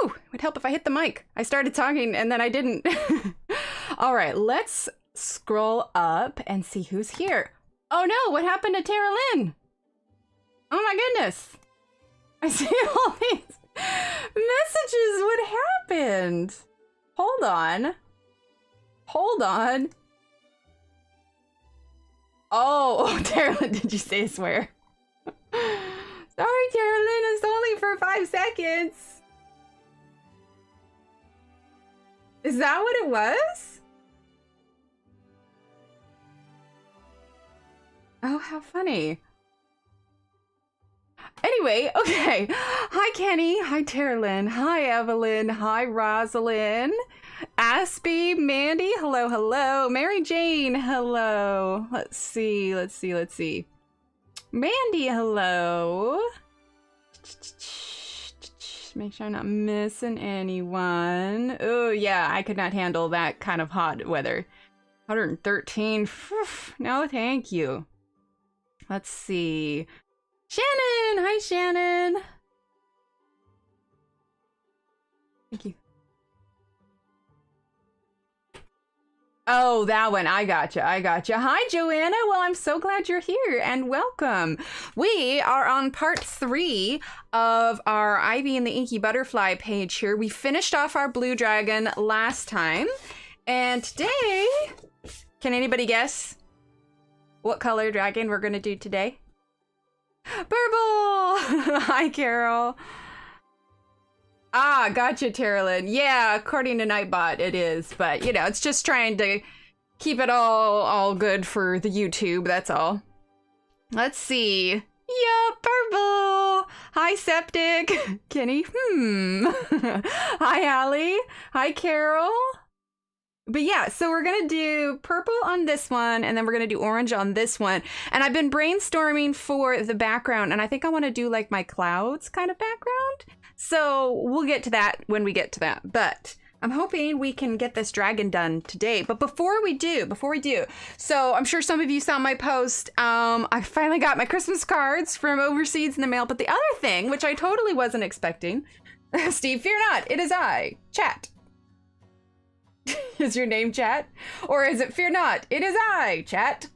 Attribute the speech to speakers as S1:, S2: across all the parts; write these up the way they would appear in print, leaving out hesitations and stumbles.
S1: Ooh, it would help if I hit the mic. I started talking and then I didn't. All right, let's scroll up and see who's here. Oh no, what happened to Tara Lynn? Oh my goodness. I see all these messages. What happened? Hold on. Hold on. Oh, Tara Lynn, did you say a swear? Sorry, Tara Lynn, it's only for 5 seconds. Is that what it was? Oh, how funny. Anyway, okay. Hi, Kenny. Hi, Tara Lynn. Hi, Evelyn. Hi, Rosalind. Aspie, Mandy. Hello, hello. Mary Jane. Hello. Let's see. Mandy, hello. Make sure I'm not missing anyone. Oh, yeah, I could not handle that kind of hot weather. 113. No, thank you. Let's see. Shannon! Hi, Shannon! Thank you. Oh, that one. I gotcha. Hi, Joanna. Well, I'm so glad you're here and welcome. We are on part 3 of our Ivy and the Inky Butterfly page here. We finished off our blue dragon last time. And today, can anybody guess what color dragon we're going to do today? Purple! Hi, Carol. Ah, gotcha, Terralyn. Yeah, according to Nightbot, it is. But, you know, it's just trying to keep it all good for the YouTube, that's all. Let's see. Yeah, purple! Hi, Septic. Kenny, Hi, Allie. Hi, Carol. But yeah, so we're gonna do purple on this one, and then we're gonna do orange on this one. And I've been brainstorming for the background, and I think I want to do like my clouds kind of background. So we'll get to that when we get to that. But I'm hoping we can get this dragon done today. But before we do, so I'm sure some of you saw my post. I finally got my Christmas cards from overseas in the mail. But the other thing, which I totally wasn't expecting, Steve, fear not, it is I, Chat. Is your name Chat? Or is it fear not, it is I, Chat?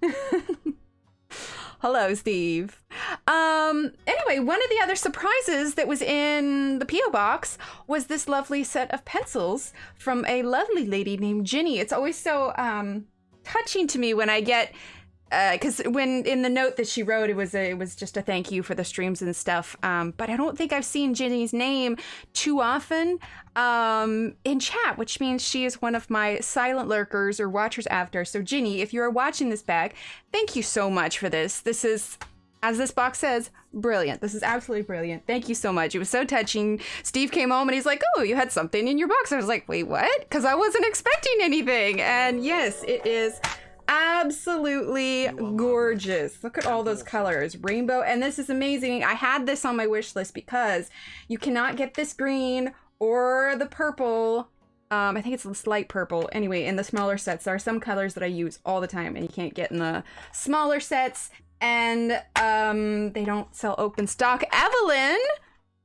S1: Hello, Steve. Anyway, one of the other surprises that was in the P.O. box was this lovely set of pencils from a lovely lady named Ginny. It's always so touching to me when I get, because when in the note that she wrote, it was just a thank you for the streams and stuff. But I don't think I've seen Ginny's name too often in chat, which means she is one of my silent lurkers or watchers after. So Ginny, if you are watching this back, thank you so much for this. This is, as this box says, brilliant. This is absolutely brilliant. Thank you so much. It was so touching. Steve came home and he's like, oh, you had something in your box. I was like, wait, what? Because I wasn't expecting anything. And yes, it is absolutely gorgeous. Look at all those colors. Rainbow. And this is amazing. I had this on my wish list because you cannot get this green or the purple. I think it's this light purple. Anyway, in the smaller sets, there are some colors that I use all the time and you can't get in the smaller sets. And they don't sell open stock. Evelyn!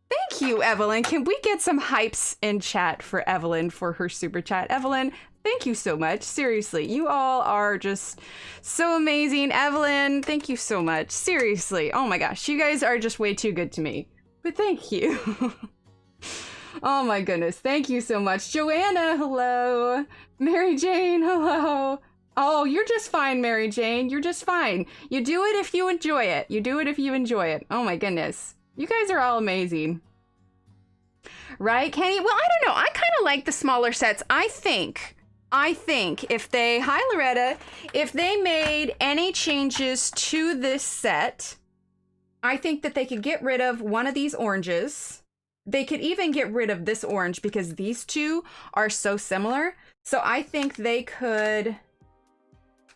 S1: Thank you, Evelyn. Can we get some hypes in chat for Evelyn for her super chat? Evelyn, thank you so much. Seriously, you all are just so amazing. Evelyn, thank you so much. Seriously. Oh my gosh, you guys are just way too good to me. But thank you. Oh my goodness, thank you so much. Joanna, hello. Mary Jane, hello. Oh, you're just fine, Mary Jane. You're just fine. You do it if you enjoy it. You do it if you enjoy it. Oh my goodness. You guys are all amazing. Right, Kenny? Well, I don't know. I kind of like the smaller sets. I think if they, hi Loretta, if they made any changes to this set, I think that they could get rid of one of these oranges. They could even get rid of this orange because these two are so similar. So I think they could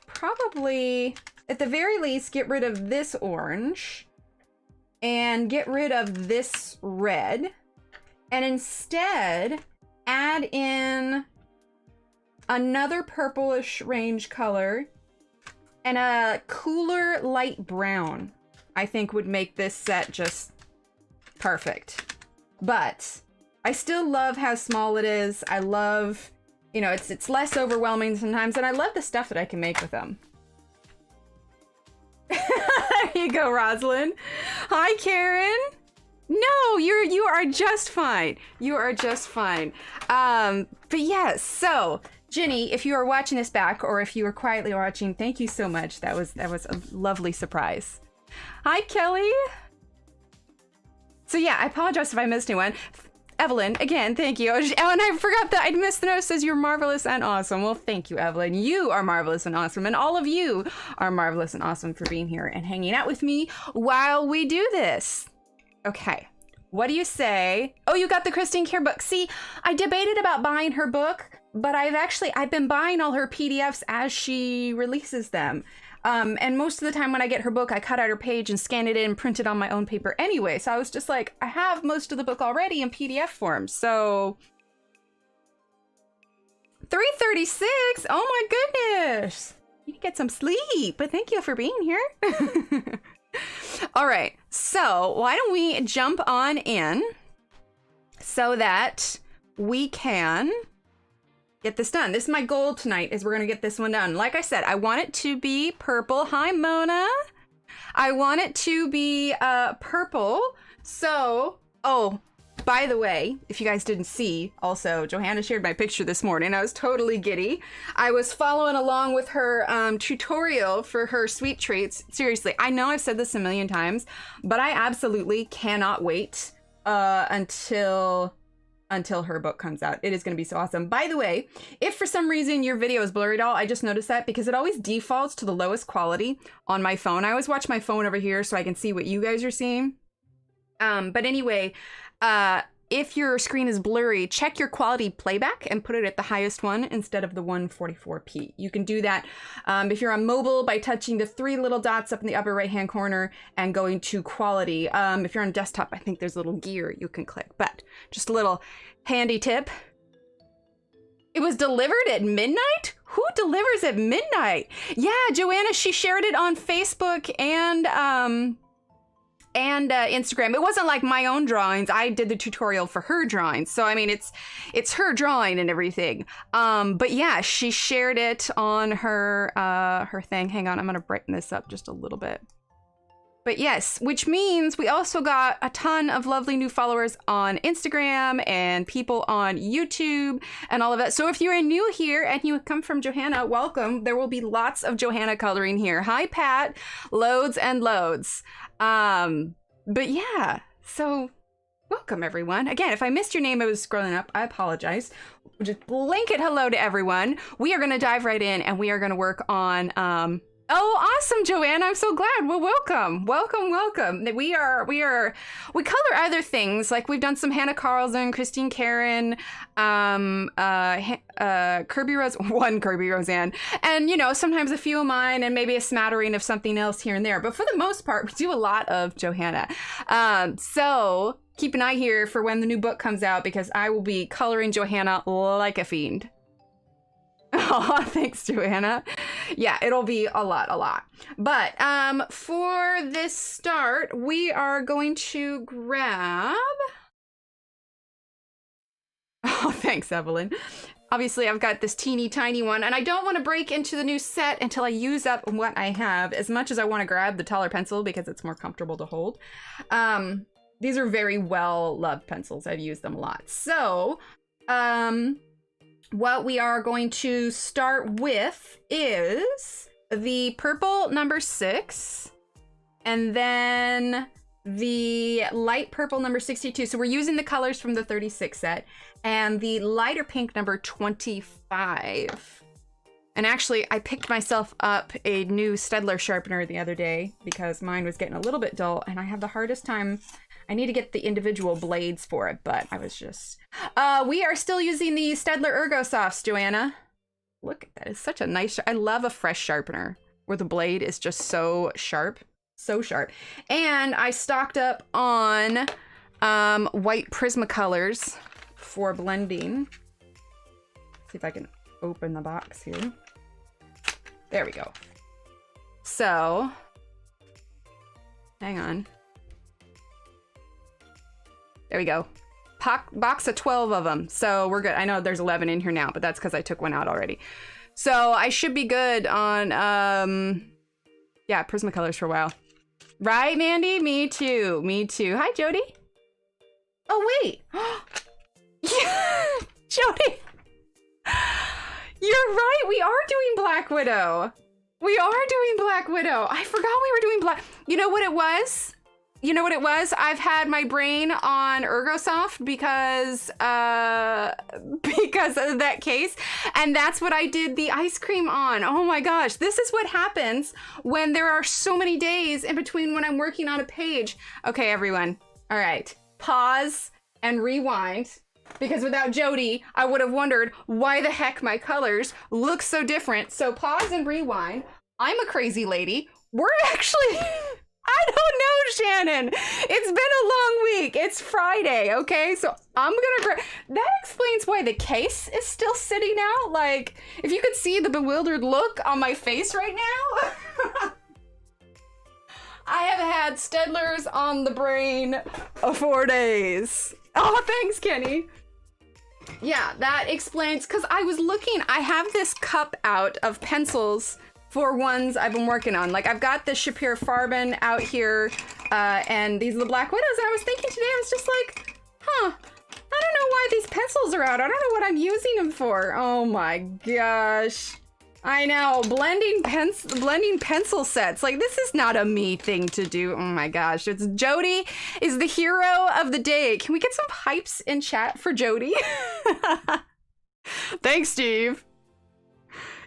S1: probably, at the very least, get rid of this orange and get rid of this red and instead add in another purplish range color and a cooler light brown. I think would make this set just perfect. But I still love how small it is. I love, you know, it's less overwhelming sometimes, and I love the stuff that I can make with them. There you go, Rosalind. Hi, Karen. No, you are just fine. You are just fine. But yes, so Ginny, if you are watching this back, or if you are quietly watching, thank you so much. That was a lovely surprise. Hi, Kelly. So yeah, I apologize if I missed anyone. Evelyn, again, thank you. Oh, and I forgot that I missed the note. Says you're marvelous and awesome. Well, thank you, Evelyn. You are marvelous and awesome. And all of you are marvelous and awesome for being here and hanging out with me while we do this. Okay, what do you say? Oh, you got the Christine Care book. See, I debated about buying her book, but I've been buying all her PDFs as she releases them. And most of the time when I get her book, I cut out her page and scan it in and print it on my own paper anyway. So I was just like, I have most of the book already in PDF form. So 3:36. Oh my goodness. You can get some sleep, but thank you for being here. All right. So why don't we jump on in so that we can get this done. This is my goal tonight, is we're going to get this one done. Like I said, I want it to be purple. Hi, Mona. I want it to be purple. So, oh, by the way, if you guys didn't see, also, Johanna shared my picture this morning. I was totally giddy. I was following along with her tutorial for her sweet treats. Seriously, I know I've said this a million times, but I absolutely cannot wait until her book comes out. It is going to be so awesome. By the way, if for some reason your video is blurry at all, I just noticed that because it always defaults to the lowest quality on my phone. I always watch my phone over here so I can see what you guys are seeing. But anyway, if your screen is blurry, check your quality playback and put it at the highest one instead of the 144p. You can do that if you're on mobile by touching the three little dots up in the upper right hand corner and going to quality. If you're on desktop, I think there's a little gear you can click, but just a little handy tip. It was delivered at midnight? Who delivers at midnight? Yeah, Joanna, she shared it on Facebook and Instagram. It wasn't like my own drawings. I did the tutorial for her drawings. So, I mean, it's her drawing and everything. But yeah, she shared it on her thing. Hang on, I'm gonna brighten this up just a little bit. But yes, which means we also got a ton of lovely new followers on Instagram and people on YouTube and all of that. So if you're new here and you come from Johanna, welcome. There will be lots of Johanna coloring here. Hi, Pat. Loads and loads. But yeah, so welcome everyone. Again, if I missed your name, I was scrolling up. I apologize. Just blanket hello to everyone. We are going to dive right in and we are going to work on, oh, awesome, Joanna. I'm so glad. Well, welcome. We color other things. Like we've done some Hannah Carlson, Christine Karen, Kirby Roseanne. And, you know, sometimes a few of mine and maybe a smattering of something else here and there. But for the most part, we do a lot of Johanna. So keep an eye here for when the new book comes out because I will be coloring Johanna like a fiend. Oh, thanks, Joanna. Yeah, it'll be a lot. But for this start, we are going to grab... Oh, thanks, Evelyn. Obviously, I've got this teeny tiny one, and I don't want to break into the new set until I use up what I have, as much as I want to grab the taller pencil because it's more comfortable to hold. These are very well-loved pencils. I've used them a lot. So, what we are going to start with is the purple number 6 and then the light purple number 62. So we're using the colors from the 36 set and the lighter pink number 25. And actually, I picked myself up a new Staedtler sharpener the other day because mine was getting a little bit dull and I have the hardest time. I need to get the individual blades for it, but I was just... we are still using the Staedtler Ergo Softs, Joanna. Look, that is such a nice... I love a fresh sharpener where the blade is just so sharp. So sharp. And I stocked up on white Prismacolors for blending. See if I can open the box here. There we go. So, hang on. There we go. Box of 12 of them. So we're good. I know there's 11 in here now, but that's because I took one out already. So I should be good on, yeah, Prismacolors for a while. Right, Mandy? Me too. Hi, Jody. Oh, wait. Yeah, Jody. You're right. We are doing Black Widow. I forgot we were doing Black... You know what it was? I've had my brain on Ergosoft because of that case. And that's what I did the ice cream on. Oh my gosh. This is what happens when there are so many days in between when I'm working on a page. Okay, everyone. All right. Pause and rewind. Because without Jody, I would have wondered why the heck my colors look so different. So pause and rewind. I'm a crazy lady. We're actually... I don't know, Shannon. It's been a long week. It's Friday, okay? So I'm gonna... That explains why the case is still sitting out. Like, if you could see the bewildered look on my face right now. I have had Staedtlers on the brain for 4 days. Oh, thanks, Kenny. Yeah, that explains... Because I was looking... I have this cup out of pencils... for ones I've been working on. Like I've got the Shapir Farben out here and these are the Black Widows. And I was thinking today, I was just like, I don't know why these pencils are out. I don't know what I'm using them for. Oh my gosh. I know, blending pencil sets. Like this is not a me thing to do. Oh my gosh, it's Jody is the hero of the day. Can we get some hypes in chat for Jody? Thanks, Steve.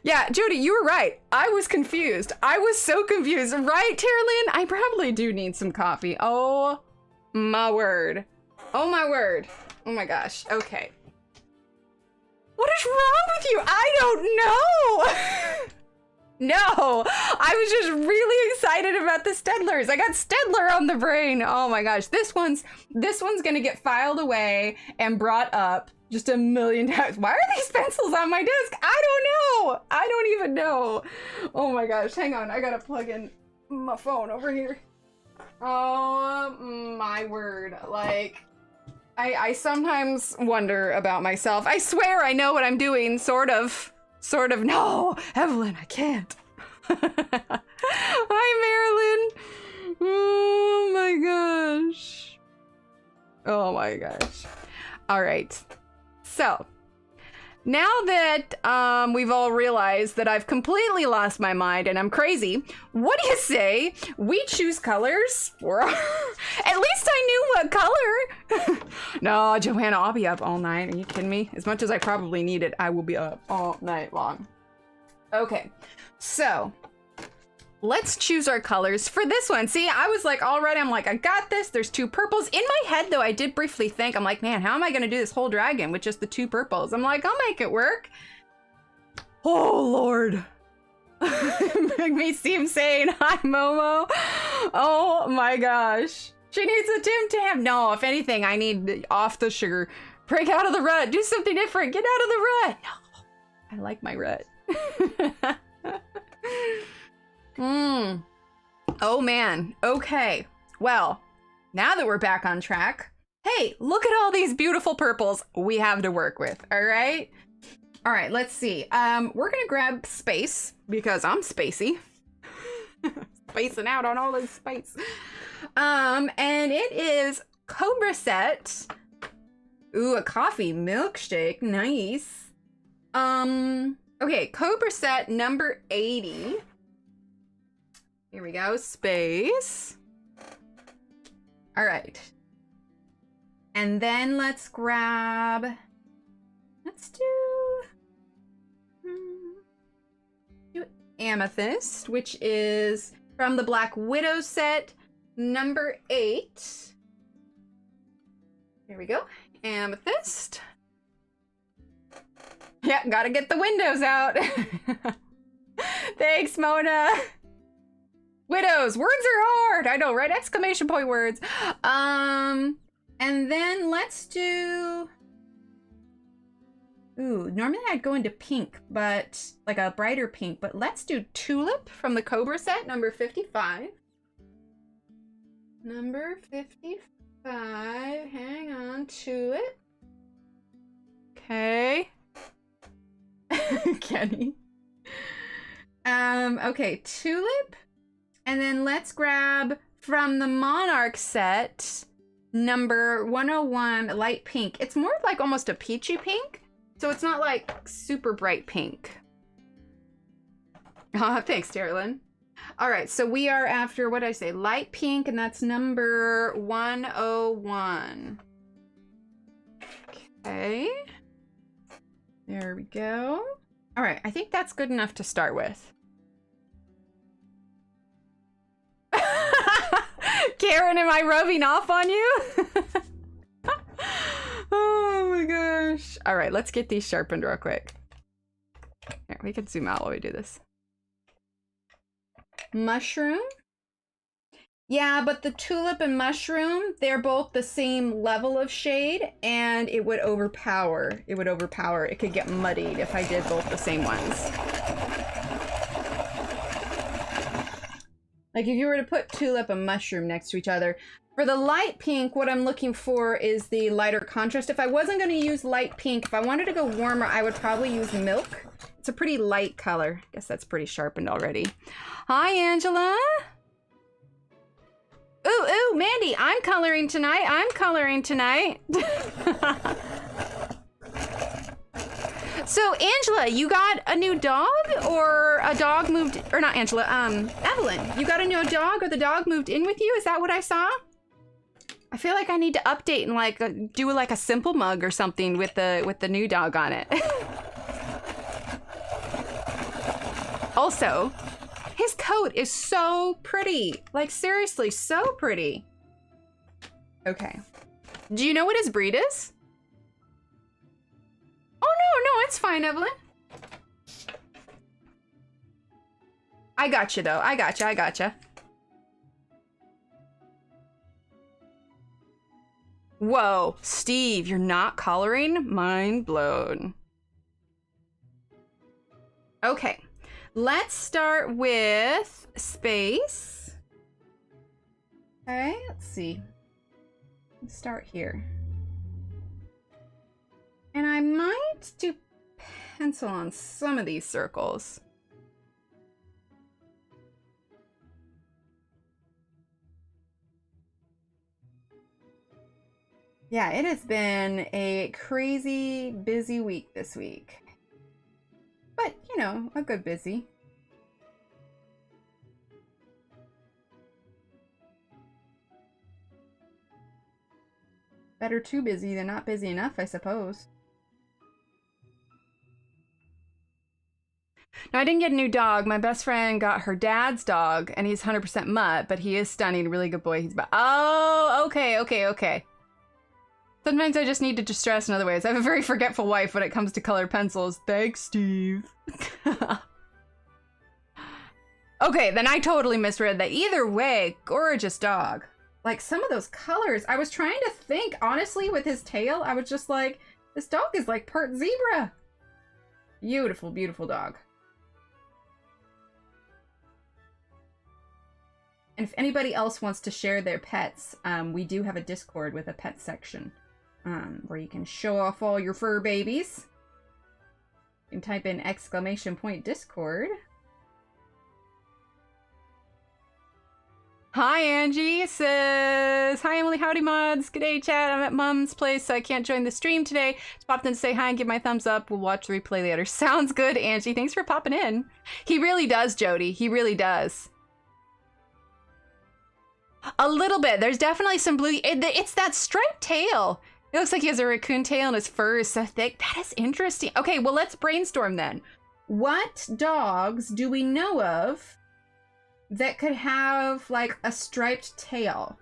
S1: Yeah, Jody, you were right. I was confused. I was so confused. Right, Terralyn? I probably do need some coffee. Oh, my word. Oh, my word. Oh, my gosh. Okay. What is wrong with you? I don't know. No, I was just really excited about the Staedtlers. I got Staedtler on the brain. Oh, my gosh. This one's going to get filed away and brought up Just a million times. Why are these pencils on my desk? I don't know. I don't even know. Oh my gosh. Hang on. I gotta plug in my phone over here. Oh my word. Like, I sometimes wonder about myself. I swear I know what I'm doing. Sort of. No, Evelyn, I can't. Hi, Marilyn. Oh my gosh. Oh my gosh. All right. So, now that we've all realized that I've completely lost my mind and I'm crazy, what do you say we choose colors for our... At least I knew what color. No, Joanna, I'll be up all night. Are you kidding me? As much as I probably need it, I will be up all night long. Okay, so let's choose our colors for this one. See, I was like, already, I'm like, I got this. There's 2 purples. In my head, though, I did briefly think, I'm like, man, how am I going to do this whole dragon with just the 2 purples? I'm like, I'll make it work. Oh, Lord. Make me seem sane. Hi, Momo. Oh, my gosh. She needs a Tim Tam. No, if anything, I need off the sugar. Break out of the rut. Do something different. Get out of the rut. No, I like my rut. Oh man. Okay. Well, now that we're back on track, hey, look at all these beautiful purples we have to work with. All right. All right. Let's see. We're gonna grab space because I'm spacey. Spacing out on all this space. And it is Cobra Set. Ooh, a coffee milkshake. Nice. Okay, Cobra Set number 80. Here we go, space. All right. And then let's grab, let's do Amethyst, which is from the Black Widow set number 8. Here we go, Amethyst. Yeah, gotta get the windows out. Thanks, Mona. Widows, words are hard. I know, right? Exclamation point words. And then let's do... Ooh, normally I'd go into pink, but like a brighter pink, but let's do Tulip from the Cobra set, number 55. Number 55, hang on, Tulip. Okay. Kenny. Okay, Tulip. And then let's grab from the Monarch set, number 101, light pink. It's more like almost a peachy pink. So it's not like super bright pink. Thanks, Terrelyn. All right, so we are after, what did I say? Light pink, and that's number 101. Okay. There we go. All right, I think that's good enough to start with. Karen, am I rubbing off on you? Oh my gosh. All right, let's get these sharpened real quick. Here, we can zoom out while we do this. Mushroom. Yeah, but the Tulip and Mushroom, they're both the same level of shade, and it would overpower. It would overpower. It could get muddied if I did both the same ones. Like if you were to put Tulip and Mushroom next to each other. For the light pink, what I'm looking for is the lighter contrast. If I wasn't going to use light pink, if I wanted to go warmer, I would probably use Milk. It's a pretty light color. I guess that's pretty sharpened already. Hi, Angela. Ooh, ooh, Mandy, I'm coloring tonight. I'm coloring tonight. So, Angela, you got a new dog, or a dog moved, or not Angela, Evelyn, you got a new dog, or the dog moved in with you? Is that what I saw? I feel like I need to update and like do like a simple mug or something with the new dog on it. Also, his coat is so pretty. Like seriously, so pretty. Okay. Do you know what his breed is? Oh no, it's fine, Evelyn. I got you though. I got you. Whoa, Steve, you're not coloring? Mind blown. Okay, let's start with space. Okay, let's see. Let's start here. And I might do pencil on some of these circles. Yeah, it has been a crazy busy week this week. But, you know, a good busy. Better too busy than not busy enough, I suppose. No, I didn't get a new dog. My best friend got her dad's dog, and he's 100% mutt, but he is stunning, really good boy. He's about... Oh, okay. Sometimes I just need to distress in other ways. I have a very forgetful wife when it comes to colored pencils. Thanks, Steve. Okay, then I totally misread that. Either way, gorgeous dog. Like, some of those colors, I was trying to think, honestly, with his tail, I was just like, this dog is like part zebra. Beautiful, beautiful dog. And if anybody else wants to share their pets, we do have a Discord with a pet section. Where you can show off all your fur babies. You can type in ! Discord. Hi, Angie says, hi, Emily, howdy, mods. G'day, chat. I'm at Mom's place, so I can't join the stream today. Just popped in to say hi and give my thumbs up. We'll watch the replay later. Sounds good, Angie. Thanks for popping in. He really does, Jody. He really does. A little bit. There's definitely some blue. It's that striped tail. It looks like he has a raccoon tail and his fur is so thick. That is interesting. Okay, well, let's brainstorm then. What dogs do we know of that could have, like, a striped tail?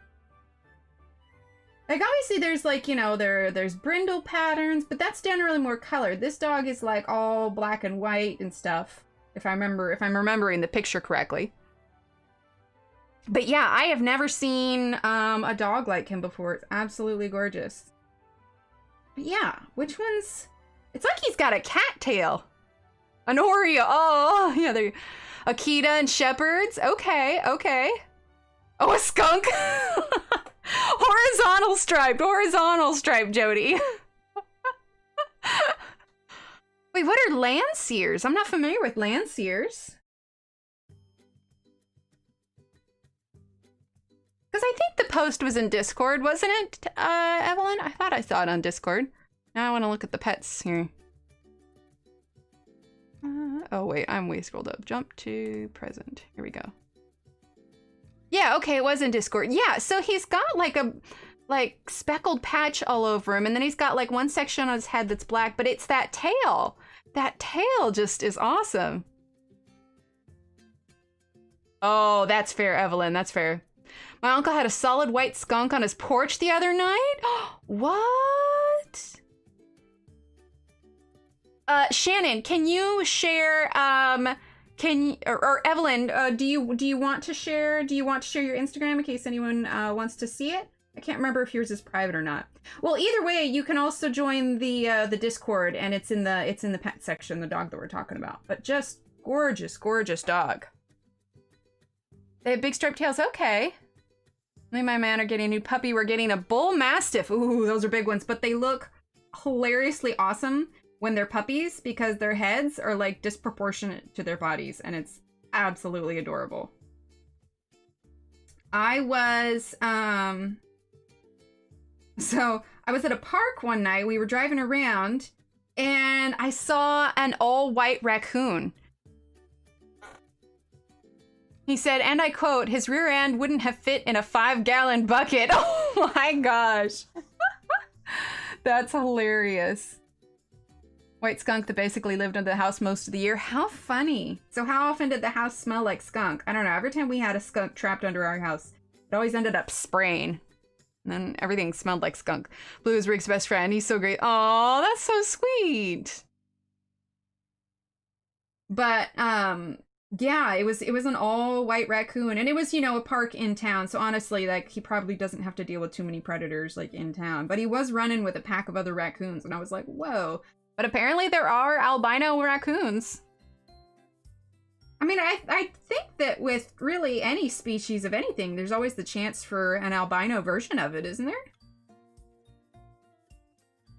S1: Like, obviously there's, like, you know, there's brindle patterns, but that's generally more colored. This dog is, like, all black and white and stuff, if I'm remembering the picture correctly. But yeah, I have never seen a dog like him before. It's absolutely gorgeous. But yeah, which one's... It's like he's got a cat tail. An Oreo. Oh, yeah, they're... Akita and Shepherds. Okay. Oh, a skunk. Horizontal striped, Jody. Wait, what are Landseers? I'm not familiar with Landseers. Because I think the post was in Discord, wasn't it, Evelyn? I thought I saw it on Discord. Now I want to look at the pets here. Oh, wait, I'm way scrolled up. Jump to present. Here we go. Yeah, okay, it was in Discord. Yeah, so he's got like a speckled patch all over him, and then he's got like one section on his head that's black, but it's that tail. That tail just is awesome. Oh, that's fair, Evelyn, that's fair. My uncle had a solid white skunk on his porch the other night. What? Shannon, can you share? Or Evelyn, do you want to share? Do you want to share your Instagram in case anyone wants to see it? I can't remember if yours is private or not. Well, either way, you can also join the Discord, and it's in the pet section, the dog that we're talking about. But just gorgeous, gorgeous dog. They have big striped tails. Okay. Me and my man are getting a new puppy. We're getting a bull mastiff. Ooh, those are big ones. But they look hilariously awesome when they're puppies because their heads are like disproportionate to their bodies, and it's absolutely adorable. I was so I was at a park one night. We were driving around and I saw an all-white raccoon. He said, and I quote, his rear end wouldn't have fit in a 5-gallon bucket. Oh my gosh. That's hilarious. White skunk that basically lived under the house most of the year. How funny. So how often did the house smell like skunk? I don't know. Every time we had a skunk trapped under our house, it always ended up spraying. And then everything smelled like skunk. Blue is Rick's best friend. He's so great. Oh, that's so sweet. But, Yeah, it was an all white raccoon, and it was, you know, a park in town. So honestly, like, he probably doesn't have to deal with too many predators like in town. But he was running with a pack of other raccoons, and I was like, whoa. But apparently there are albino raccoons. I mean, I think that with really any species of anything, there's always the chance for an albino version of it, isn't there?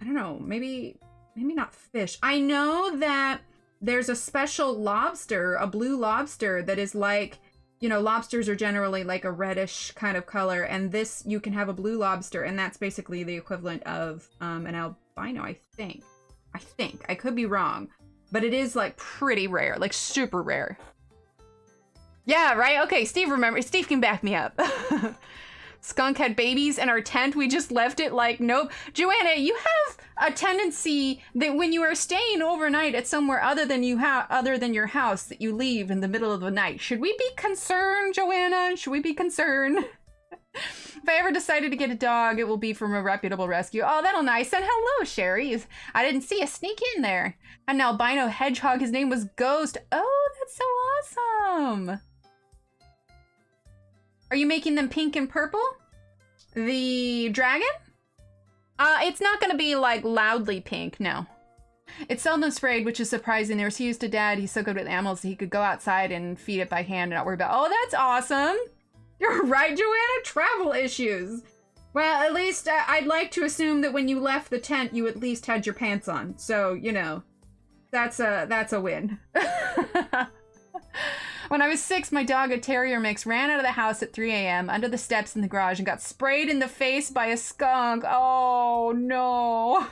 S1: I don't know, maybe not fish. I know that there's a special lobster, a blue lobster, that is like, you know, lobsters are generally like a reddish kind of color, and this, you can have a blue lobster, and that's basically the equivalent of an albino, I think. I could be wrong, but it is like pretty rare, like super rare. Yeah, right? Okay, Steve can back me up. Skunk had babies in our tent. We just left it like, nope. Joanna, you have a tendency that when you are staying overnight at somewhere other than your house, that you leave in the middle of the night. Should we be concerned, Joanna? Should we be concerned? If I ever decided to get a dog, it will be from a reputable rescue. Oh, that'll nice. And hello, Sherry. I didn't see you sneak in there. An albino hedgehog. His name was Ghost. Oh, that's so awesome. Are you making them pink and purple? The dragon? It's not gonna be like loudly pink, no. It's seldom sprayed, which is surprising. They were so used to Dad. He's so good with animals that he could go outside and feed it by hand and not worry about, oh, that's awesome. You're right, Joanna, travel issues. Well, at least I'd like to assume that when you left the tent, you at least had your pants on. So, you know, that's a win. When I was 6, my dog, a terrier mix, ran out of the house at 3 a.m. under the steps in the garage and got sprayed in the face by a skunk. Oh, no.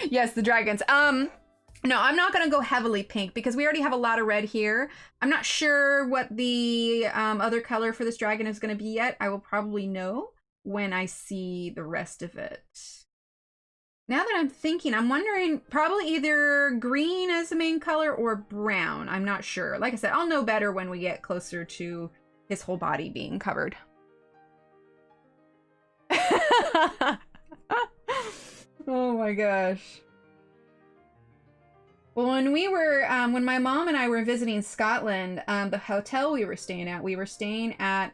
S1: Yes, the dragons. No, I'm not going to go heavily pink because we already have a lot of red here. I'm not sure what the other color for this dragon is going to be yet. I will probably know when I see the rest of it. Now that I'm thinking, I'm wondering probably either green as the main color or brown. I'm not sure. Like I said, I'll know better when we get closer to his whole body being covered. Oh my gosh. Well, when we were, when my mom and I were visiting Scotland, the hotel we were staying at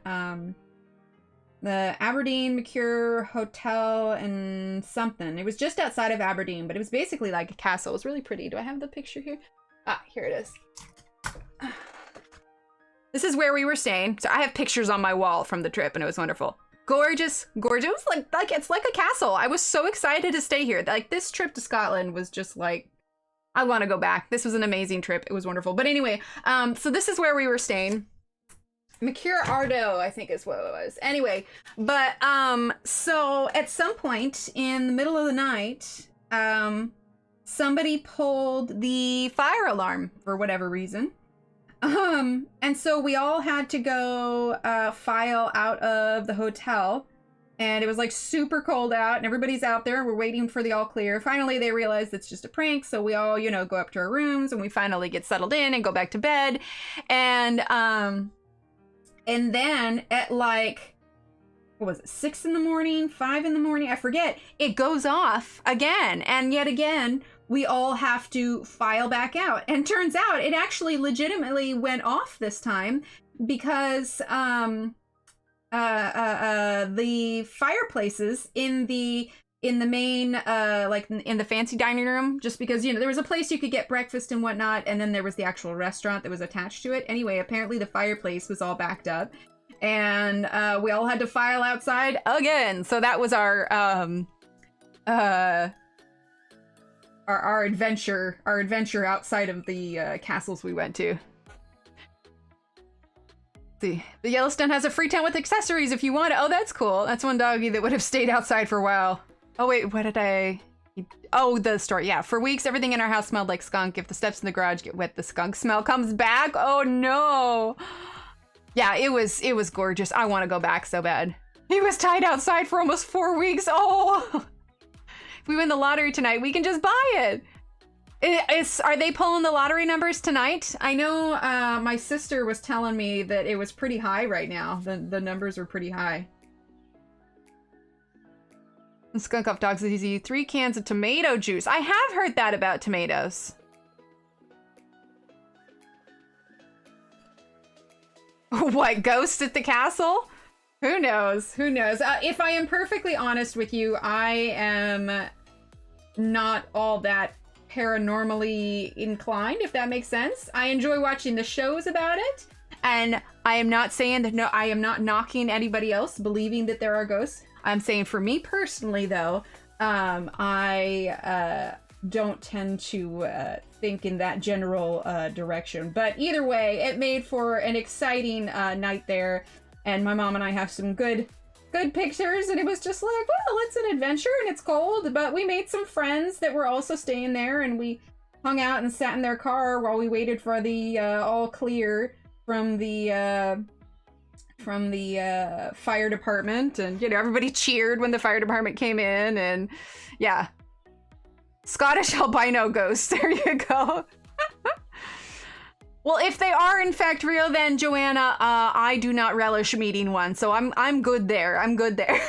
S1: the Aberdeen McCure Hotel and something. It was just outside of Aberdeen, but it was basically like a castle. It was really pretty. Do I have the picture here? Ah, here it is. This is where we were staying. So I have pictures on my wall from the trip, and it was wonderful. Gorgeous, gorgeous. It was like it's like a castle. I was so excited to stay here. Like, this trip to Scotland was just like, I want to go back. This was an amazing trip. It was wonderful. But anyway, so this is where we were staying. McCure Ardo, I think is what it was. Anyway, but so at some point in the middle of the night, somebody pulled the fire alarm for whatever reason. And so we all had to go file out of the hotel, and it was like super cold out, and everybody's out there. We're waiting for the all clear. Finally, they realized it's just a prank, so we all, you know, go up to our rooms, and we finally get settled in and go back to bed. And then at like, what was it, 6 in the morning, 5 in the morning, I forget, it goes off again. And yet again, we all have to file back out. And turns out it actually legitimately went off this time because the fireplaces in the main, like in the fancy dining room, just because, you know, there was a place you could get breakfast and whatnot, and then there was the actual restaurant that was attached to it. Anyway, apparently the fireplace was all backed up, and we all had to file outside again. So that was our adventure outside of the castles we went to. See, the Yellowstone has a free town with accessories if you want it. Oh, that's cool. That's one doggy that would have stayed outside for a while. Oh, wait, what did I... Oh, the story. Yeah, for weeks, everything in our house smelled like skunk. If the steps in the garage get wet, the skunk smell comes back. Oh, no. Yeah, it was gorgeous. I want to go back so bad. He was tied outside for almost 4 weeks. Oh, if we win the lottery tonight, we can just buy it. Are they pulling the lottery numbers tonight? I know my sister was telling me that it was pretty high right now. The numbers are pretty high. Skunk off dogs is easy. 3 cans of tomato juice. I have heard that about tomatoes. What, ghost at the castle? Who knows? Who knows? If I am perfectly honest with you, I am not all that paranormally inclined, if that makes sense. I enjoy watching the shows about it, and I am not saying that, no, I am not knocking anybody else believing that there are ghosts. I'm saying for me personally, though, I don't tend to think in that general direction. But either way, it made for an exciting night there, and my mom and I have some good pictures, and it was just like, well, it's an adventure and it's cold, but we made some friends that were also staying there, and we hung out and sat in their car while we waited for the all clear from the fire department, and you know, everybody cheered when the fire department came in, and yeah. Scottish albino ghosts, there you go. Well, if they are in fact real, then Joanna, I do not relish meeting one, so I'm good there. I'm good there.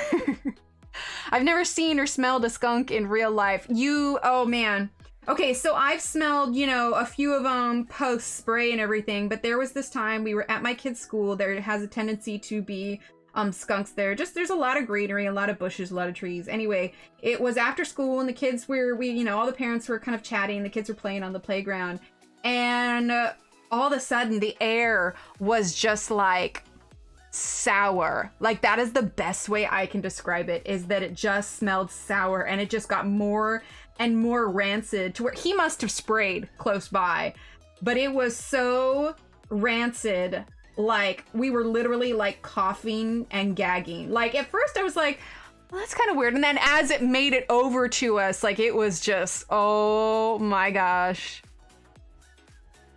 S1: I've never seen or smelled a skunk in real life. Oh man. Okay, so I've smelled, you know, a few of them post spray and everything, but there was this time we were at my kid's school. There has a tendency to be skunks there. Just there's a lot of greenery, a lot of bushes, a lot of trees. Anyway, it was after school, and the kids were, you know, all the parents were kind of chatting. The kids were playing on the playground, and all of a sudden the air was just like sour. Like, that is the best way I can describe it, is that it just smelled sour, and it just got more and more rancid to where he must have sprayed close by, but it was so rancid. Like, we were literally like coughing and gagging. Like, at first I was like, well, that's kind of weird. And then as it made it over to us, like, it was just, oh my gosh.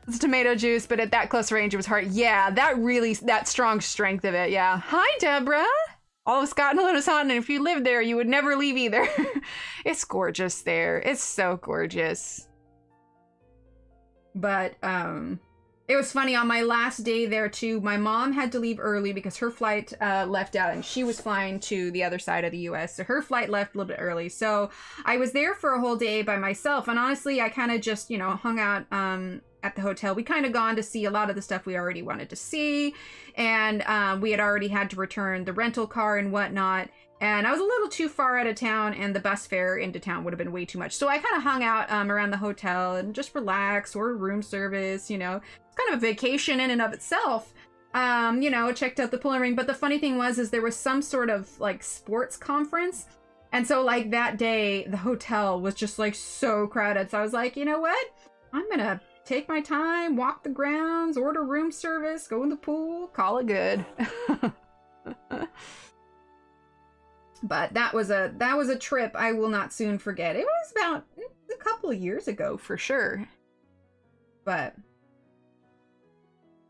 S1: It's tomato juice, but at that close range, it was hard. Yeah, that strong strength of it. Yeah. Hi, Deborah. All of Scotland is hot, and if you lived there, you would never leave either. It's gorgeous there. It's so gorgeous. But, it was funny, on my last day there too, my mom had to leave early because her flight left out, and she was flying to the other side of the US, so her flight left a little bit early. So I was there for a whole day by myself, and honestly, I kind of just, you know, hung out at the hotel. We kind of gone to see a lot of the stuff we already wanted to see, and we had already had to return the rental car and whatnot. And I was a little too far out of town, and the bus fare into town would have been way too much. So I kind of hung out around the hotel and just relaxed, ordered room service, you know. It's kind of a vacation in and of itself. You know, checked out the pulling ring. But the funny thing is there was some sort of like sports conference. And so like that day, the hotel was just like so crowded. So I was like, you know what? I'm going to take my time, walk the grounds, order room service, go in the pool, call it good. But that was a trip I will not soon forget. It was about a couple of years ago for sure. But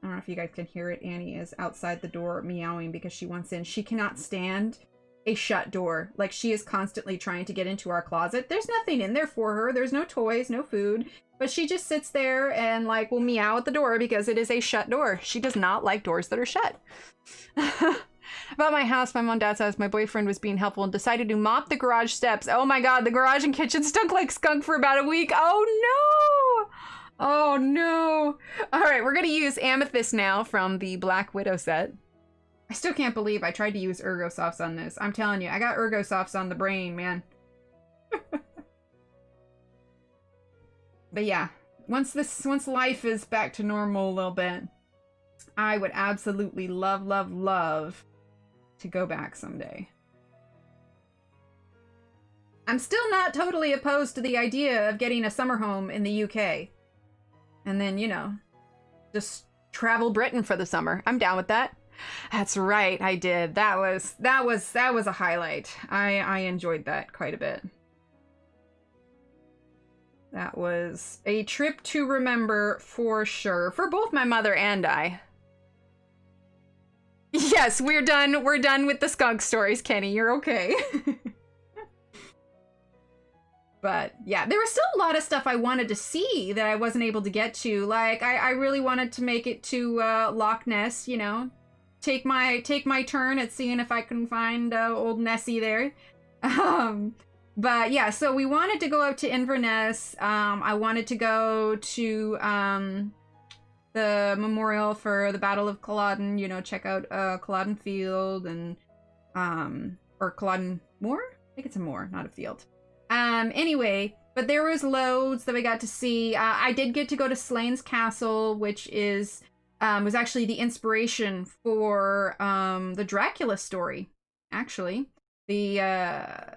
S1: I don't know if you guys can hear it. Annie is outside the door meowing because she wants in. She cannot stand a shut door. Like, she is constantly trying to get into our closet. There's nothing in there for her. There's no toys, no food. But she just sits there and like will meow at the door because it is a shut door. She does not like doors that are shut. About my house, my mom and dad's house, my boyfriend was being helpful and decided to mop the garage steps. Oh my god, the garage and kitchen stunk like skunk for about a week. Oh no! Oh no! Alright, we're gonna use Amethyst now from the Black Widow set. I still can't believe I tried to use Ergosofts on this. I'm telling you, I got Ergosofts on the brain, man. But yeah, once life is back to normal a little bit, I would absolutely love, love, love to go back someday. I'm still not totally opposed to the idea of getting a summer home in the UK. And then, you know, just travel Britain for the summer. I'm down with that. That's right, I did. That was a highlight. I enjoyed that quite a bit. That was a trip to remember for sure, for both my mother and I. Yes, we're done with the skunk stories, Kenny. You're okay. But yeah, there was still a lot of stuff I wanted to see that I wasn't able to get to. Like, I really wanted to make it to Loch Ness, you know. Take my turn at seeing if I can find old Nessie there. But yeah, so we wanted to go up to Inverness. I wanted to go to the memorial for the Battle of Culloden. You know, check out Culloden Field and or Culloden Moor. I think it's a moor, not a field. Anyway, but there was loads that we got to see. I did get to go to Slane's Castle, which is was actually the inspiration for the Dracula story. Actually, the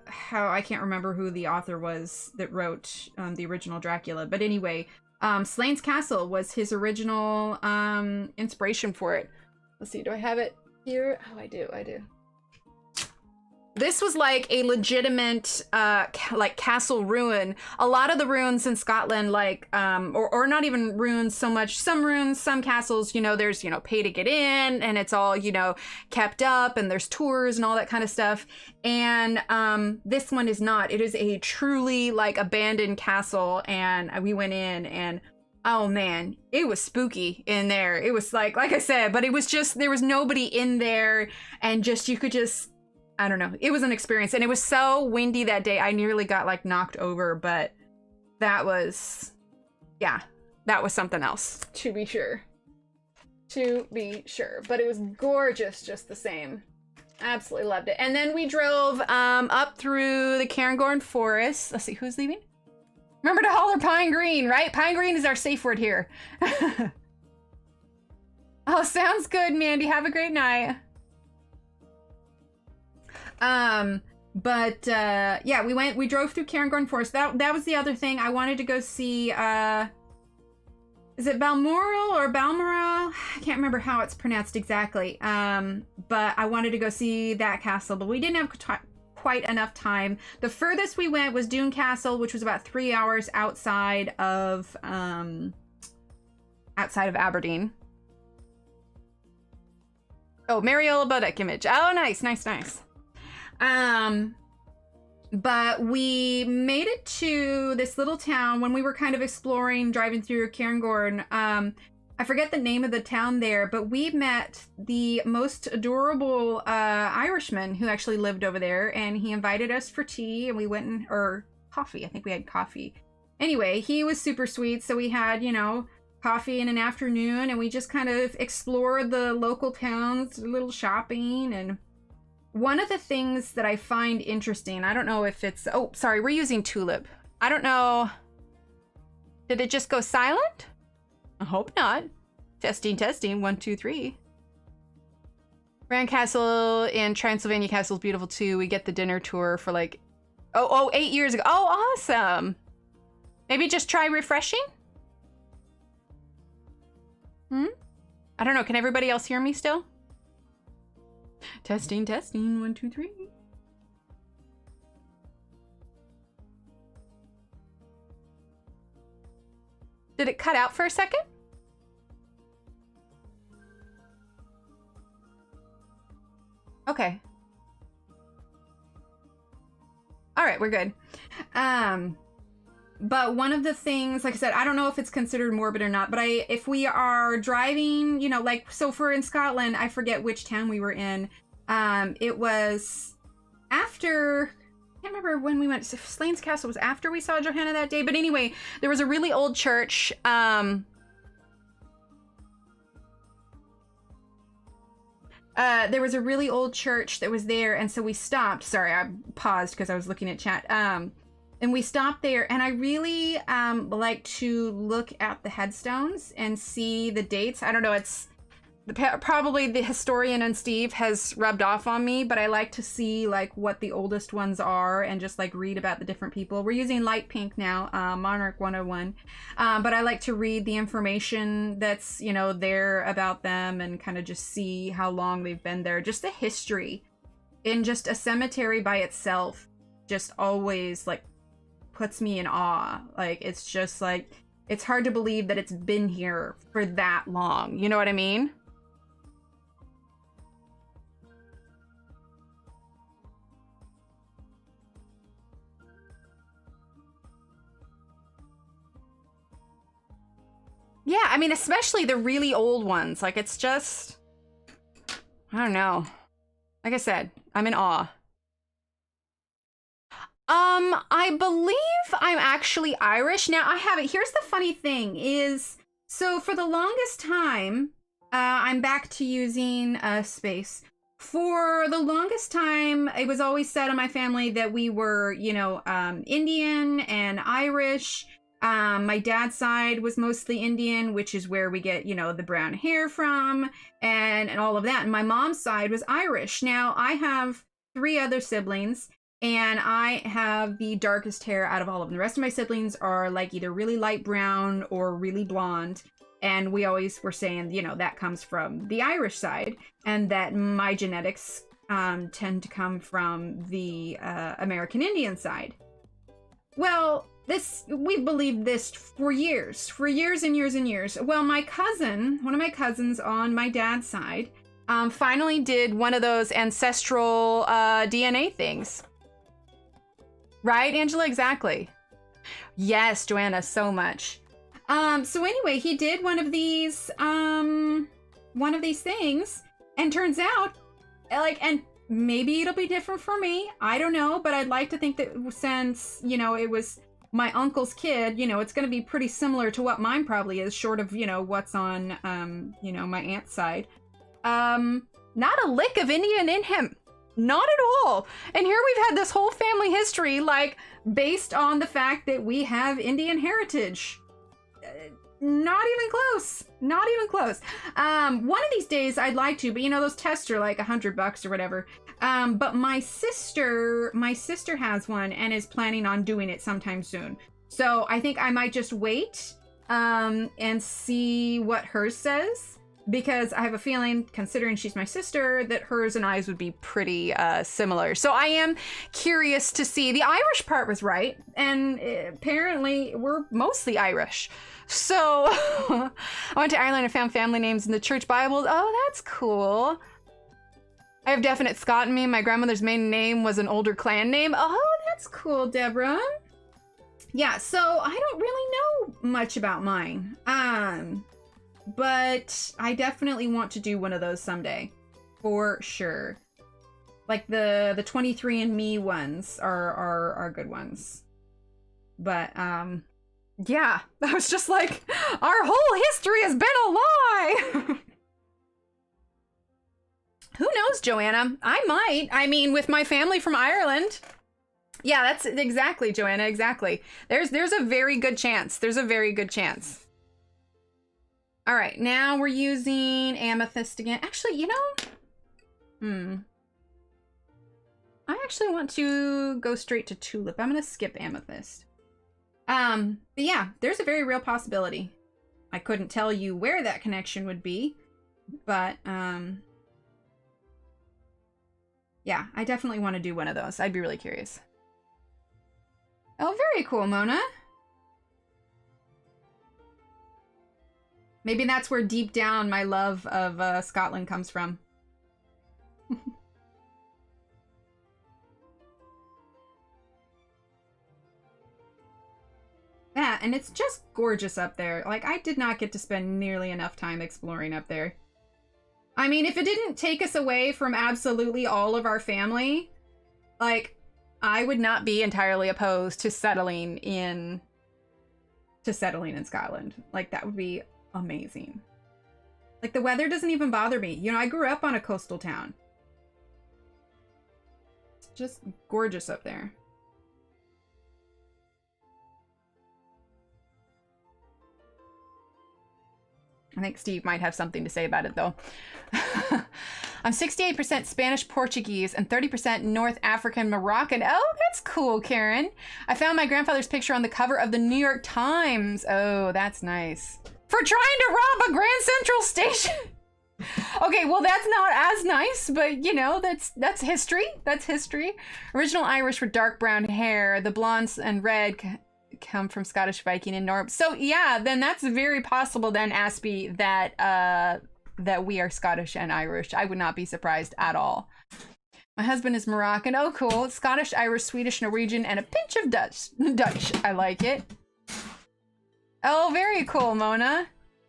S1: how I can't remember who the author was that wrote the original Dracula, but anyway, Slane's Castle was his original inspiration for it. Let's see, do I have it here? Oh, I do. This was like a legitimate like castle ruin. A lot of the ruins in Scotland, like or not even ruins so much, some ruins, some castles, you know, there's, you know, pay to get in and it's all, you know, kept up and there's tours and all that kind of stuff. And this one is not. It is a truly like abandoned castle, and we went in and oh man, it was spooky in there. It was like I said, but it was just, there was nobody in there, and just, you could just, I don't know. It was an experience, and it was so windy that day. I nearly got like knocked over, but that was, yeah, that was something else, to be sure. But it was gorgeous just the same. Absolutely loved it. And then we drove up through the Cairngorm Forest. Let's see, who's leaving? Remember to holler Pine Green, right? Pine Green is our safe word here. Oh, sounds good, Mandy. Have a great night. Yeah, we drove through Cairngorm Forest. That was the other thing. I wanted to go see, is it Balmoral or Balmoral? I can't remember how it's pronounced exactly. But I wanted to go see that castle, but we didn't have quite enough time. The furthest we went was Doune Castle, which was about 3 hours outside of Aberdeen. Oh, Mariola Bodek image. Oh, nice. But we made it to this little town when we were kind of exploring, driving through Cairngorm. I forget the name of the town there, but we met the most adorable Irishman who actually lived over there, and he invited us for tea, and we went or coffee. I think we had coffee. Anyway, he was super sweet, so we had, you know, coffee in an afternoon, and we just kind of explored the local towns, a little shopping. And one of the things that I find interesting, I don't know if it's, oh, sorry, we're using Tulip. I don't know. Did it just go silent? I hope not. Testing, 1, 2, 3. Grand Castle in Transylvania Castle is beautiful too. We get the dinner tour for like, 8 years ago. Oh, awesome. Maybe just try refreshing? I don't know. Can everybody else hear me still? Testing, 1, 2, 3. Did it cut out for a second? Okay. All right, we're good. But one of the things, like I said, I don't know if it's considered morbid or not, but if we are driving, you know, like, so for in Scotland, I forget which town we were in. It was after, I can't remember when we went, Slane's Castle was after we saw Johanna that day. But anyway, there was a really old church. There was a really old church that was there, and so we stopped. Sorry, I paused because I was looking at chat. And we stopped there, and I really like to look at the headstones and see the dates. I don't know, it's probably the historian and Steve has rubbed off on me, but I like to see like what the oldest ones are and just like read about the different people. We're using light pink now, Monarch 101, but I like to read the information that's, you know, there about them and kind of just see how long they've been there. Just the history in just a cemetery by itself just always like puts me in awe. Like, it's just like, it's hard to believe that it's been here for that long. You know what I mean? Yeah, I mean, especially the really old ones. Like, it's just, I don't know. Like I said, I'm in awe. I believe I'm actually Irish. Now, I have it. Here's the funny thing is, So for the longest time, I'm back to using space. For the longest time, it was always said in my family that we were, you know, Indian and Irish. My dad's side was mostly Indian, which is where we get, you know, the brown hair from and all of that. And my mom's side was Irish. Now, I have 3 other siblings, and I have the darkest hair out of all of them. The rest of my siblings are like either really light brown or really blonde. And we always were saying, you know, that comes from the Irish side, and that my genetics tend to come from the American Indian side. Well, we've believed this for years and years and years. Well, my cousin, one of my cousins on my dad's side, finally did one of those ancestral DNA things. Right, Angela? Exactly. Yes, Joanna, so much. So anyway, he did one of these things, and turns out, like, and maybe it'll be different for me, I don't know, but I'd like to think that since, you know, it was my uncle's kid, you know, it's going to be pretty similar to what mine probably is, short of, you know, what's on, you know, my aunt's side. Not a lick of Indian in him. Not at all. And here we've had this whole family history, like, based on the fact that we have Indian heritage. Not even close. Not even close. One of these days I'd like to, but you know, those tests are like $100 or whatever. But my sister has one and is planning on doing it sometime soon. So I think I might just wait, and see what hers says, because I have a feeling, considering she's my sister, that hers and I's would be pretty similar. So I am curious to see. The Irish part was right, and apparently we're mostly Irish. So I went to Ireland and found family names in the church Bibles. Oh, that's cool. I have definite Scot in me. My grandmother's maiden name was an older clan name. Oh, that's cool, Deborah. Yeah, so I don't really know much about mine. But I definitely want to do one of those someday, for sure. Like the 23andMe ones are good ones. But yeah, I was just like, our whole history has been a lie. Who knows, Joanna? I might. I mean, with my family from Ireland. Yeah, that's exactly, Joanna, exactly. There's a very good chance. There's a very good chance. All right, now we're using amethyst again. Actually, you know, I actually want to go straight to tulip. I'm gonna skip amethyst. But yeah, there's a very real possibility. I couldn't tell you where that connection would be, but yeah, I definitely want to do one of those. I'd be really curious. Oh, very cool, Mona. Maybe that's where deep down my love of Scotland comes from. Yeah, and it's just gorgeous up there. Like, I did not get to spend nearly enough time exploring up there. I mean, if it didn't take us away from absolutely all of our family, like, I would not be entirely opposed to settling in Scotland. Like, that would be amazing. Like, the weather doesn't even bother me. You know, I grew up on a coastal town. It's just gorgeous up there. I think Steve might have something to say about it, though. I'm 68% Spanish Portuguese and 30% North African Moroccan. Oh, that's cool, Karen. I found my grandfather's picture on the cover of the New York Times. Oh, that's nice. For trying to rob a Grand Central Station. Okay, well, that's not as nice, but, you know, that's history. That's history. Original Irish with dark brown hair. The blondes and red come from Scottish Viking and Norse. So yeah, then that's very possible then, Aspie, that we are Scottish and Irish. I would not be surprised at all. My husband is Moroccan. Oh, cool. Scottish, Irish, Swedish, Norwegian, and a pinch of Dutch. I like it. Oh, very cool, Mona.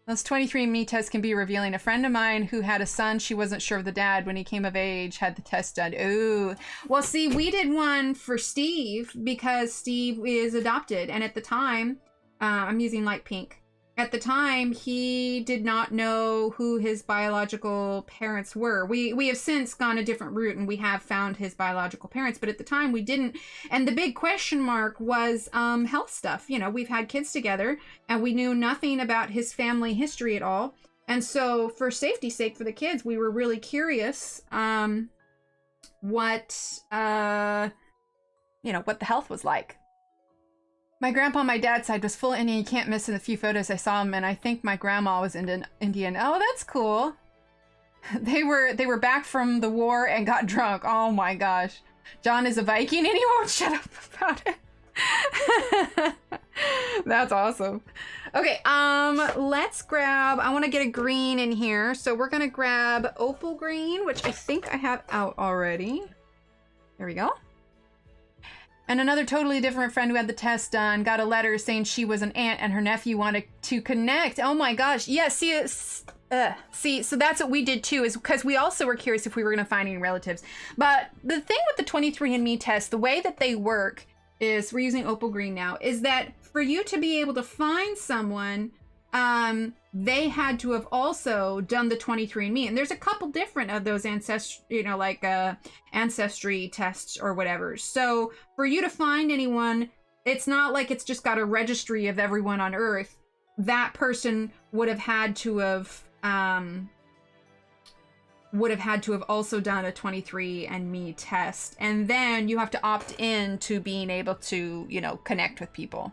S1: Those 23andMe tests can be revealing. A friend of mine who had a son, she wasn't sure of the dad when he came of age, had the test done. Ooh. Well, see, we did one for Steve because Steve is adopted. And at the time, I'm using light pink. at the time, he did not know who his biological parents were. We have since gone a different route and we have found his biological parents, but at the time we didn't. And the big question mark was health stuff. You know, we've had kids together and we knew nothing about his family history at all. And so for safety's sake for the kids, we were really curious what the health was like. My grandpa on my dad's side was full Indian. You can't miss in the few photos I saw him, and I think my grandma was Indian. Oh, that's cool. They were back from the war and got drunk. Oh my gosh. John is a Viking and he won't shut up about it. That's awesome. Okay, let's grab, I want to get a green in here. So we're gonna grab opal green, which I think I have out already. There we go. And another totally different friend who had the test done got a letter saying she was an aunt and her nephew wanted to connect. Oh my gosh. Yeah, see, so that's what we did too, is because we also were curious if we were going to find any relatives. But the thing with the 23andMe test, the way that they work is, we're using opal green now, is that for you to be able to find someone, they had to have also done the 23andMe. And there's a couple different of those ancestry, ancestry tests or whatever. So for you to find anyone, it's not like it's just got a registry of everyone on Earth. That person would have had to have also done a 23andMe test. And then you have to opt in to being able to, connect with people.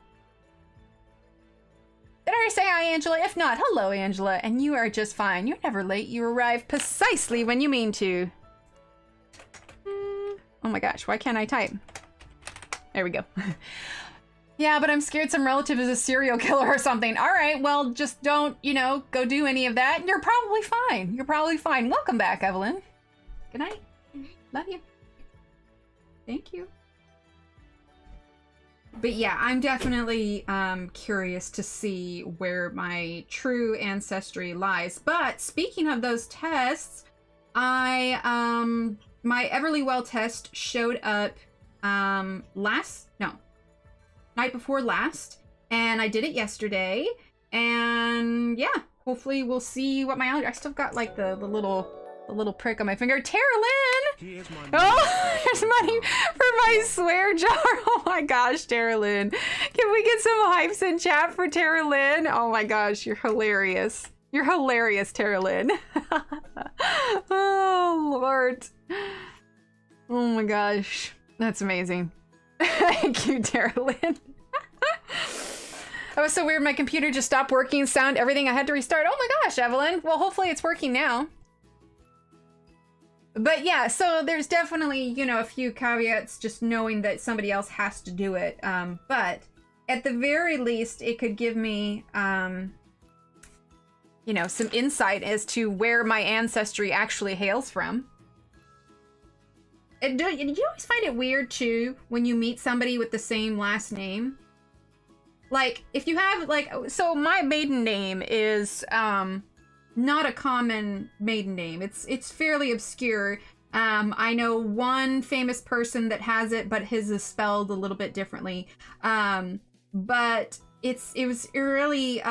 S1: Did I say hi, Angela? If not, hello, Angela. And you are just fine. You're never late. You arrive precisely when you mean to. Oh my gosh, why can't I type? There we go. Yeah, but I'm scared some relative is a serial killer or something. All right, well, just don't, go do any of that. You're probably fine. You're probably fine. Welcome back, Evelyn. Good night. Love you. Thank you. But yeah, I'm definitely curious to see where my true ancestry lies. But speaking of those tests, my Everlywell test showed up night before last, and I did it yesterday. And yeah, hopefully we'll see what my I still got like the little prick on my finger. Tara Lynn! Oh, there's money for my swear jar. Oh my gosh, Tara Lynn. Can we get some hypes in chat for Tara Lynn? Oh my gosh, you're hilarious. You're hilarious, Tara Lynn. Oh, Lord. Oh my gosh. That's amazing. Thank you, Tara Lynn. That was so weird. My computer just stopped working, sound, everything. I had to restart. Oh my gosh, Evelyn. Well, hopefully it's working now. But yeah, so there's definitely, a few caveats just knowing that somebody else has to do it. But at the very least, it could give me, some insight as to where my ancestry actually hails from. And do you always find it weird, too, when you meet somebody with the same last name? Like, if you have, so my maiden name is, not a common maiden name. It's fairly obscure. I know one famous person that has it, but his is spelled a little bit differently. But it was really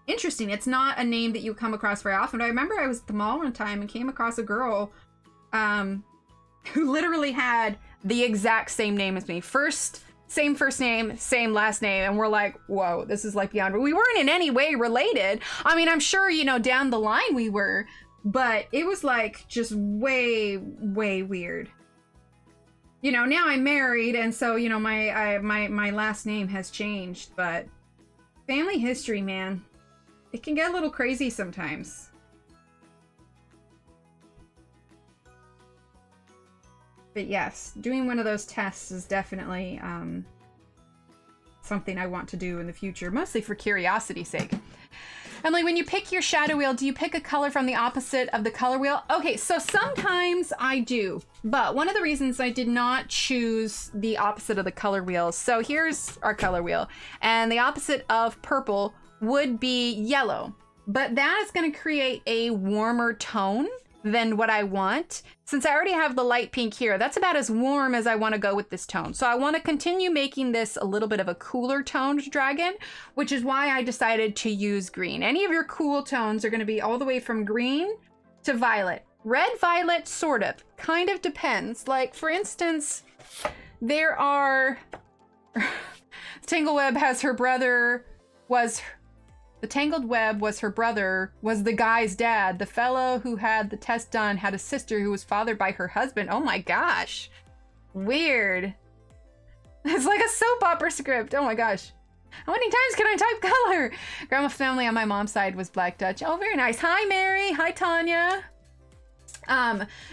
S1: interesting. It's not a name that you come across very often. I remember I was at the mall one time and came across a girl who literally had the exact same name as me. Same first name, same last name, and we're like, whoa, this is like beyond. We weren't in any way related. I mean, I'm sure, down the line we were, but it was like just way, way weird. Now I'm married, and so, my last name has changed, but family history, man, it can get a little crazy sometimes. But yes, doing one of those tests is definitely something I want to do in the future, mostly for curiosity's sake. Emily, when you pick your shadow wheel, do you pick a color from the opposite of the color wheel? Okay, so sometimes I do, but one of the reasons I did not choose the opposite of the color wheel, so here's our color wheel, and the opposite of purple would be yellow, but that is going to create a warmer tone than what I want. Since I already have the light pink here, that's about as warm as I want to go with this tone. So I want to continue making this a little bit of a cooler toned dragon, which is why I decided to use green. Any of your cool tones are going to be all the way from green to violet. Red, violet, sort of. Kind of depends. Like, for instance, there are... Tangled Web has her brother was... The Tangled Web was her brother, was the guy's dad. The fellow who had the test done had a sister who was fathered by her husband. Oh my gosh. Weird. It's like a soap opera script. Oh my gosh. How many times can I type color? Grandma's family on my mom's side was Black Dutch. Oh, very nice. Hi, Mary. Hi, Tanya.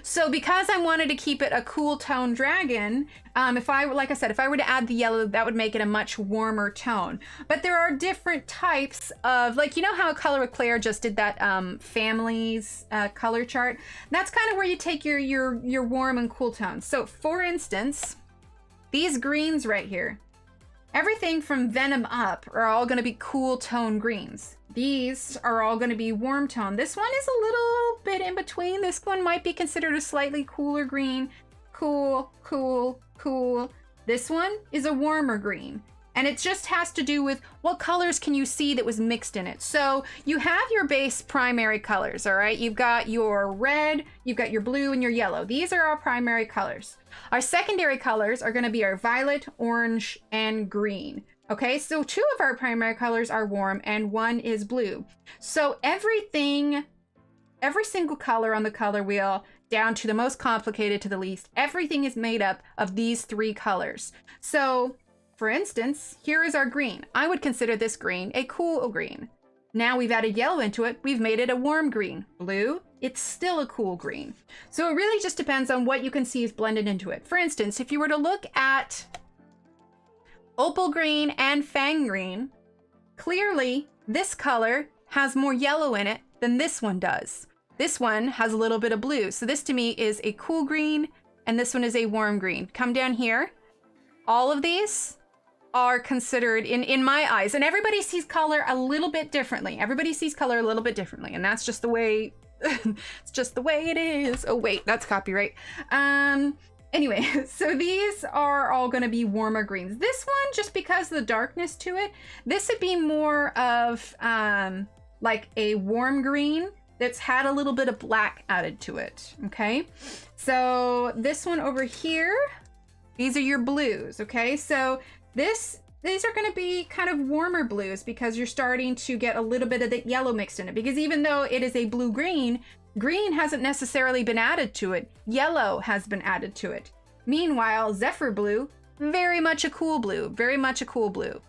S1: So because I wanted to keep it a cool tone dragon, like I said, if I were to add the yellow, that would make it a much warmer tone. But there are different types of, like, you know how Color with Claire just did that families color chart? That's kind of where you take your warm and cool tones. So for instance, these greens right here, everything from Venom up are all going to be cool tone greens. These are all going to be warm tone. This one is a little bit in between. This one might be considered a slightly cooler green. Cool, cool, cool. This one is a warmer green. And it just has to do with what colors can you see that was mixed in it. So you have your base primary colors, all right? You've got your red, you've got your blue, and your yellow. These are our primary colors. Our secondary colors are going to be our violet, orange, and green. Okay, so 2 of our primary colors are warm and 1 is blue. So every single color on the color wheel, down to the most complicated to the least, everything is made up of these 3 colors. So for instance, here is our green. I would consider this green a cool green. Now we've added yellow into it, we've made it a warm green. Blue, it's still a cool green. So it really just depends on what you can see is blended into it. For instance, if you were to look at opal green and fang green, clearly this color has more yellow in it than this one does. This one has a little bit of blue. So this to me is a cool green and this one is a warm green. Come down here. All of these are considered in my eyes, and everybody sees color a little bit differently. Everybody sees color a little bit differently, and that's just the way it's just the way it is. Oh wait, that's copyright. Anyway, so these are all going to be warmer greens. This one, just because of the darkness to it, this would be more of like a warm green that's had a little bit of black added to it. Okay, so this one over here, these are your blues. Okay, so these are going to be kind of warmer blues because you're starting to get a little bit of the yellow mixed in it. Because even though it is a blue-green, green hasn't necessarily been added to it. Yellow has been added to it. Meanwhile, Zephyr Blue, very much a cool blue. Very much a cool blue.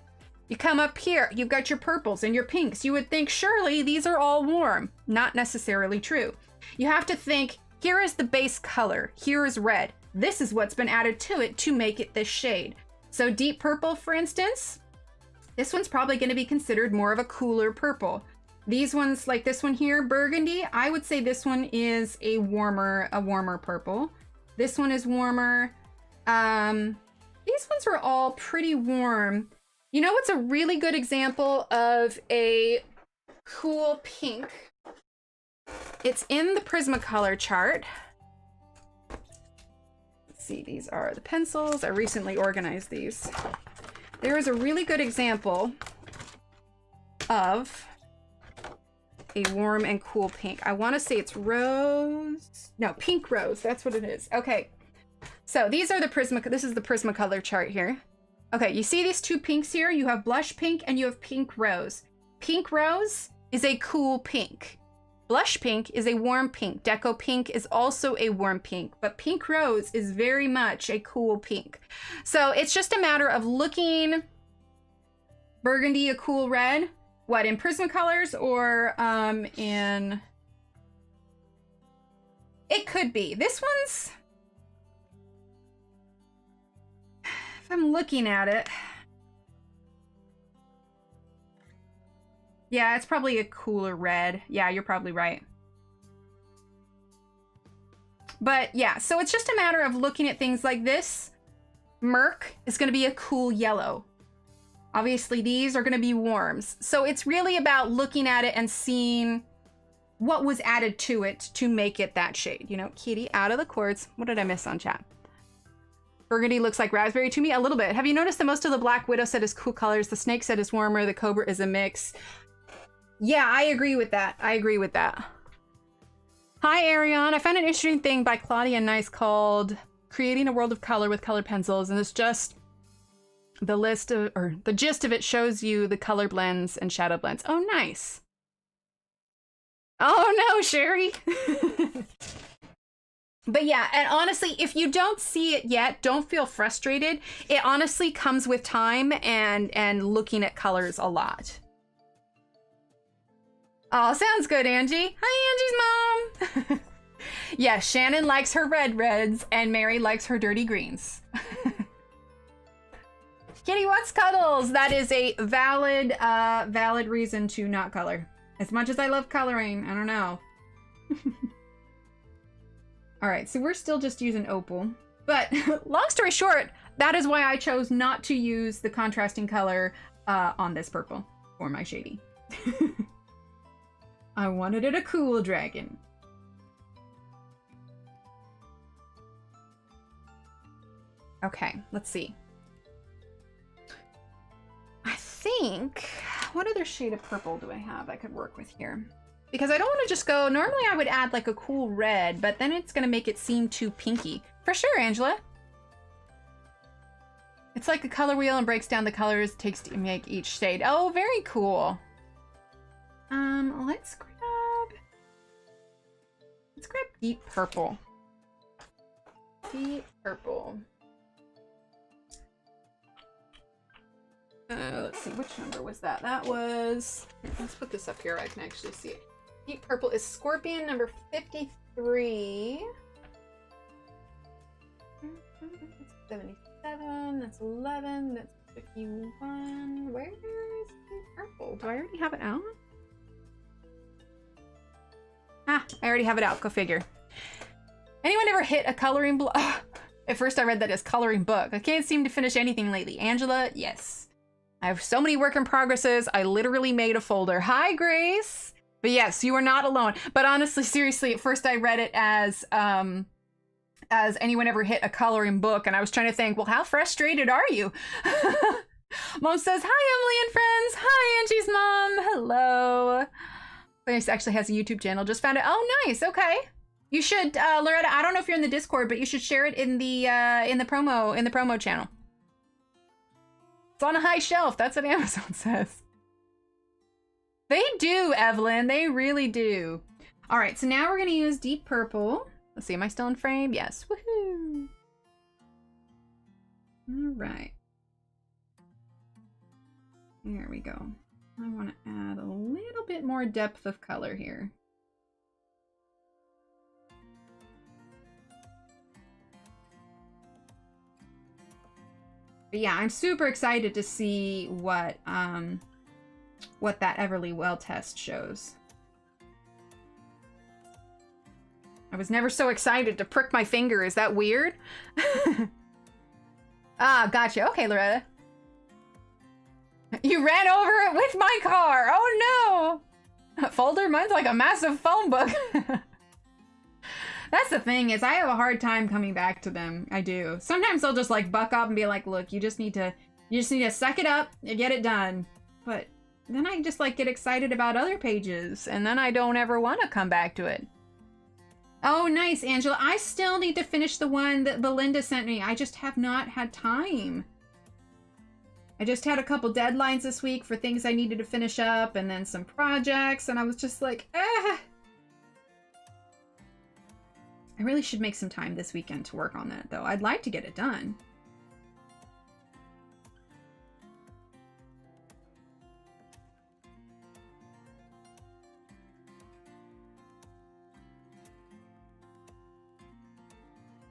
S1: You come up here, you've got your purples and your pinks. You would think, surely these are all warm. Not necessarily true. You have to think, here is the base color. Here is red. This is what's been added to it to make it this shade. So deep purple, for instance, this one's probably going to be considered more of a cooler purple. These ones, like this one here, burgundy, I would say this one is a warmer purple. This one is warmer. These ones are all pretty warm. You know what's a really good example of a cool pink? It's in the Prismacolor chart. See, these are the pencils. I recently organized these. There is a really good example of a warm and cool pink. I want to say it's rose. No, pink rose. That's what it is. Okay. So these are this is the Prismacolor chart here. Okay, you see these 2 pinks here? You have blush pink and you have pink rose. Pink rose is a cool pink. Blush pink is a warm pink. Deco pink is also a warm pink, but pink rose is very much a cool pink. So it's just a matter of looking. Burgundy, a cool red. What, in Prismacolors or in... It could be. This one's... If I'm looking at it... Yeah, it's probably a cooler red. Yeah, you're probably right. But yeah, so it's just a matter of looking at things like this. Merc is going to be a cool yellow. Obviously, these are going to be warms. So it's really about looking at it and seeing what was added to it to make it that shade. You know, kitty out of the quartz. What did I miss on chat? Burgundy looks like raspberry to me a little bit. Have you noticed that most of the Black Widow set is cool colors? The snake set is warmer. The cobra is a mix. Yeah, I agree with that. I agree with that. Hi, Ariane. I found an interesting thing by Claudia Nice called Creating a World of Color with Colored Pencils. And it's just the list of, or the gist of it shows you the color blends and shadow blends. Oh, nice. Oh no, Sherry. But yeah, and honestly, if you don't see it yet, don't feel frustrated. It honestly comes with time and looking at colors a lot. Oh, sounds good, Angie. Hi, Angie's mom. Yeah, Shannon likes her red reds and Mary likes her dirty greens. Kitty wants cuddles. That is a valid reason to not color. As much as I love coloring, I don't know. All right, so we're still just using opal. But long story short, that is why I chose not to use the contrasting color on this purple for my shady. I wanted it a cool dragon. Okay, let's see. I think, what other shade of purple do I have I could work with here? Because I don't want to just go, normally I would add like a cool red, but then it's going to make it seem too pinky. For sure, Angela. It's like a color wheel and breaks down the colors it takes to make each shade. Oh, very cool. Let's grab deep purple. Deep purple. Let's see, which number was that? That was, let's put this up here, I can actually see it. Deep purple is Scorpion number 53. That's 77, that's 11, that's 51. Where is deep purple? Do I already have it out? Ah, I already have it out, go figure. Anyone ever hit a coloring book? At first I read that as coloring book. I can't seem to finish anything lately. Angela, yes. I have so many work in progresses. I literally made a folder. Hi, Grace. But yes, you are not alone. But honestly, seriously, at first I read it as anyone ever hit a coloring book, and I was trying to think, well, how frustrated are you? Mom says, hi, Emily and friends. Hi, Angie's mom. Hello. Grace actually has a YouTube channel. Just found it. Oh, nice. Okay. You should, Loretta, I don't know if you're in the Discord, but you should share it in the promo channel. It's on a high shelf. That's what Amazon says. They do, Evelyn. They really do. All right, so now we're going to use deep purple. Let's see, am I still in frame? Yes. Woohoo. All right. There we go. I want to add a little bit more depth of color here. But yeah, I'm super excited to see what that Everly Well test shows. I was never so excited to prick my finger. Is that weird? Ah, gotcha. Okay, Loretta. You ran over it with my car. Oh no. Folder? Mine's like a massive phone book. That's the thing, is I have a hard time coming back to them. I do. Sometimes I'll just like buck up and be like, look, you just need to suck it up and get it done. But then I just like get excited about other pages and then I don't ever want to come back to it. Oh, nice, Angela. I still need to finish the one that Belinda sent me. I just have not had time. I just had a couple deadlines this week for things I needed to finish up and then some projects, and I was just like, ah. I really should make some time this weekend to work on that, though. I'd like to get it done.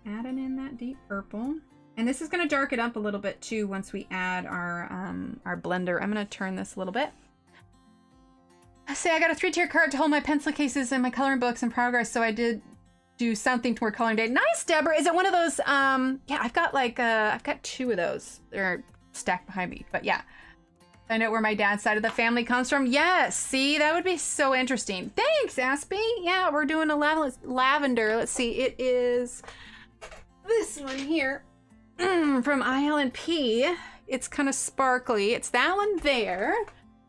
S1: Adding in that deep purple. And this is going to darken up a little bit too once we add our blender. I'm going to turn this a little bit. I say I got a 3-tier card to hold my pencil cases and my coloring books in progress, so I did do something toward coloring day. Nice, Deborah. Is it one of those? Yeah, I've got like I've got 2 of those. They're stacked behind me, but yeah. Find out where my dad's side of the family comes from. Yes, see, that would be so interesting. Thanks, Aspie. Yeah, we're doing a lavender. Let's see, it is this one here from ILNP. It's kind of sparkly. It's that one there.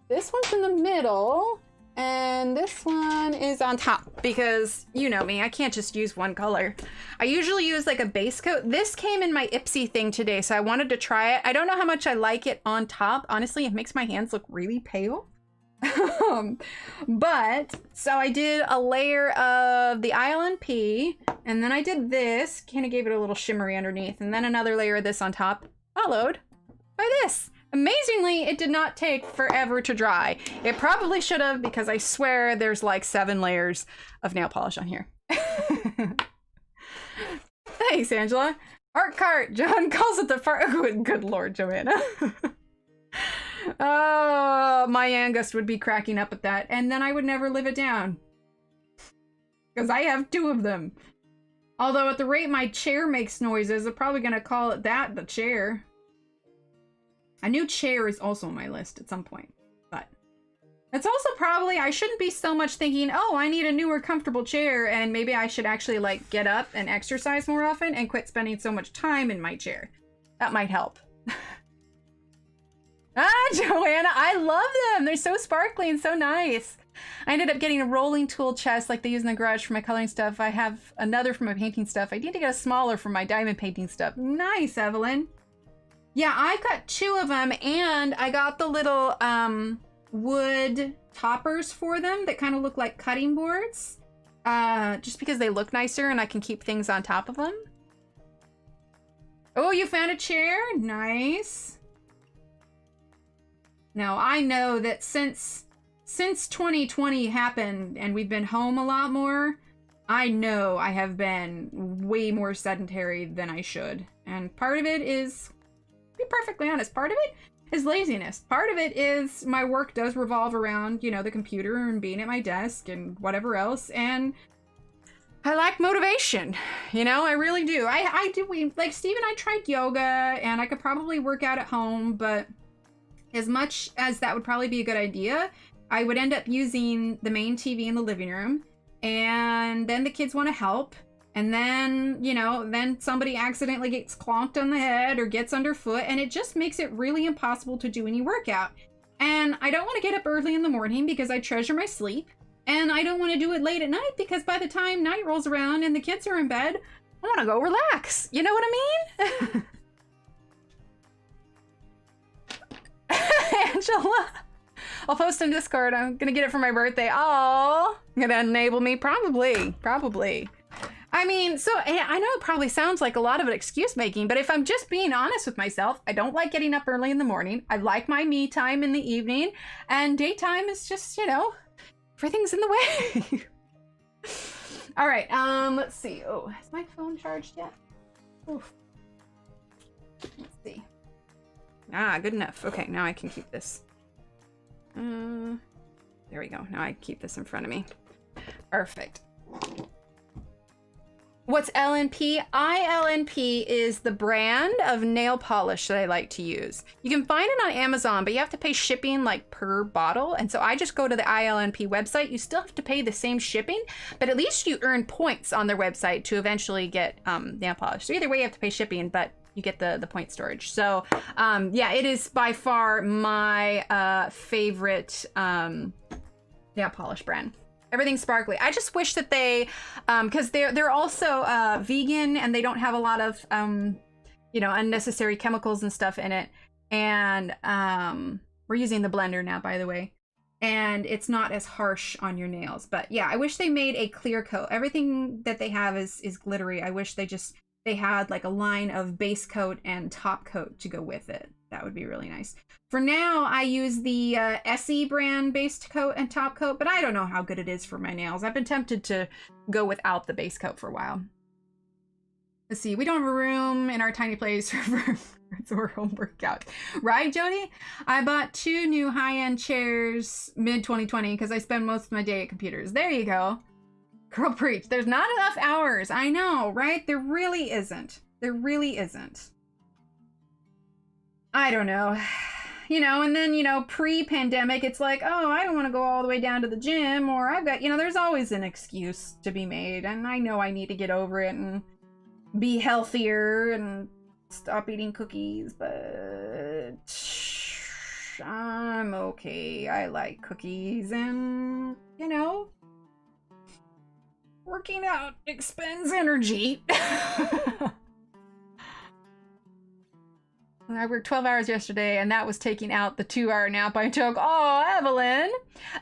S1: This one's in the middle. And this one is on top because you know me, I can't just use one color. I usually use like a base coat. This came in my Ipsy thing today, so I wanted to try it. I don't know how much I like it on top. Honestly, it makes my hands look really pale. But, so I did a layer of the ILNP, and then I did this, kind of gave it a little shimmery underneath, and then another layer of this on top, followed by this. Amazingly, it did not take forever to dry. It probably should have, because I swear there's like 7 layers of nail polish on here. Thanks, Angela. Art cart. John calls it the fart. Good Lord, Joanna. Oh, my Angus would be cracking up at that, and then I would never live it down. Because I have 2 of them. Although at the rate my chair makes noises, I'm probably going to call it that, the chair. A new chair is also on my list at some point, but it's also probably, I shouldn't be so much thinking, oh, I need a newer comfortable chair, and maybe I should actually like get up and exercise more often and quit spending so much time in my chair. That might help. Ah, Joanna, I love them. They're so sparkly and so nice. I ended up getting a rolling tool chest like they use in the garage for my coloring stuff. I have another for my painting stuff. I need to get a smaller for my diamond painting stuff. Nice, Evelyn. Yeah, I got 2 of them, and I got the little wood toppers for them that kind of look like cutting boards. Just because they look nicer and I can keep things on top of them. Oh, you found a chair? Nice. Now, I know that since 2020 happened and we've been home a lot more, I know I have been way more sedentary than I should. And part of it is, to be perfectly honest, part of it is laziness. Part of it is my work does revolve around, you know, the computer and being at my desk and whatever else. And I lack motivation, you know, I really do. I do. Like Steve and I tried yoga, and I could probably work out at home, but as much as that would probably be a good idea, I would end up using the main TV in the living room, and then the kids want to help, and then, you know, then somebody accidentally gets clonked on the head or gets underfoot, and it just makes it really impossible to do any workout. And I don't want to get up early in the morning because I treasure my sleep, and I don't want to do it late at night because by the time night rolls around and the kids are in bed, I want to go relax. You know what I mean? Angela, I'll post in Discord. I'm gonna get it for my birthday. Oh, gonna enable me? Probably. I mean, so I know it probably sounds like a lot of excuse making, but if I'm just being honest with myself, I don't like getting up early in the morning. I like my me time in the evening, and daytime is just, you know, everything's in the way. All right, let's see. Oh, has my phone charged yet? Oof. Let's see. Ah, good enough. Okay, now I can keep this. There we go. Now I keep this in front of me. Perfect. What's LNP? ILNP is the brand of nail polish that I like to use. You can find it on Amazon, but you have to pay shipping like per bottle. And so I just go to the ILNP website. You still have to pay the same shipping, but at least you earn points on their website to eventually get nail polish. So either way, you have to pay shipping, but you get the point storage. So yeah, it is by far my favorite nail polish brand. Everything's sparkly. I just wish that they, because they're also vegan, and they don't have a lot of you know, unnecessary chemicals and stuff in it. And we're using the blender now, by the way, and it's not as harsh on your nails. But yeah, I wish they made a clear coat. Everything that they have is glittery. I wish they had like a line of base coat and top coat to go with it. That would be really nice. For now, I use the Essie brand base coat and top coat, but I don't know how good it is for my nails. I've been tempted to go without the base coat for a while. Let's see, we don't have a room in our tiny place for home workout. Right, Jody? I bought 2 new high-end chairs mid-2020 because I spend most of my day at computers. There you go. Girl, preach. There's not enough hours. I know, right? There really isn't. There really isn't. I don't know. You know, and then, you know, pre-pandemic, it's like, oh, I don't want to go all the way down to the gym, or I've got, you know, there's always an excuse to be made, and I know I need to get over it and be healthier and stop eating cookies, but I'm okay. I like cookies, and, you know, working out expends energy. I worked 12 hours yesterday, and that was taking out the 2-hour nap I took. Oh, Evelyn.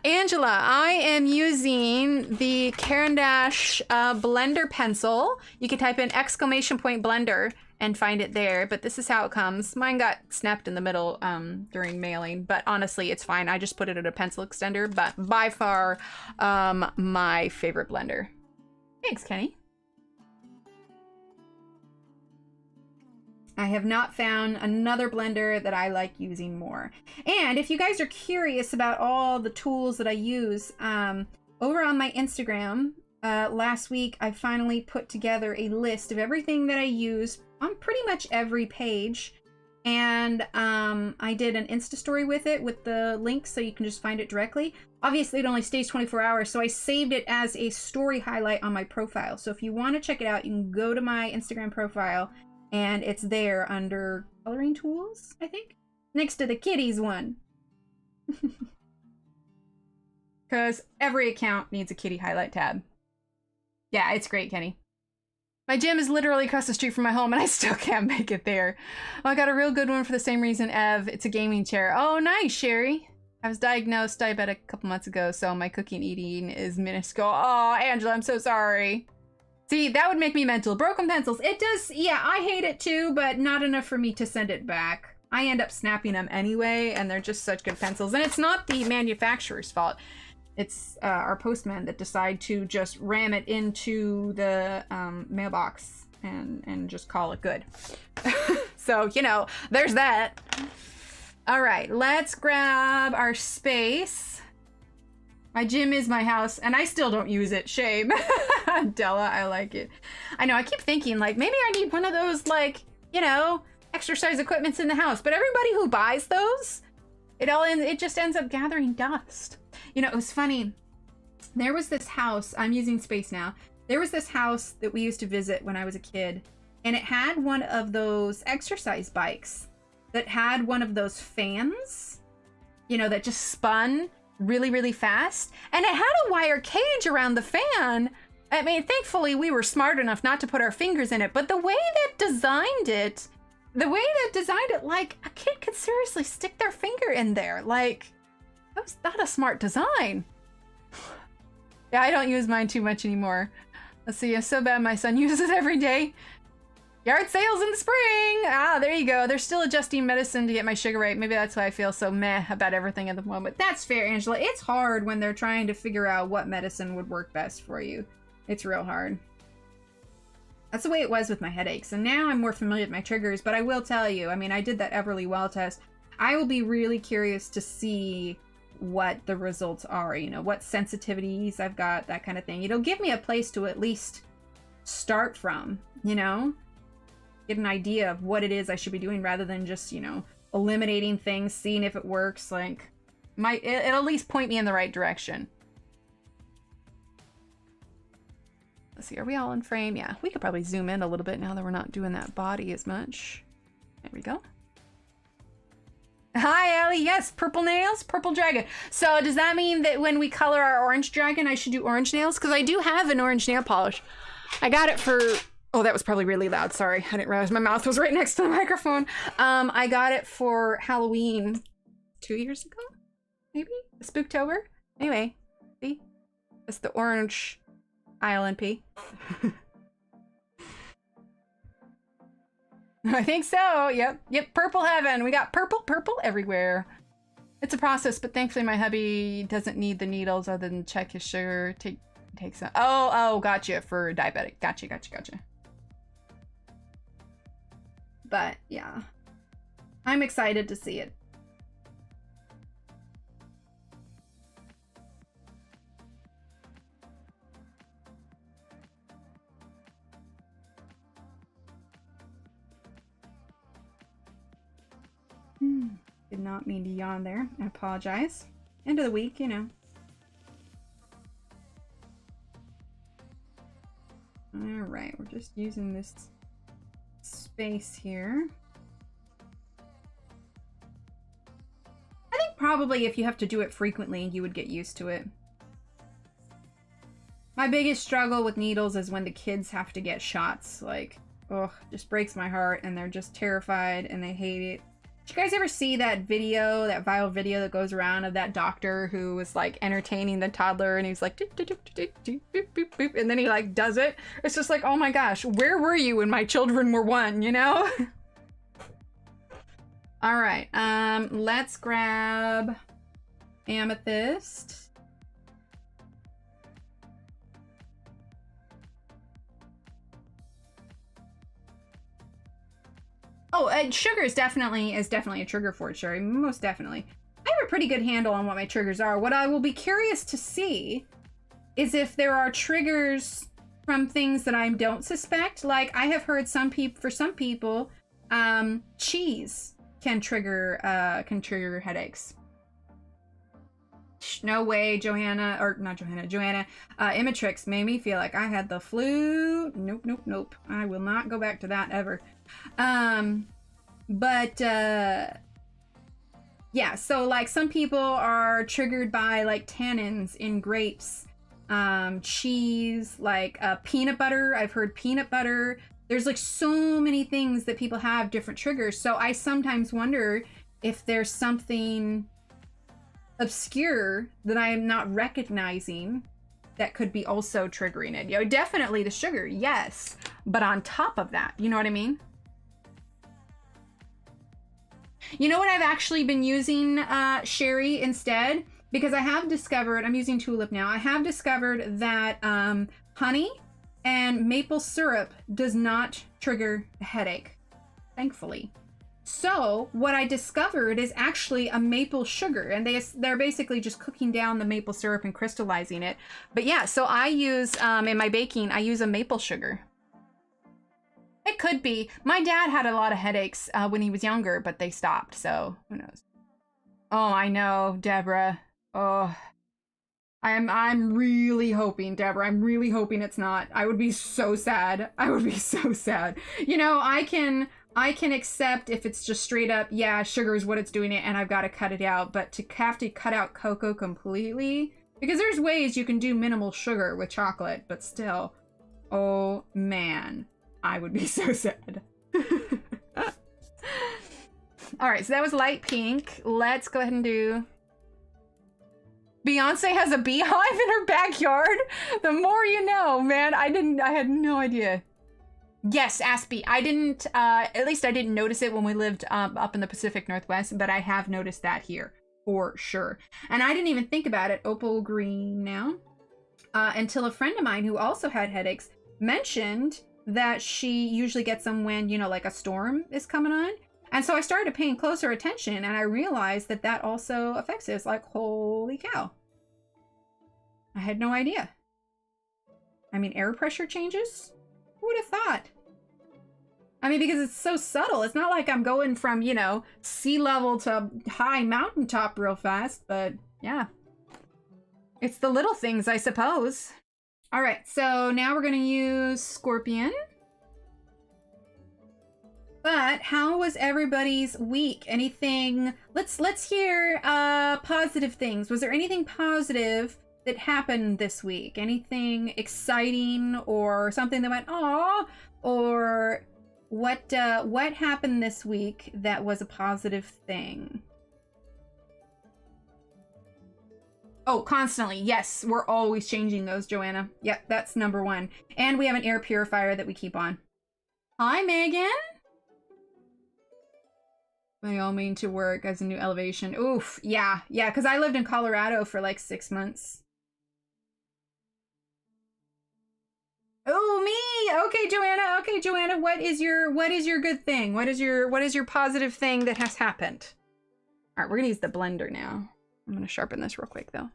S1: Angela, I am using the Caran d'Ache blender pencil. You can type in !blender and find it there, but this is how it comes. Mine got snapped in the middle during mailing, but honestly, it's fine. I just put it in a pencil extender, but by far my favorite blender. Thanks, Kenny. I have not found another blender that I like using more. And if you guys are curious about all the tools that I use, over on my Instagram, last week, I finally put together a list of everything that I use on pretty much every page. And I did an Insta story with it, with the link, so you can just find it directly. Obviously, it only stays 24 hours, so I saved it as a story highlight on my profile. So if you want to check it out, you can go to my Instagram profile, and it's there under coloring tools, I think, next to the kitties one. Because every account needs a kitty highlight tab. Yeah, it's great, Kenny. My gym is literally across the street from my home, and I still can't make it there. Oh, I got a real good one for the same reason, Ev. It's a gaming chair. Oh, nice, Sherry. I was diagnosed diabetic a couple months ago, so my cooking and eating is minuscule. Oh, Angela, I'm so sorry. See, that would make me mental. Broken pencils. It does, yeah, I hate it too, but not enough for me to send it back. I end up snapping them anyway, and they're just such good pencils. And it's not the manufacturer's fault. It's our postmen that decide to just ram it into the mailbox and just call it good. So, you know, there's that. All right, let's grab our space. My gym is my house, and I still don't use it. Shame. Della, I like it. I know, I keep thinking, like, maybe I need one of those, like, you know, exercise equipments in the house. But everybody who buys those, it just ends up gathering dust. You know, it was funny. There was this house, I'm using space now. There was this house that we used to visit when I was a kid, and it had one of those exercise bikes that had one of those fans, you know, that just spun really, really fast. And it had a wire cage around the fan. I mean, thankfully we were smart enough not to put our fingers in it, but the way that designed it, like, a kid could seriously stick their finger in there. Like, that was not a smart design. Yeah, I don't use mine too much anymore. Let's see, it's so bad my son uses it every day. Yard sales in the spring! Ah, there you go. They're still adjusting medicine to get my sugar right. Maybe that's why I feel so meh about everything at the moment. That's fair, Angela. It's hard when they're trying to figure out what medicine would work best for you. It's real hard. That's the way it was with my headaches. And now I'm more familiar with my triggers, but I will tell you, I mean, I did that Everly Well test. I will be really curious to see what the results are, you know, what sensitivities I've got, that kind of thing. It'll give me a place to at least start from, you know? Get an idea of what it is I should be doing rather than just, you know, eliminating things, seeing if it works. Like, it'll at least point me in the right direction. Let's see, are we all in frame? Yeah, we could probably zoom in a little bit now that we're not doing that body as much. There we go. Hi, Ellie. Yes, purple nails, purple dragon. So does that mean that when we color our orange dragon, I should do orange nails? Because I do have an orange nail polish. I got it for... Oh, that was probably really loud. Sorry. I didn't realize my mouth was right next to the microphone. I got it for Halloween 2 years ago, maybe? Spooktober? Anyway, see? It's the orange ILNP. I think so. Yep. Purple heaven. We got purple everywhere. It's a process, but thankfully my hubby doesn't need the needles other than check his sugar. Take some. Oh, gotcha. For diabetic. Gotcha. But yeah, I'm excited to see it. Did not mean to yawn there. I apologize. End of the week, you know. Alright, we're just using this space here. I think probably if you have to do it frequently, you would get used to it. My biggest struggle with needles is when the kids have to get shots. Like, oh, just breaks my heart, and they're just terrified and they hate it. Did you guys ever see that video, that viral video that goes around of that doctor who was like entertaining the toddler and he's like, doop, doop, doop, doop, doop, doop, doop, and then he like does it? It's just like, oh my gosh, where were you when my children were one, you know? All right, let's grab amethyst. Oh, sugar is definitely a trigger for it, Sherry. Most definitely. I have a pretty good handle on what my triggers are. What I will be curious to see is if there are triggers from things that I don't suspect. Like, I have heard for some people, cheese can trigger headaches. No way, Joanna, or not Johanna, Joanna, Imitrix made me feel like I had the flu. Nope, nope, nope. I will not go back to that ever. Yeah, so like some people are triggered by like tannins in grapes, cheese, like peanut butter. I've heard peanut butter. There's like so many things that people have different triggers. So I sometimes wonder if there's something obscure that I am not recognizing that could be also triggering it. You know, definitely the sugar, yes. But on top of that, you know what I mean? You know what I've actually been using, Sherry, instead? Because I have discovered, I'm using Tulip now, I have discovered that honey and maple syrup does not trigger a headache, thankfully. So what I discovered is actually a maple sugar, and they're basically just cooking down the maple syrup and crystallizing it. But yeah, so I use, in my baking, I use a maple sugar. It could be. My dad had a lot of headaches when he was younger, but they stopped, so who knows. Oh, I know, Deborah. Oh, I'm really hoping, Deborah, I'm really hoping it's not. I would be so sad. I would be so sad. You know, I can accept if it's just straight up, yeah, sugar is what it's doing it, and I've got to cut it out. But to have to cut out cocoa completely, because there's ways you can do minimal sugar with chocolate, but still, oh man, I would be so sad. All right, so that was light pink. Let's go ahead and do... Beyonce has a beehive in her backyard? The more you know, man. I had no idea. Yes, Aspie. I didn't, at least I didn't notice it when we lived up in the Pacific Northwest, but I have noticed that here for sure. And I didn't even think about it, opal green now, until a friend of mine who also had headaches mentioned that she usually gets them when, you know, like a storm is coming on. And so I started paying closer attention, and I realized that that also affects it. It's like, holy cow. I had no idea. I mean, air pressure changes? Who would have thought? I mean, because it's so subtle. It's not like I'm going from, you know, sea level to high mountaintop real fast, but yeah. It's the little things, I suppose. All right, so now we're going to use Scorpion. But how was everybody's week? Anything? Let's hear positive things. Was there anything positive that happened this week? Anything exciting or something that went aw? Or what happened this week that was a positive thing? Oh, constantly. Yes, we're always changing those, Joanna. Yep, that's number one. And we have an air purifier that we keep on. Hi, Megan. Wyoming to work as a new elevation. Oof, yeah, because I lived in Colorado for like 6 months. Oh, me. Okay, Joanna. What is your good thing? What is your positive thing that has happened? All right, we're gonna use the blender now. I'm gonna sharpen this real quick though.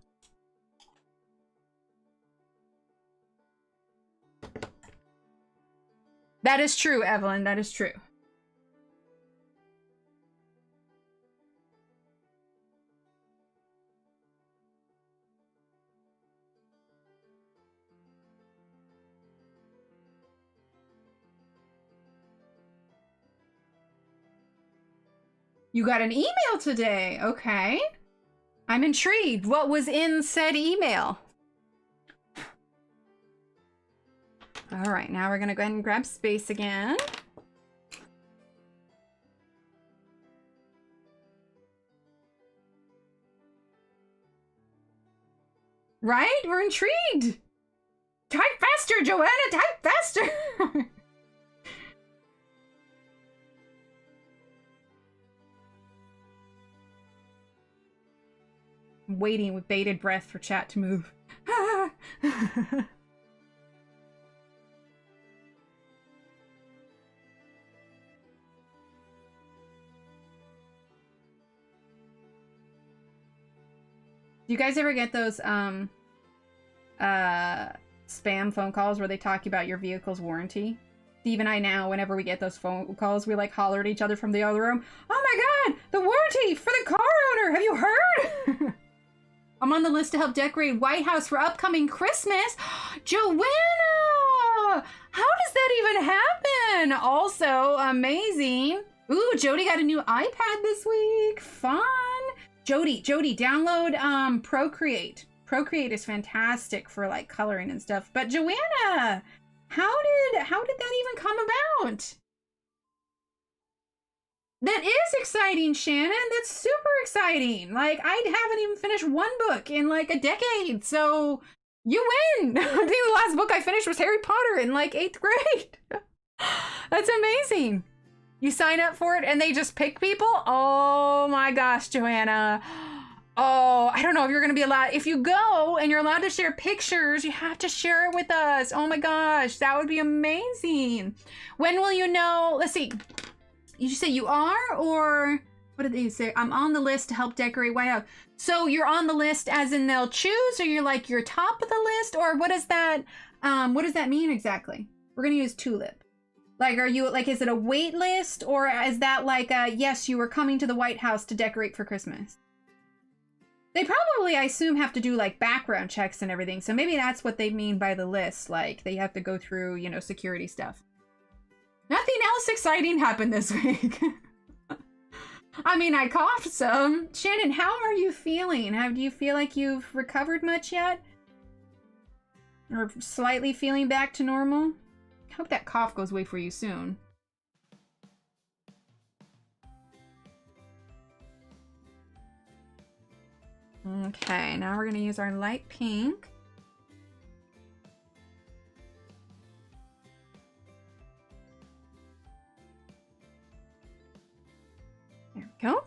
S1: That is true, Evelyn. That is true. You got an email today. Okay. I'm intrigued. What was in said email? All right, now we're gonna go ahead and grab space again. Right? We're intrigued. Type faster, Joanna, type faster. I'm waiting with bated breath for chat to move. Do you guys ever get those spam phone calls where they talk about your vehicle's warranty? Steve and I now, whenever we get those phone calls, we like holler at each other from the other room. Oh my god, the warranty for the car owner, have you heard? I'm on the list to help decorate White House for upcoming Christmas. Joanna! How does that even happen? Also, amazing. Ooh, Jody got a new iPad this week. Fun. Jody, download Procreate. Procreate is fantastic for like coloring and stuff. But Joanna, how did that even come about? That is exciting, Shannon. That's super exciting. Like, I haven't even finished one book in like a decade, so you win. I think the last book I finished was Harry Potter in like 8th grade. That's amazing. You sign up for it and they just pick people? Oh my gosh, Joanna. Oh, I don't know if you're going to be allowed. If you go and you're allowed to share pictures, you have to share it with us. Oh my gosh, that would be amazing. When will you know? Let's see. You say you are, or what did they say? I'm on the list to help decorate White House. So you're on the list as in they'll choose, or you're like you're top of the list, or what does that mean exactly? We're going to use tulip. Like, are you, like, is it a wait list, or is that like a, yes, you were coming to the White House to decorate for Christmas? They probably, I assume, have to do, like, background checks and everything, so maybe that's what they mean by the list, like, they have to go through, you know, security stuff. Nothing else exciting happened this week. I mean, I coughed some. Shannon, how are you feeling? Do you feel like you've recovered much yet? Or slightly feeling back to normal? Hope that cough goes away for you soon. Okay, now we're gonna use our light pink. There we go.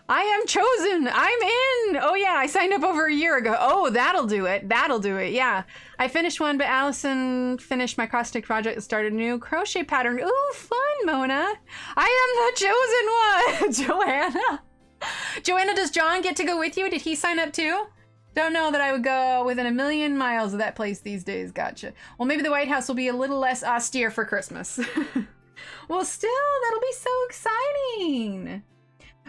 S1: I am chosen. I'm in. Oh yeah, I signed up over a year ago. Oh, that'll do it. That'll do it. Yeah. I finished one, but Allison finished my cross stitch project and started a new crochet pattern. Ooh, fun, Mona. I am the chosen one. Joanna. Joanna, does John get to go with you? Did he sign up too? Don't know that I would go within a million miles of that place these days. Gotcha. Well, maybe the White House will be a little less austere for Christmas. Well, still, that'll be so exciting.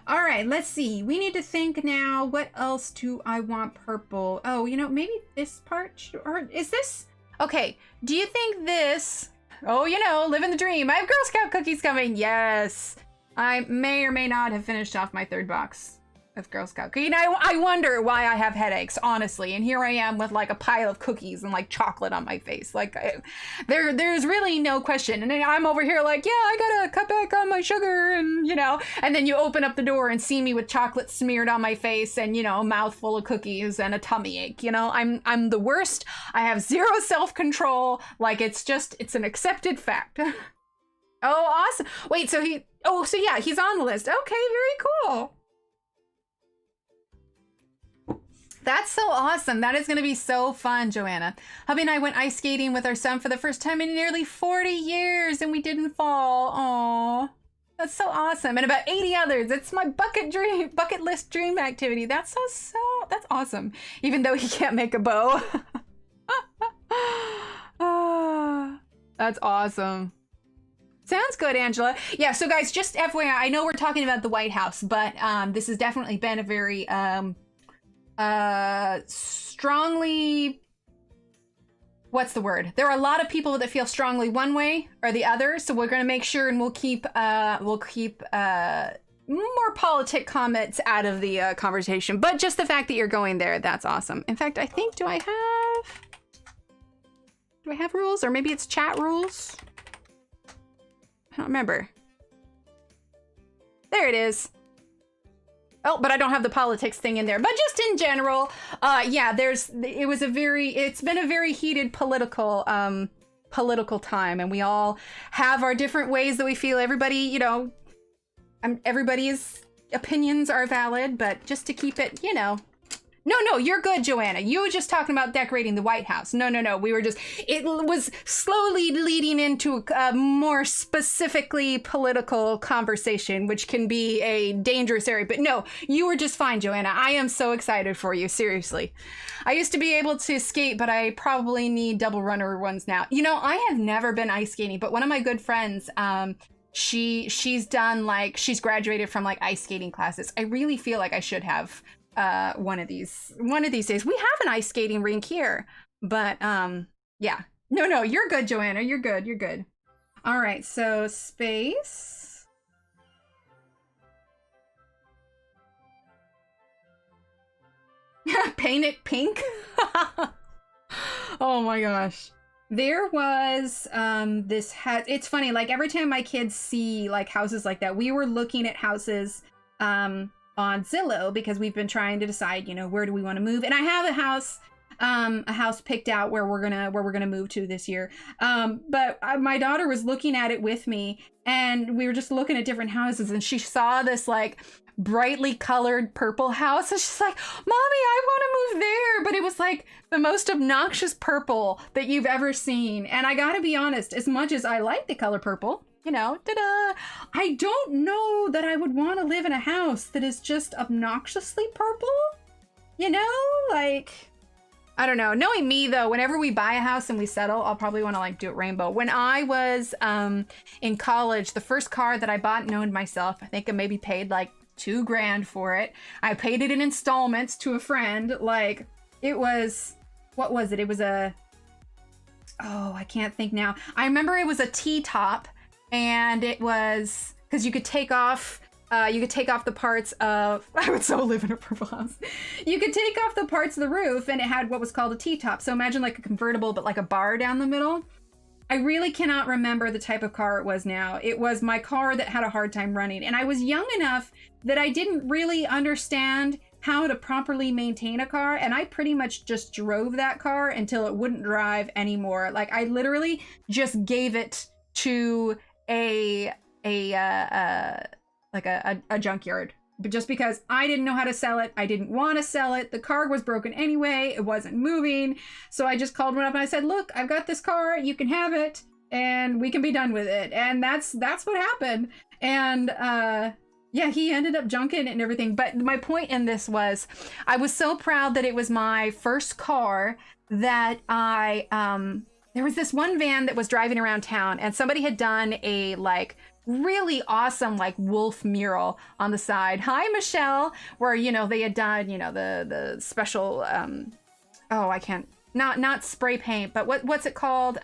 S1: All right, let's see. We need to think now. What else do I want purple? Oh, you know, maybe this part, or is this? Okay, do you think this? Oh, you know, living the dream. I have Girl Scout cookies coming. Yes. I may or may not have finished off my 3rd box of Girl Scout cookies. I wonder why I have headaches, honestly. And here I am with like a pile of cookies and like chocolate on my face. Like there's really no question. And then I'm over here like, yeah, I gotta cut back on my sugar, and you know. And then you open up the door and see me with chocolate smeared on my face and, you know, a mouthful of cookies and a tummy ache. You know, I'm the worst. I have zero self-control. Like it's an accepted fact. Oh, awesome. Wait, so yeah, he's on the list. Okay, very cool. That's so awesome. That is going to be so fun, Joanna. Hubby and I went ice skating with our son for the first time in nearly 40 years, and we didn't fall. Aww. That's so awesome. And about 80 others. It's my bucket list dream activity. That's that's awesome. Even though he can't make a bow. That's awesome. Sounds good, Angela. Yeah, so guys, just FYI, I know we're talking about the White House, but this has definitely been a very strongly what's the word? There are a lot of people that feel strongly one way or the other, so we're going to make sure and we'll keep more politic comments out of the conversation. But just the fact that you're going there, that's awesome. In fact, I think, do I have rules? Or maybe it's chat rules? I don't remember. There it is. Oh, but I don't have the politics thing in there. But just in general, yeah, it's been a very heated political time, and we all have our different ways that we feel. Everybody, you know, everybody's opinions are valid, but just to keep it, you know. No, you're good, Joanna. You were just talking about decorating the White House. No. It was slowly leading into a more specifically political conversation, which can be a dangerous area. But no, you were just fine, Joanna. I am so excited for you, seriously. I used to be able to skate, but I probably need double runner ones now. You know, I have never been ice skating, but one of my good friends, she's graduated from like ice skating classes. I really feel like I should have one of these days. We have an ice skating rink here, but yeah. No, you're good, Joanna. You're good. All right, so space. Paint it pink. Oh my gosh. There was this hat. It's funny, like every time my kids see like houses like that, we were looking at houses on Zillow because we've been trying to decide, you know, where do we want to move. And I have a house picked out where we're gonna move to this year. But my daughter was looking at it with me, and we were just looking at different houses, and she saw this like brightly colored purple house, and she's like, "Mommy, I want to move there." But it was like the most obnoxious purple that you've ever seen. And I gotta be honest, as much as I like the color purple, you know, I don't know that I would want to live in a house that is just obnoxiously purple. You know, like, I don't know. Knowing me though, whenever we buy a house and we settle, I'll probably want to like do it rainbow. When I was in college, the first car that I bought and owned myself, I think I maybe paid like $2 grand for it. I paid it in installments to a friend. Like, it was, what was it? It was I can't think now. I remember it was a T-top. And it was because you could take off the parts of, I would so live in a purple house. You could take off the parts of the roof, and it had what was called a T-top. So imagine like a convertible, but like a bar down the middle. I really cannot remember the type of car it was now. It was my car that had a hard time running. And I was young enough that I didn't really understand how to properly maintain a car. And I pretty much just drove that car until it wouldn't drive anymore. Like, I literally just gave it to a junkyard, but just because I didn't know how to sell it. I didn't want to sell it. The car was broken anyway. It wasn't moving. So I just called one up and I said, "Look, I've got this car. You can have it and we can be done with it." And that's what happened. And yeah, he ended up junking it and everything. But my point in this was, I was so proud that it was my first car that there was this one van that was driving around town, and somebody had done a like really awesome like wolf mural on the side. Hi, Michelle. Where, you know, they had done, you know, the special I can't, not spray paint, but what's it called?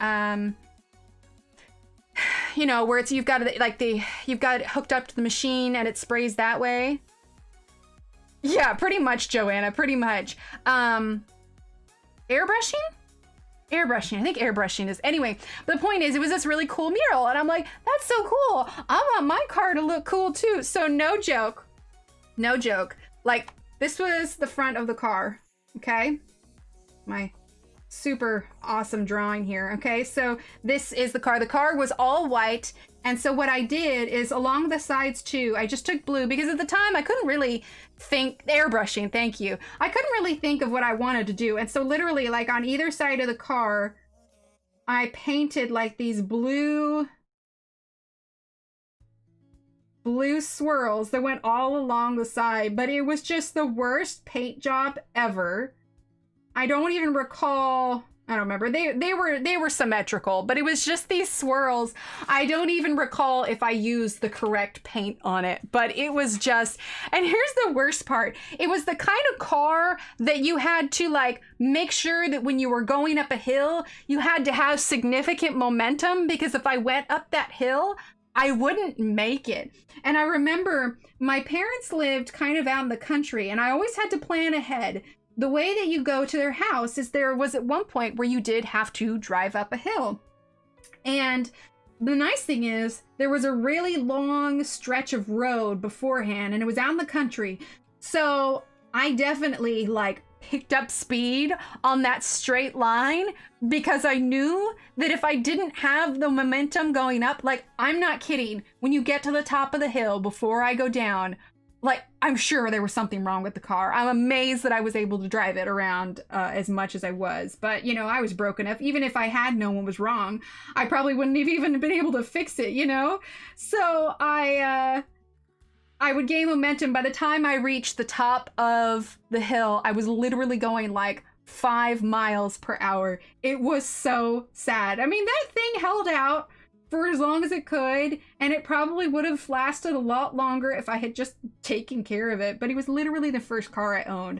S1: You know, where it's you've got it hooked up to the machine and it sprays that way. Yeah, pretty much, Joanna, pretty much. Airbrushing, I think airbrushing is. Anyway, the point is, it was this really cool mural, and I'm like, that's so cool. I want my car to look cool too. So no joke. Like, this was the front of the car, okay? My super awesome drawing here, okay? So this is the car. The car was all white, and so what I did is along the sides too, I just took blue, because at the time I couldn't really think, airbrushing, thank you. I couldn't really think of what I wanted to do. And so literally, like, on either side of the car, I painted like these blue swirls that went all along the side, but it was just the worst paint job ever. I don't even recall I don't remember. They were symmetrical, but it was just these swirls. I don't even recall if I used the correct paint on it, but it was just, and here's the worst part. It was the kind of car that you had to like make sure that when you were going up a hill, you had to have significant momentum, because if I went up that hill, I wouldn't make it. And I remember my parents lived kind of out in the country, and I always had to plan ahead. The way that you go to their house is there was at one point where you did have to drive up a hill. And the nice thing is there was a really long stretch of road beforehand, and it was out in the country. So I definitely like picked up speed on that straight line, because I knew that if I didn't have the momentum going up, like, I'm not kidding, when you get to the top of the hill before I go down, like, I'm sure there was something wrong with the car. I'm amazed that I was able to drive it around as much as I was. But, you know, I was broke enough. Even if I had known what was wrong, I probably wouldn't have even been able to fix it, you know? So I would gain momentum. By the time I reached the top of the hill, I was literally going like 5 miles per hour. It was so sad. I mean, that thing held out for as long as it could, and it probably would have lasted a lot longer if I had just taken care of it, but it was literally the first car I owned.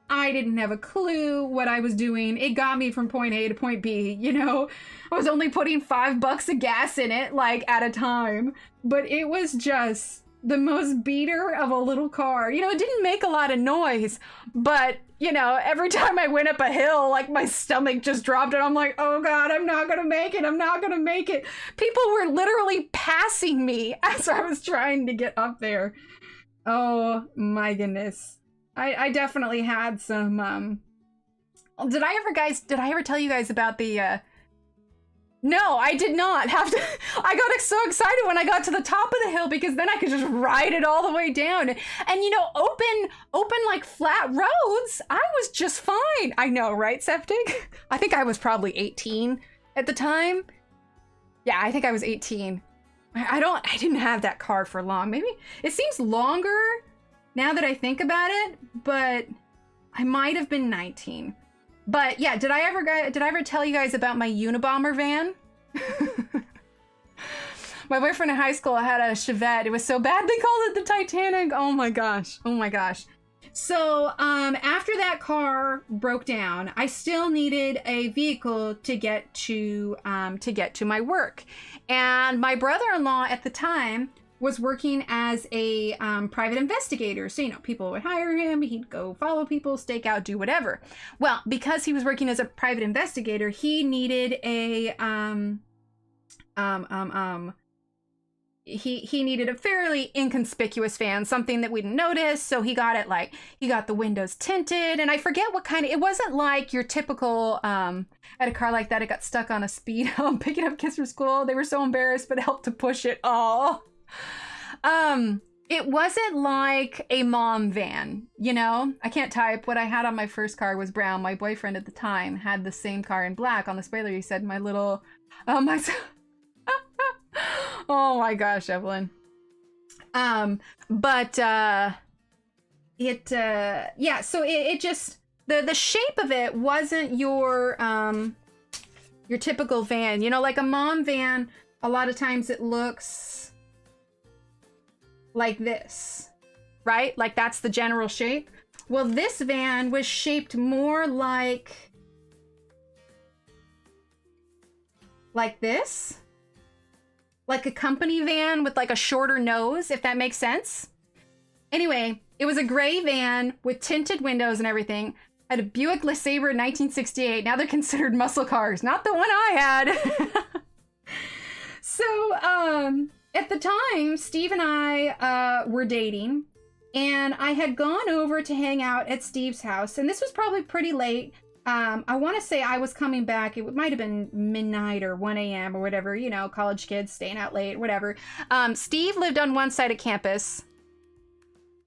S1: I didn't have a clue what I was doing. It got me from point A to point B, you know? I was only putting $5 of gas in it, like, at a time, but it was just the most beater of a little car. You know, it didn't make a lot of noise, but, you know, every time I went up a hill, like, my stomach just dropped, and I'm like, oh God, I'm not gonna make it. I'm not gonna make it. People were literally passing me as I was trying to get up there. Oh my goodness. I definitely had some, did I ever tell you guys about the, no, I did not have to. I got so excited when I got to the top of the hill, because then I could just ride it all the way down. And you know, open like flat roads, I was just fine. I know, right, Septic? I think I was probably 18 at the time. Yeah, I think I was 18. I didn't have that car for long. Maybe it seems longer now that I think about it, but I might have been 19. But yeah, did I ever tell you guys about my Unabomber van? My boyfriend in high school had a Chevette. It was so bad they called it the Titanic. Oh my gosh. Oh my gosh. So after that car broke down, I still needed a vehicle to get to my work. And my brother-in-law at the time was working as a private investigator. So, you know, people would hire him, he'd go follow people, stake out, do whatever. Well, because he was working as a private investigator, he needed a, he needed a fairly inconspicuous fan, something that we didn't notice. So he got it like, he got the windows tinted, and I forget what kind of, it wasn't like your typical, at a car like that, it got stuck on a speed hump picking up kids from school. They were so embarrassed, but it helped to push it. Oh. It wasn't like a mom van, you know? I can't type. What I had on my first car was brown. My boyfriend at the time had the same car in black. On the spoiler, he said my little, oh my gosh, Evelyn. Yeah, so it just, the shape of it wasn't your typical van, you know, like a mom van. A lot of times it looks like this, right? Like that's the general shape. Well, this van was shaped more like this, like a company van with like a shorter nose, if that makes sense. Anyway, it was a gray van with tinted windows and everything. I had a Buick LeSabre in 1968. Now they're considered muscle cars, not the one I had. So, at the time, Steve and I were dating, and I had gone over to hang out at Steve's house, and this was probably pretty late. I want to say I was coming back. It might have been midnight or 1 a.m. or whatever, you know, college kids staying out late, whatever. Steve lived on one side of campus.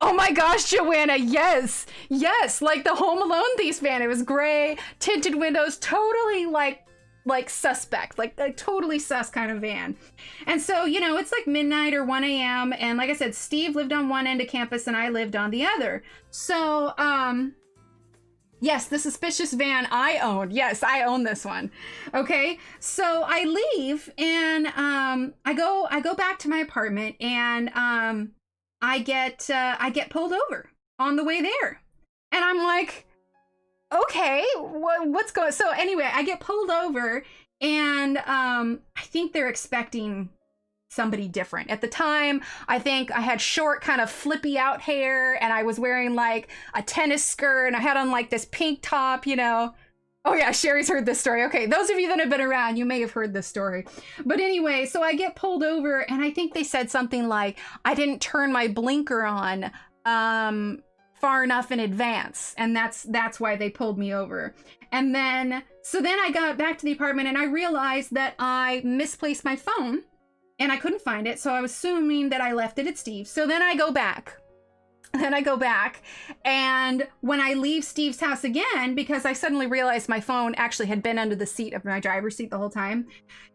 S1: Oh my gosh, Joanna, yes, like the Home Alone Thief van. It was gray, tinted windows, totally like suspect, like a totally sus kind of van. And so, you know, it's like midnight or 1 a.m. And like I said, Steve lived on one end of campus and I lived on the other. So, Yes, the suspicious van I own. Yes, I own this one. Okay, so I leave and I go back to my apartment and I get pulled over on the way there, and I'm like, okay, what's going? So anyway, I get pulled over, and I think they're expecting somebody different. At the time, I think I had short, kind of flippy out hair, and I was wearing like a tennis skirt, and I had on like this pink top, you know. Oh yeah, Sherry's heard this story. Okay, those of you that have been around, you may have heard this story. But anyway, so I get pulled over, and I think they said something like, I didn't turn my blinker on far enough in advance, and that's why they pulled me over. And then, so then I got back to the apartment, and I realized that I misplaced my phone, and I couldn't find it, so I was assuming that I left it at Steve's. So then I go back. And when I leave Steve's house again, because I suddenly realized my phone actually had been under the seat of my driver's seat the whole time.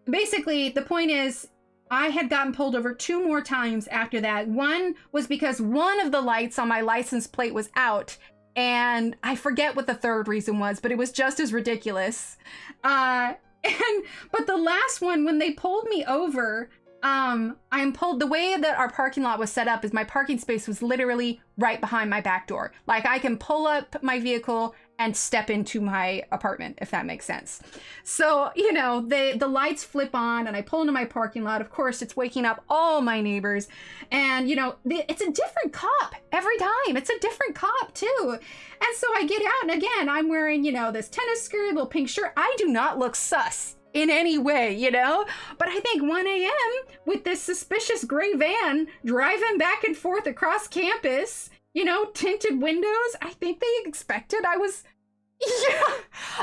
S1: Basically, the point is, I had gotten pulled over 2 more times after that. One was because one of the lights on my license plate was out, and I forget what the third reason was, but it was just as ridiculous. But the last one, when they pulled me over, I'm pulled, the way that our parking lot was set up is my parking space was literally right behind my back door. Like, I can pull up my vehicle and step into my apartment, if that makes sense. So, you know, the lights flip on, and I pull into my parking lot. Of course, it's waking up all my neighbors, and you know, it's a different cop every time. It's a different cop too. And so I get out, and again, I'm wearing, you know, this tennis skirt, little pink shirt. I do not look sus in any way, you know? But I think 1 a.m. with this suspicious gray van driving back and forth across campus, you know, tinted windows, I think they expected I was... Yeah.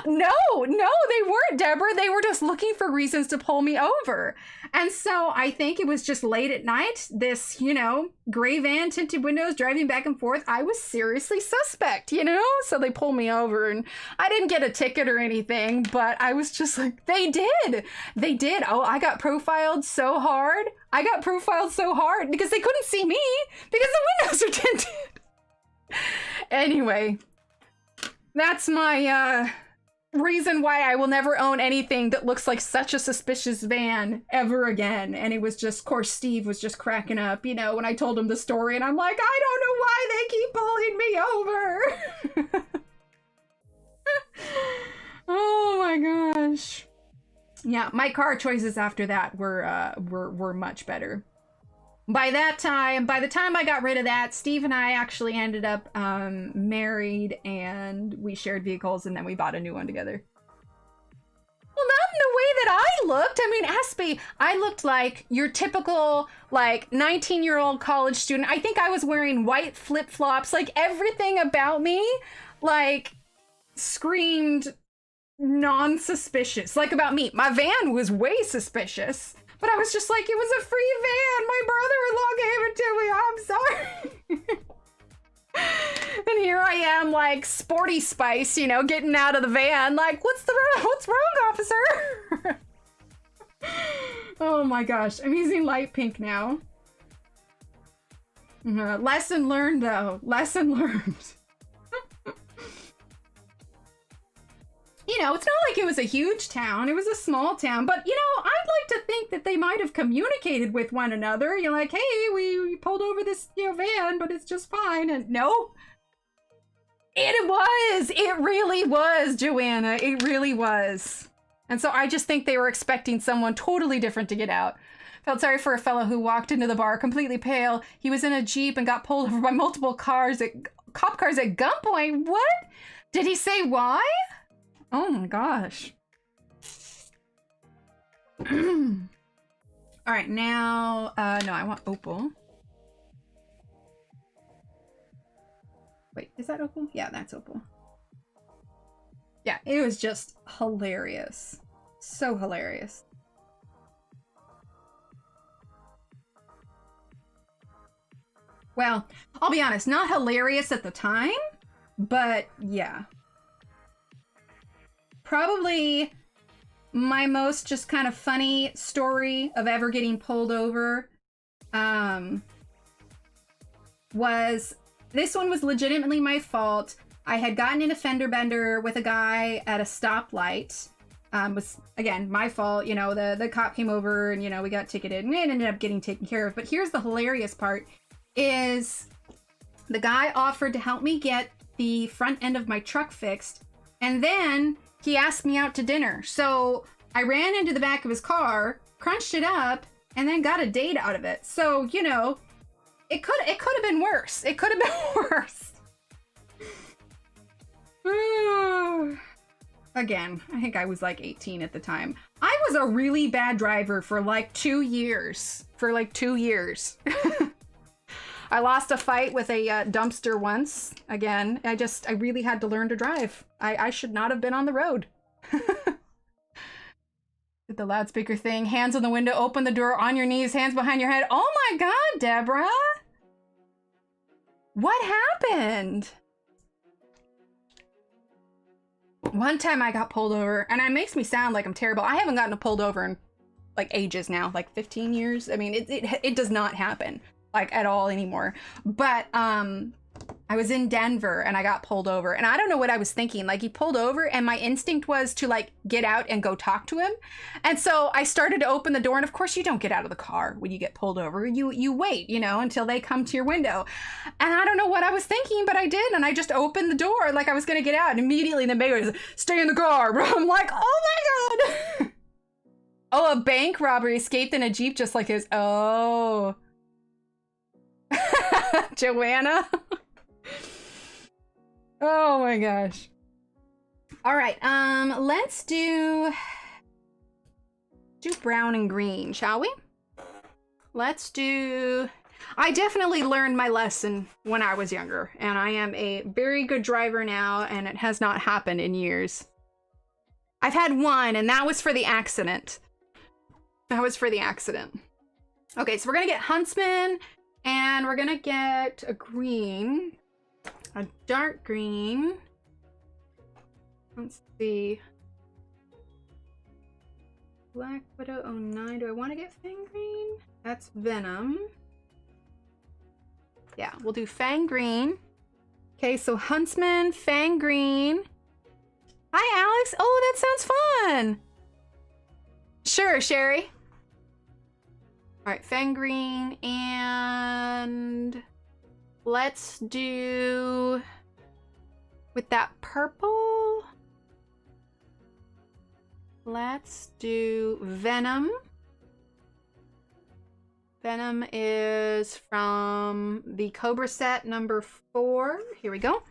S1: No, they weren't, Deborah. They were just looking for reasons to pull me over. And so I think it was just late at night, this, you know, gray van, tinted windows, driving back and forth. I was seriously suspect, you know? So they pulled me over, and I didn't get a ticket or anything, but I was just like, they did. Oh, I got profiled so hard. Because they couldn't see me because the windows are tinted. Anyway, that's my reason why I will never own anything that looks like such a suspicious van ever again. And it was just, of course, Steve was just cracking up, you know, when I told him the story, and I'm like, I don't know why they keep pulling me over. Oh my gosh. Yeah, my car choices after that were much better. By the time I got rid of that, Steve and I actually ended up married, and we shared vehicles, and then we bought a new one together. Well, not in the way that I looked. I mean, Aspie, I looked like your typical, like, 19-year-old college student. I think I was wearing white flip-flops. Like, everything about me, like, screamed non-suspicious. Like, about me. My van was way suspicious. But I was just like, it was a free van. My brother-in-law gave it to me. I'm sorry. And here I am, like, Sporty Spice, you know, getting out of the van. Like, what's wrong, officer? Oh my gosh. I'm using light pink now. Lesson learned, though. Lesson learned. You know, it's not like it was a huge town. It was a small town. But, you know, I'd like to think that they might have communicated with one another. You're like, hey, we pulled over this, you know, van, but it's just fine. And no. It was. It really was, Joanna. It really was. And so I just think they were expecting someone totally different to get out. Felt sorry for a fellow who walked into the bar completely pale. He was in a Jeep and got pulled over by multiple cop cars at gunpoint. What? Did he say why? Oh my gosh. All right, now, no, I want Opal. Wait, is that Opal? Yeah, that's Opal. Yeah, it was just hilarious. So hilarious. Well, I'll be honest, not hilarious at the time, but yeah. Probably my most just kind of funny story of ever getting pulled over was, this one was legitimately my fault. I had gotten in a fender bender with a guy at a stoplight. Was, again, my fault. You know, the cop came over and, you know, we got ticketed and it ended up getting taken care of. But here's the hilarious part is the guy offered to help me get the front end of my truck fixed. And then he asked me out to dinner. So I ran into the back of his car, crunched it up, and then got a date out of it. So, you know, it could have been worse. It could have been worse. Again, I think I was like 18 at the time. I was a really bad driver for like 2 years. I lost a fight with a dumpster once. Again, I really had to learn to drive. I should not have been on the road. Did the loudspeaker thing. Hands on the window, open the door, on your knees, hands behind your head. Oh my God, Deborah. What happened? One time I got pulled over, and it makes me sound like I'm terrible. I haven't gotten pulled over in like ages now, like 15 years. I mean, it does not happen like at all anymore. But I was in Denver and I got pulled over, and I don't know what I was thinking. Like, he pulled over and my instinct was to like get out and go talk to him. And so I started to open the door, and of course you don't get out of the car when you get pulled over. You wait, you know, until they come to your window. And I don't know what I was thinking, but I did. And I just opened the door like I was going to get out, and immediately the mayor was, stay in the car. I'm like, oh my God. Oh, a bank robbery escaped in a Jeep just like his. Oh. Joanna. Oh my gosh. All right, let's do brown and green, shall we? Let's do, I definitely learned my lesson when I was younger, and I am a very good driver now, and it has not happened in years. I've had one, and that was for the accident. Okay, so we're gonna get Huntsman, and we're gonna get a green. A dark green. Let's see. Black Widow 09. Do I want to get Fang Green? That's Venom. Yeah, we'll do Fang Green. Okay, so Huntsman, Fang Green. Hi, Alex. Oh, that sounds fun. Sure, Sherry. All right, Fang Green, and let's do with that purple. Let's do Venom. Venom is from the Cobra set number 4. Here we go. All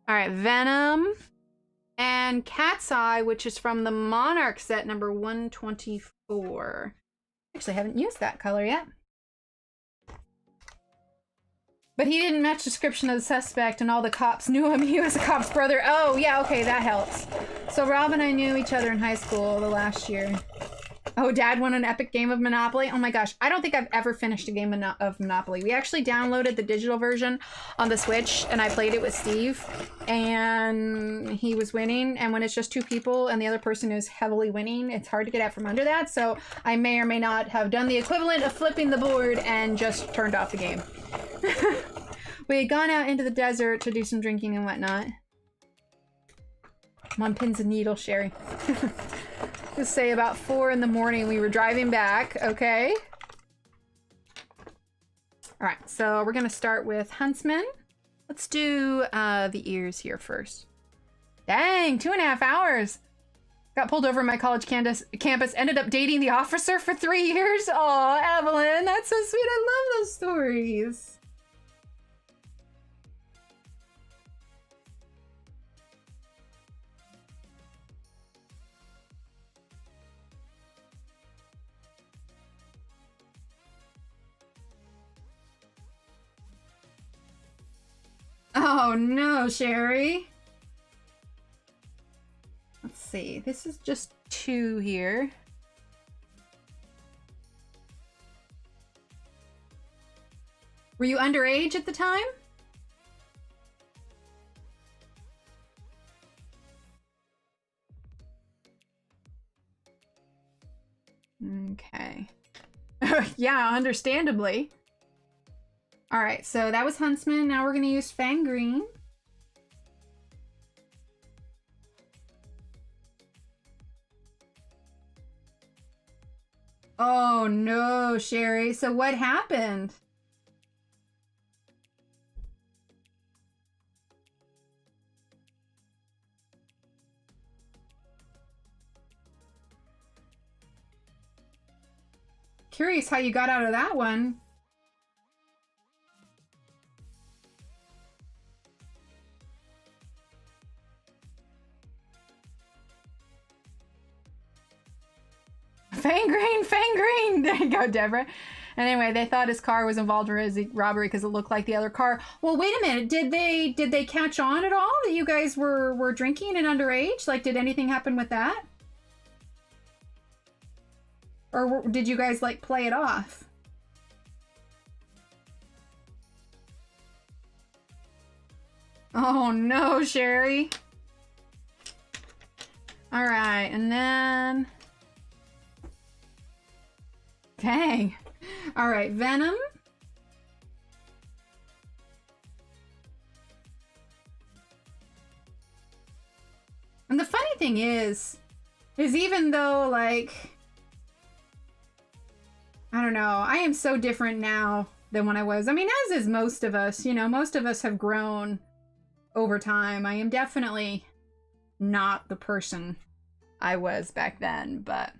S1: right, Venom. And Cat's Eye, which is from the Monarch set number 124. Actually, I haven't used that color yet. But he didn't match the description of the suspect, and all the cops knew him. He was a cop's brother. Oh, yeah, okay, that helps. So Rob and I knew each other in high school the last year. Oh, Dad won an epic game of Monopoly. Oh my gosh, I don't think I've ever finished a game of Monopoly. We actually downloaded the digital version on the Switch, and I played it with Steve, and he was winning. And when it's just 2 people and the other person is heavily winning, it's hard to get out from under that. So I may or may not have done the equivalent of flipping the board and just turned off the game. We had gone out into the desert to do some drinking and whatnot. I'm on pins and needles, Sherry. Let's say about 4 in the morning we were driving back, okay? Alright, so we're gonna start with Huntsman. Let's do the ears here first. Dang, 2.5 hours! Got pulled over in my college campus, ended up dating the officer for 3 years. Aw, Evelyn, that's so sweet. I love those stories. Oh no, Sherry. Let's see. This is just 2 here. Were you underage at the time? Okay. Yeah, understandably. All right, so that was Huntsman. Now we're going to use Fang Green. Oh no, Sherry. So what happened? Curious how you got out of that one. Fang green. There you go, Deborah. Anyway, they thought his car was involved in a robbery because it looked like the other car. Well, wait a minute. Did they catch on at all that you guys were drinking and underage? Like, did anything happen with that? Or did you guys, like, play it off? Oh, no, Sherry. All right, and then... Dang. All right, Venom. And the funny thing is even though, like... I don't know. I am so different now than when I was. I mean, as is most of us. You know, most of us have grown over time. I am definitely not the person I was back then, but...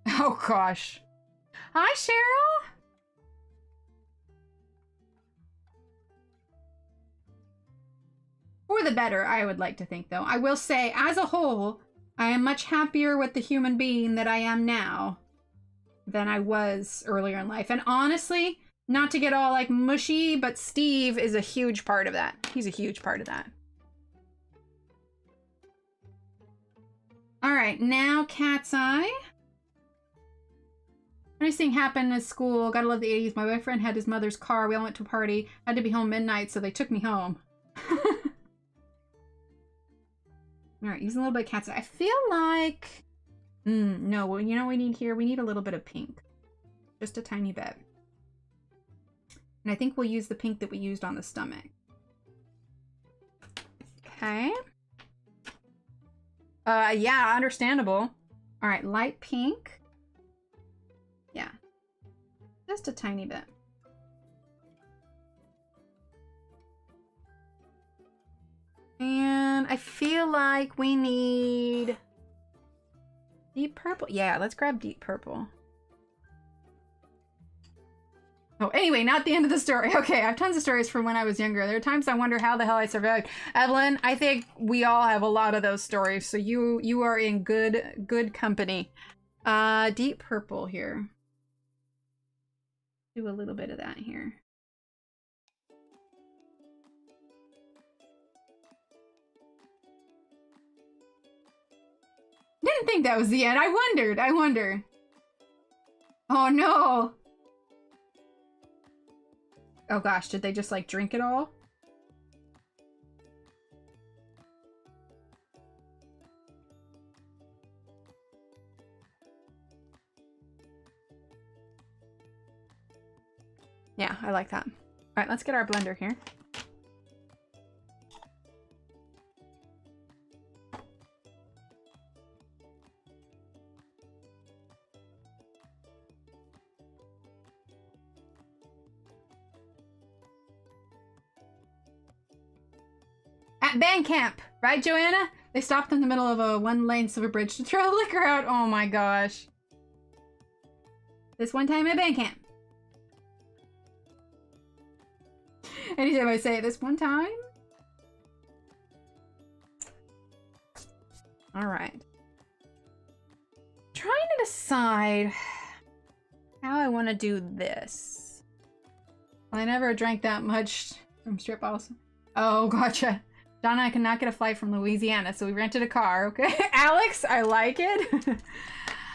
S1: Oh, gosh. Hi, Cheryl. For the better, I would like to think, though. I will say, as a whole, I am much happier with the human being that I am now than I was earlier in life. And honestly, not to get all like mushy, but Steve is a huge part of that. He's a huge part of that. All right, now Cat's Eye. Nice thing happened at school. Gotta love the 80s. My boyfriend had his mother's car. We all went to a party. Had to be home midnight, so they took me home. All right, using a little bit of Cat's Eye. I feel like... no, well, you know what we need here? We need a little bit of pink. Just a tiny bit. And I think we'll use the pink that we used on the stomach. Okay. Yeah, understandable. All right, light pink. Yeah. Just a tiny bit. And I feel like we need... Deep purple? Yeah, let's grab deep purple. Oh, anyway, not the end of the story. Okay, I have tons of stories from when I was younger. There are times I wonder how the hell I survived. Evelyn, I think we all have a lot of those stories, so you are in good company. Deep purple here. Do a little bit of that here. Didn't think that was the end. I wonder. Oh no. Oh gosh, did they just like drink it all? Yeah, I like that. All right, let's get our blender here. At band camp, right, Joanna? They stopped in the middle of a one-lane silver bridge to throw liquor out. Oh my gosh. This one time at band camp. Anytime I say it, this one time. All right. Trying to decide how I want to do this. I never drank that much from strip bottles. Oh, gotcha. Donna and I could not get a flight from Louisiana, so we rented a car, okay? Alex, I like it.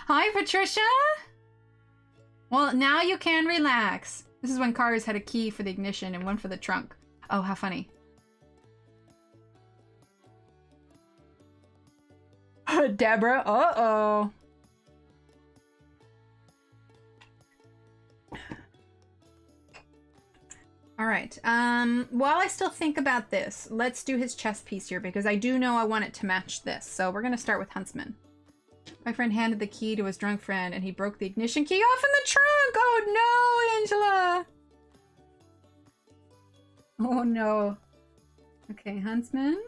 S1: Hi, Patricia. Well, now you can relax. This is when cars had a key for the ignition and one for the trunk. Oh, how funny. Deborah, uh-oh. All right, while I still think about this, let's do his chest piece here because I do know I want it to match this. So we're gonna start with Huntsman. My friend handed the key to his drunk friend and he broke the ignition key off in the trunk! Oh no, Angela! Oh no. Okay, Huntsman.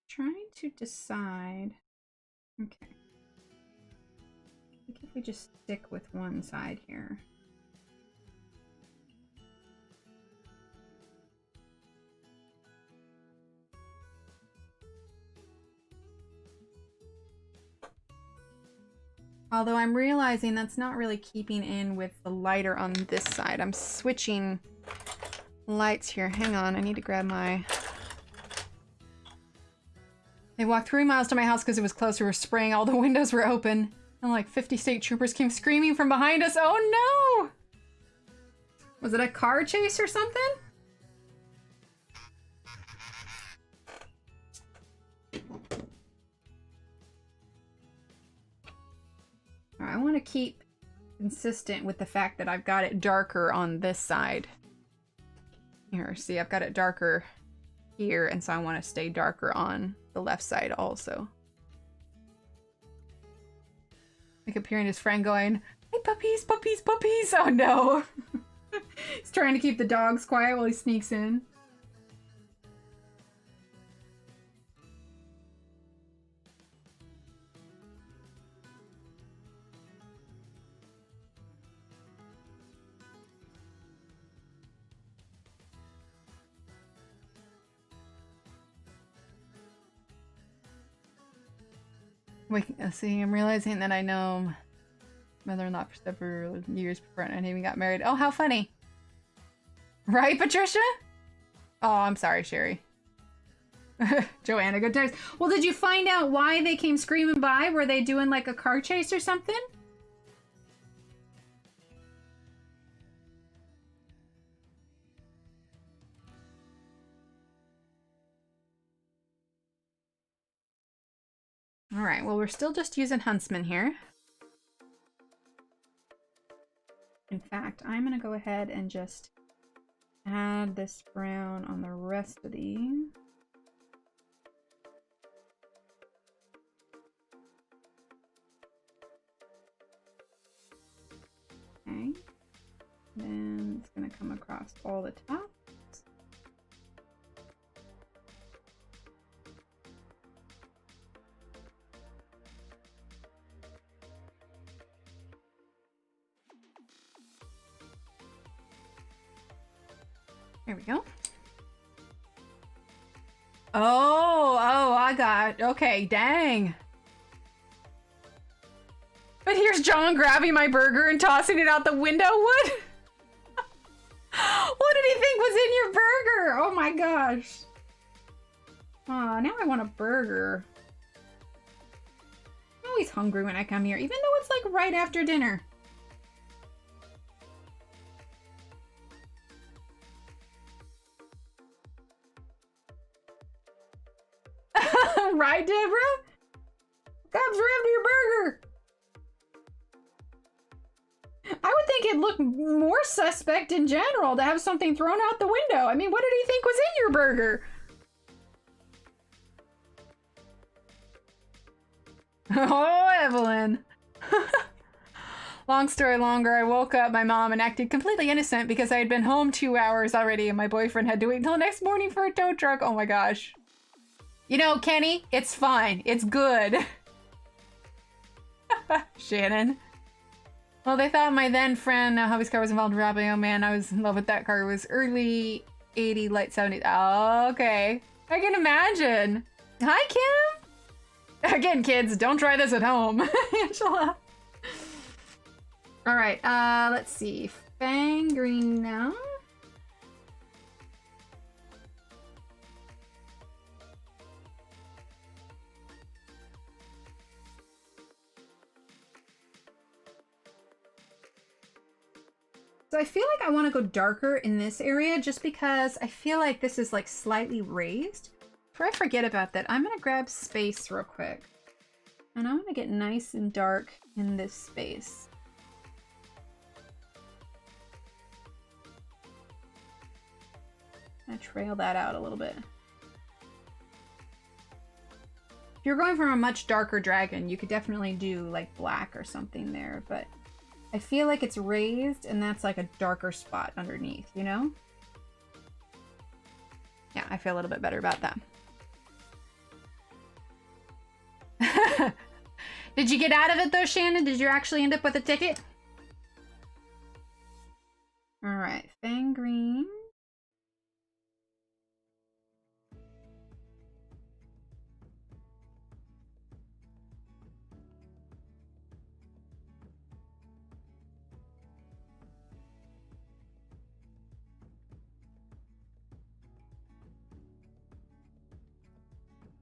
S1: Trying to decide. Okay. I think if we just stick with one side here. Although I'm realizing that's not really keeping in with the lighter on this side. I'm switching lights here. Hang on, I need to grab my... They walked 3 miles to my house because it was close. We were spraying. All the windows were open. And like 50 state troopers came screaming from behind us. Oh no! Was it a car chase or something? I want to keep consistent with the fact that I've got it darker on this side. Here, see, I've got it darker here, and so I want to stay darker on the left side also. Like up hearing his friend going, "Hey, puppies, puppies, puppies!" Oh no! He's trying to keep the dogs quiet while he sneaks in. Wait, see, I'm realizing that I know mother-in-law for several years before and even got married. Oh, how funny. Right, Patricia? Oh, I'm sorry, Sherry. Joanna, good times. Well, did you find out why they came screaming by? Were they doing like a car chase or something? Alright, well, we're still just using Huntsman here. In fact, I'm going to go ahead and just add this brown on the rest of these. Okay. Then it's going to come across all the top. There we go. Oh, I got, okay, dang. But here's John grabbing my burger and tossing it out the window. What? What did he think was in your burger? Oh my gosh. Aw, now I want a burger. I'm always hungry when I come here, even though it's like right after dinner. Right, Deborah? Cops are after your burger. I would think it'd look more suspect in general to have something thrown out the window. I mean, what did he think was in your burger? Oh, Evelyn. Long story longer, I woke up my mom and acted completely innocent because I had been home 2 hours already and my boyfriend had to wait until the next morning for a tow truck. Oh my gosh. You know, Kenny, it's fine. It's good. Shannon. Well, they thought my then friend, hubby's car was involved in robbing. Oh man, I was in love with that car. It was early 80s, late 70s. Oh, okay. I can imagine. Hi, Kim. Again, kids, don't try this at home. Angela. All right, let's see. Fang green now. So I feel like I want to go darker in this area just because I feel like this is like slightly raised. Before I forget about that, I'm going to grab space real quick. And I'm going to get nice and dark in this space. I'm gonna trail that out a little bit. If you're going for a much darker dragon, you could definitely do like black or something there, but I feel like it's raised and that's like a darker spot underneath, you know? Yeah, I feel a little bit better about that. Did you get out of it though, Shannon? Did you actually end up with a ticket? Alright, Fang Green.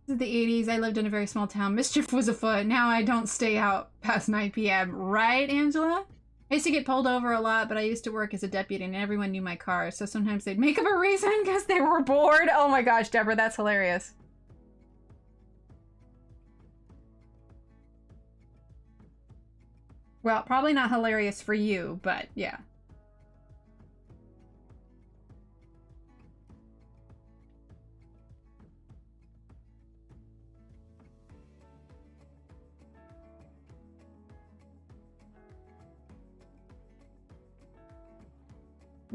S1: This is the 80s. I lived in a very small town. Mischief was afoot. Now I don't stay out past 9 p.m. Right, Angela? I used to get pulled over a lot, but I used to work as a deputy and everyone knew my car. So sometimes they'd make up a reason because they were bored. Oh my gosh, Deborah, that's hilarious. Well, probably not hilarious for you, but yeah.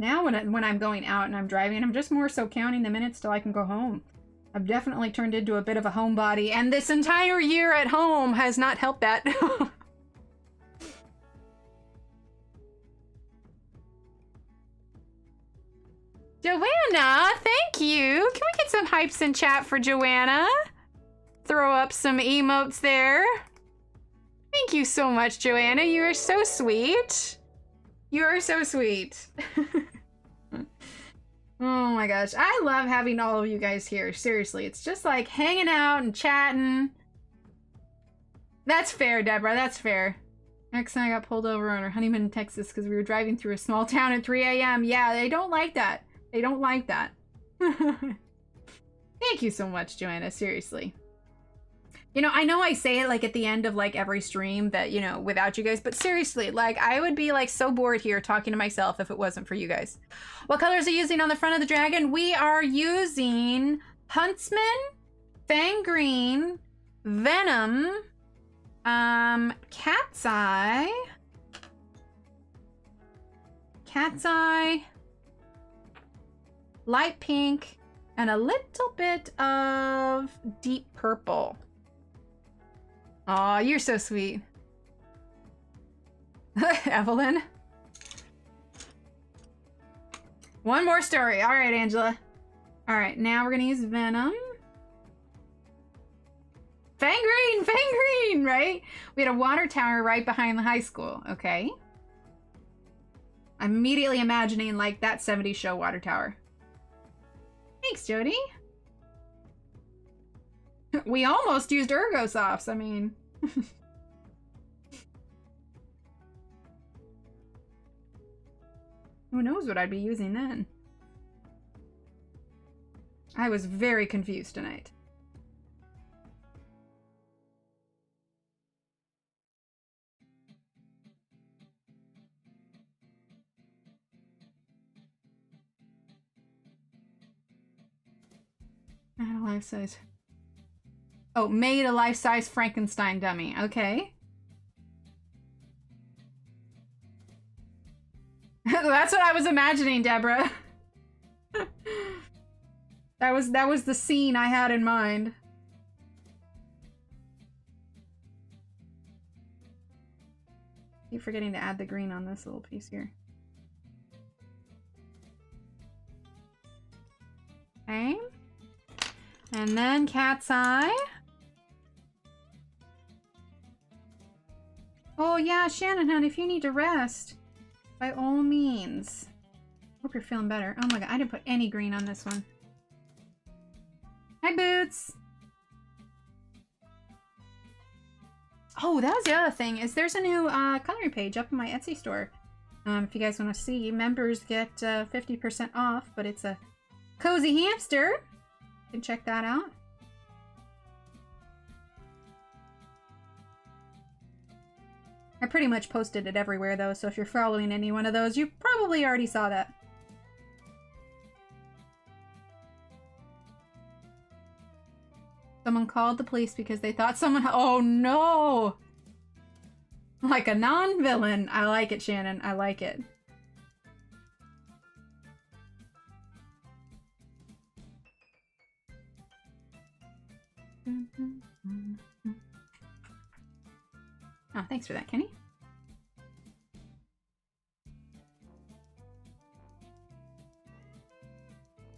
S1: Now when I'm going out and I'm driving, I'm just more so counting the minutes till I can go home. I've definitely turned into a bit of a homebody, and this entire year at home has not helped that. Joanna, thank you. Can we get some hypes in chat for Joanna? Throw up some emotes there. Thank you so much, Joanna. You are so sweet. You are so sweet. Oh my gosh. I love having all of you guys here. Seriously. It's just like hanging out and chatting. That's fair, Deborah. That's fair. Ex and I got pulled over on our honeymoon in Texas because we were driving through a small town at 3 a.m. Yeah, they don't like that. They don't like that. Thank you so much, Joanna. Seriously. You know I say it like at the end of like every stream that, you know, without you guys, but seriously, like I would be like so bored here talking to myself if it wasn't for you guys. What colors are you using on the front of the dragon? We are using Huntsman, Fang Green, Venom, Cat's Eye, light pink, and a little bit of deep purple. Aw, you're so sweet. Evelyn. One more story. All right, Angela. All right, now we're gonna use Venom. Fang Green, right? We had a water tower right behind the high school, okay? I'm immediately imagining like that 70s show water tower. Thanks, Jody. We almost used Ergosofts, I mean. Who knows what I'd be using then? I was very confused tonight. I had a life size. Oh, made a life-size Frankenstein dummy. Okay. That's what I was imagining, Deborah. That was the scene I had in mind. Keep forgetting to add the green on this little piece here. Okay. And then Cat's Eye. Oh yeah, Shannon, hon, if you need to rest, by all means. Hope you're feeling better. Oh my god, I didn't put any green on this one. Hi, Boots. Oh, that was the other thing, is there's a new coloring page up in my Etsy store. If you guys want to see, members get 50% off, but it's a cozy hamster. You can check that out. I pretty much posted it everywhere though, so if you're following any one of those, you probably already saw that. Someone called the police because they thought someone... Oh, no! Like a non-villain. I like it, Shannon. I like it. Oh, thanks for that, Kenny.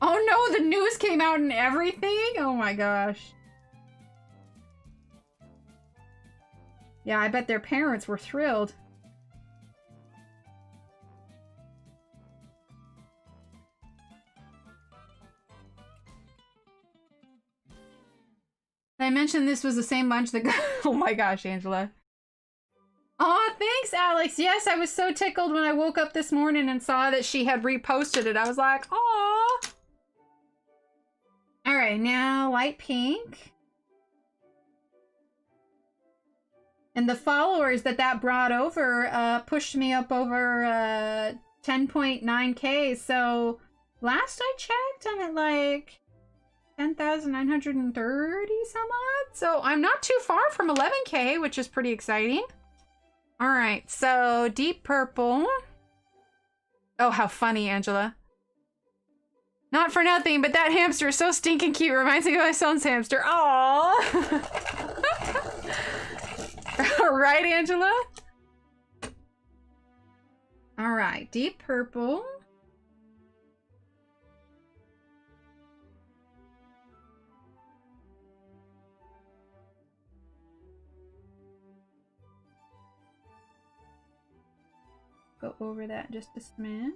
S1: Oh no, the news came out and everything? Oh my gosh. Yeah, I bet their parents were thrilled. Did I mention this was the same bunch that got... Oh my gosh, Angela. Oh, thanks, Alex. Yes, I was so tickled when I woke up this morning and saw that she had reposted it. I was like, aw. All right, now light pink. And the followers that brought over pushed me up over 10.9K. So last I checked, I'm at like 10,930 some odd. So I'm not too far from 11K, which is pretty exciting. All right, so deep purple. Oh, how funny, Angela. Not for nothing, but that hamster is so stinking cute. Reminds me of my son's hamster. Aww. Right, Angela? All right, deep purple. Go over that just a smidge.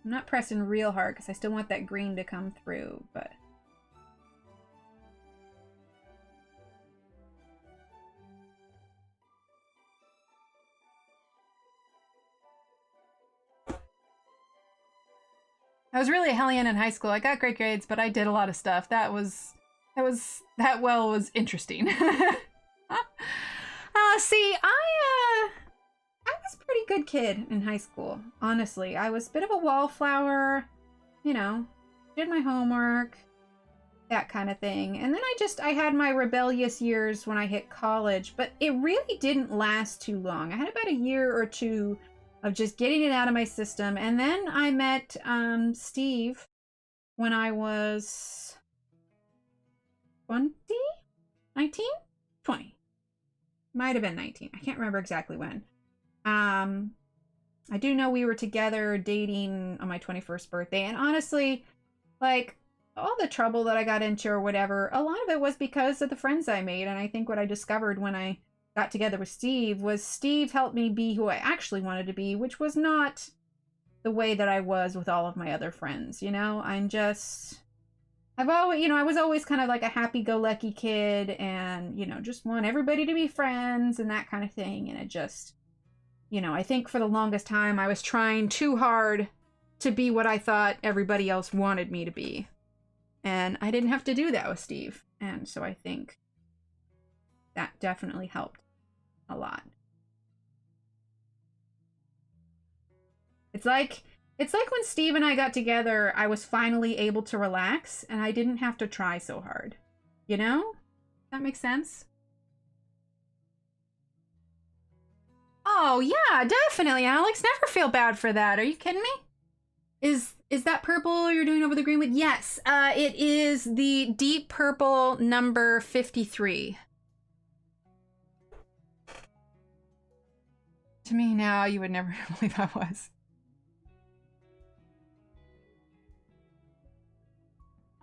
S1: I'm not pressing real hard because I still want that green to come through, but... I was really a hellion in high school. I got great grades, but I did a lot of stuff. That well was interesting. See, I was a pretty good kid in high school, honestly. I was a bit of a wallflower, you know, did my homework, that kind of thing. And then I had my rebellious years when I hit college, but it really didn't last too long. I had about a year or two of just getting it out of my system. And then I met Steve when I was 20? 19? 20. Might have been 19. I can't remember exactly when. I do know we were together dating on my 21st birthday. And honestly, like, all the trouble that I got into or whatever, a lot of it was because of the friends I made. And I think what I discovered when I got together with Steve was Steve helped me be who I actually wanted to be, which was not the way that I was with all of my other friends, you know? I've always, you know, I was always kind of like a happy-go-lucky kid and, you know, just want everybody to be friends and that kind of thing. And it just, you know, I think for the longest time I was trying too hard to be what I thought everybody else wanted me to be. And I didn't have to do that with Steve. And so I think that definitely helped a lot. It's like when Steve and I got together, I was finally able to relax and I didn't have to try so hard. You know? That makes sense? Oh, yeah, definitely, Alex. Never feel bad for that. Are you kidding me? Is that purple you're doing over the green with? Yes, it is the deep purple number 53. To me now, you would never believe I was.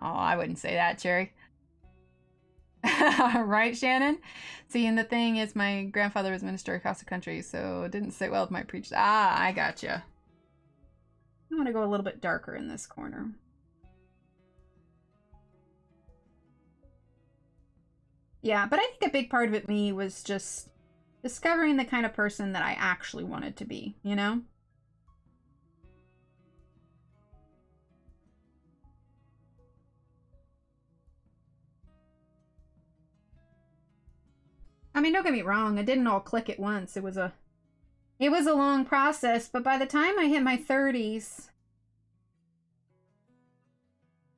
S1: Oh, I wouldn't say that, Cherry. Right, Shannon? See, and the thing is, my grandfather was minister across the country, so it didn't sit well with my preach. Ah, I gotcha. I want to go a little bit darker in this corner. Yeah, but I think a big part of it me was just discovering the kind of person that I actually wanted to be, you know? I mean, don't get me wrong, it didn't all click at once. It was a long process, but by the time I hit my 30s,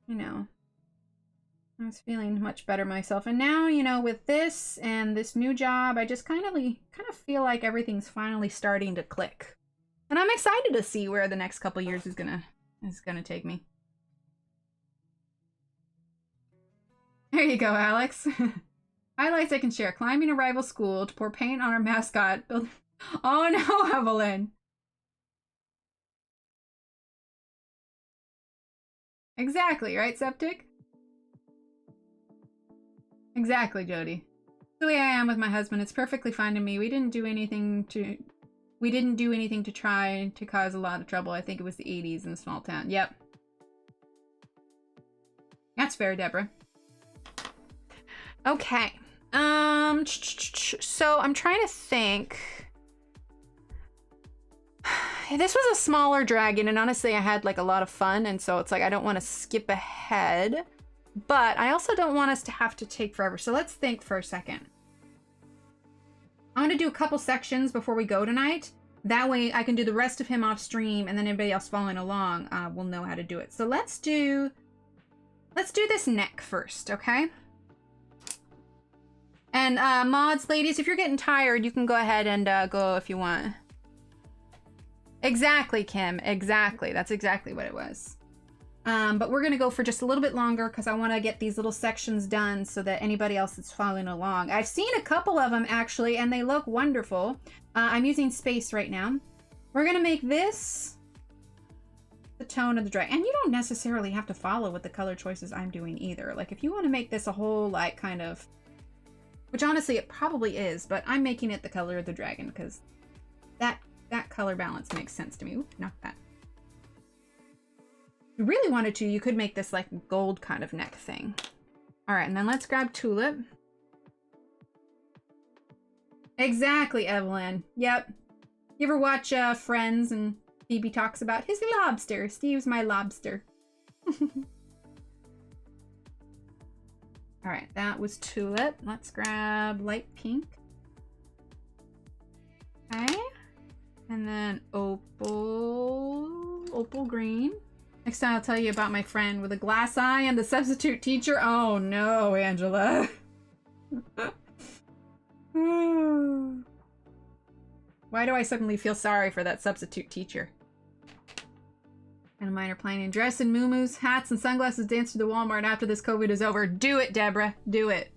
S1: you know, I was feeling much better myself. And now, you know, with this and this new job, I just kind of feel like everything's finally starting to click. And I'm excited to see where the next couple years is gonna take me. There you go, Alex. Highlights I can share. Climbing a rival school to pour paint on our mascot. Oh no, Evelyn. Exactly, right, Septic? Exactly, Jody. The way I am with my husband, it's perfectly fine to me. We didn't do anything to try to cause a lot of trouble. I think it was the 80s in a small town. Yep. That's fair, Deborah. Okay. So I'm trying to think. This was a smaller dragon, and honestly, I had like a lot of fun, and so it's like I don't want to skip ahead. But I also don't want us to have to take forever. So let's think for a second. I'm going to do a couple sections before we go tonight. That way I can do the rest of him off stream, and then anybody else following along will know how to do it. So let's do this neck first, okay? And mods, ladies, if you're getting tired, you can go ahead and go if you want. Exactly, Kim. Exactly. That's exactly what it was. But we're going to go for just a little bit longer because I want to get these little sections done so that anybody else that's following along. I've seen a couple of them, actually, and they look wonderful. I'm using space right now. We're going to make this the tone of the dragon. And you don't necessarily have to follow with the color choices I'm doing either. Like, if you want to make this a whole, like, kind of... Which, honestly, it probably is, but I'm making it the color of the dragon because that color balance makes sense to me. Ooh, not that. If you really wanted to, you could make this like gold kind of neck thing. All right, and then let's grab Tulip. Exactly, Evelyn. Yep. You ever watch Friends and Phoebe talks about his lobster? Steve's my lobster. All right, that was Tulip. Let's grab light pink. Okay. And then opal green. Next time I'll tell you about my friend with a glass eye and the substitute teacher. Oh no, Angela. Why do I suddenly feel sorry for that substitute teacher? And mine are planning dress and muumuus, hats and sunglasses, dance to the Walmart after this COVID is over. Do it, Deborah. Do it.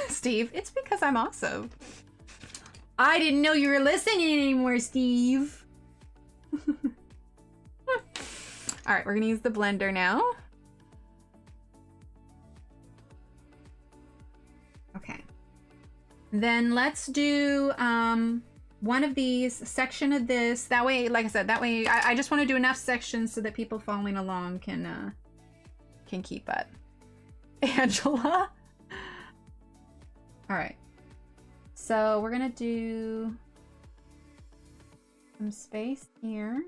S1: Steve, it's because I'm awesome. I didn't know you were listening anymore, Steve. All right, we're gonna use the blender now. Okay. Then let's do one of these, section of this. That way, like I said, that way I just want to do enough sections so that people following along can keep up. Angela. All right. So we're gonna do some space here.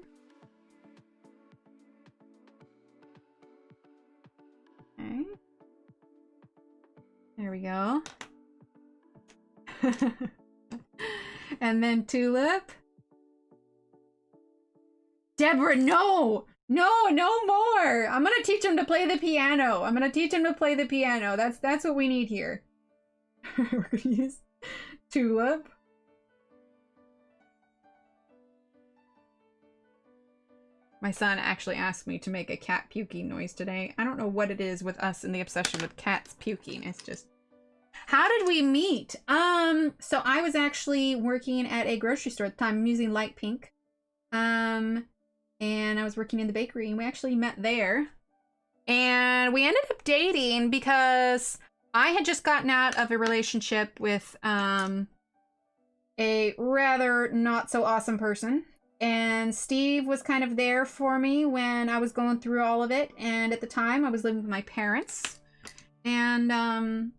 S1: Okay. There we go. And then Tulip. Deborah, no! No, no more! I'm gonna teach him to play the piano. I'm gonna teach him to play the piano. That's what we need here. We're gonna use Tulip. My son actually asked me to make a cat puking noise today. I don't know what it is with us and the obsession with cats puking. It's just... How did we meet? So I was actually working at a grocery store at the time. I'm using light pink. And I was working in the bakery, and we actually met there. And we ended up dating because I had just gotten out of a relationship with a rather not so awesome person. And Steve was kind of there for me when I was going through all of it. And at the time, I was living with my parents. And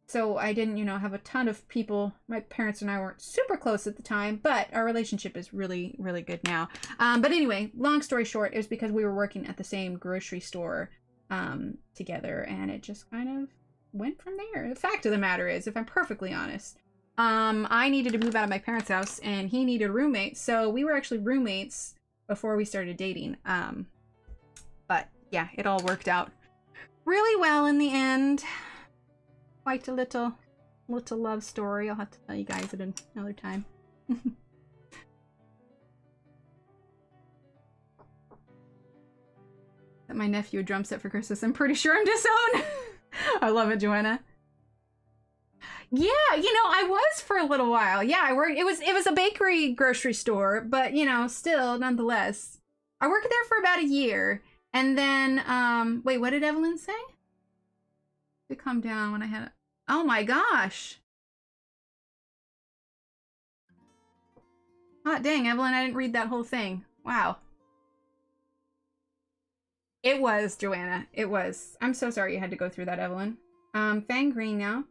S1: so I didn't, you know, have a ton of people. My parents and I weren't super close at the time, but our relationship is really, really good now. But anyway, long story short, it was because we were working at the same grocery store together, and it just kind of went from there. The fact of the matter is, if I'm perfectly honest, I needed to move out of my parents' house, and he needed a roommate, so we were actually roommates before we started dating. But yeah, it all worked out really well in the end. Quite a little love story. I'll have to tell you guys at another time. That my nephew a drum set for Christmas. I'm pretty sure I'm disowned. I love it, Joanna. Yeah, you know, I was for a little while. Yeah, I worked. It was a bakery grocery store, but you know, still, nonetheless, I worked there for about a year, and then wait, what did Evelyn say? To calm down when I had. Oh my gosh. Hot dang, Evelyn, I didn't read that whole thing. Wow. It was, Joanna. It was. I'm so sorry you had to go through that, Evelyn. Fang Green now.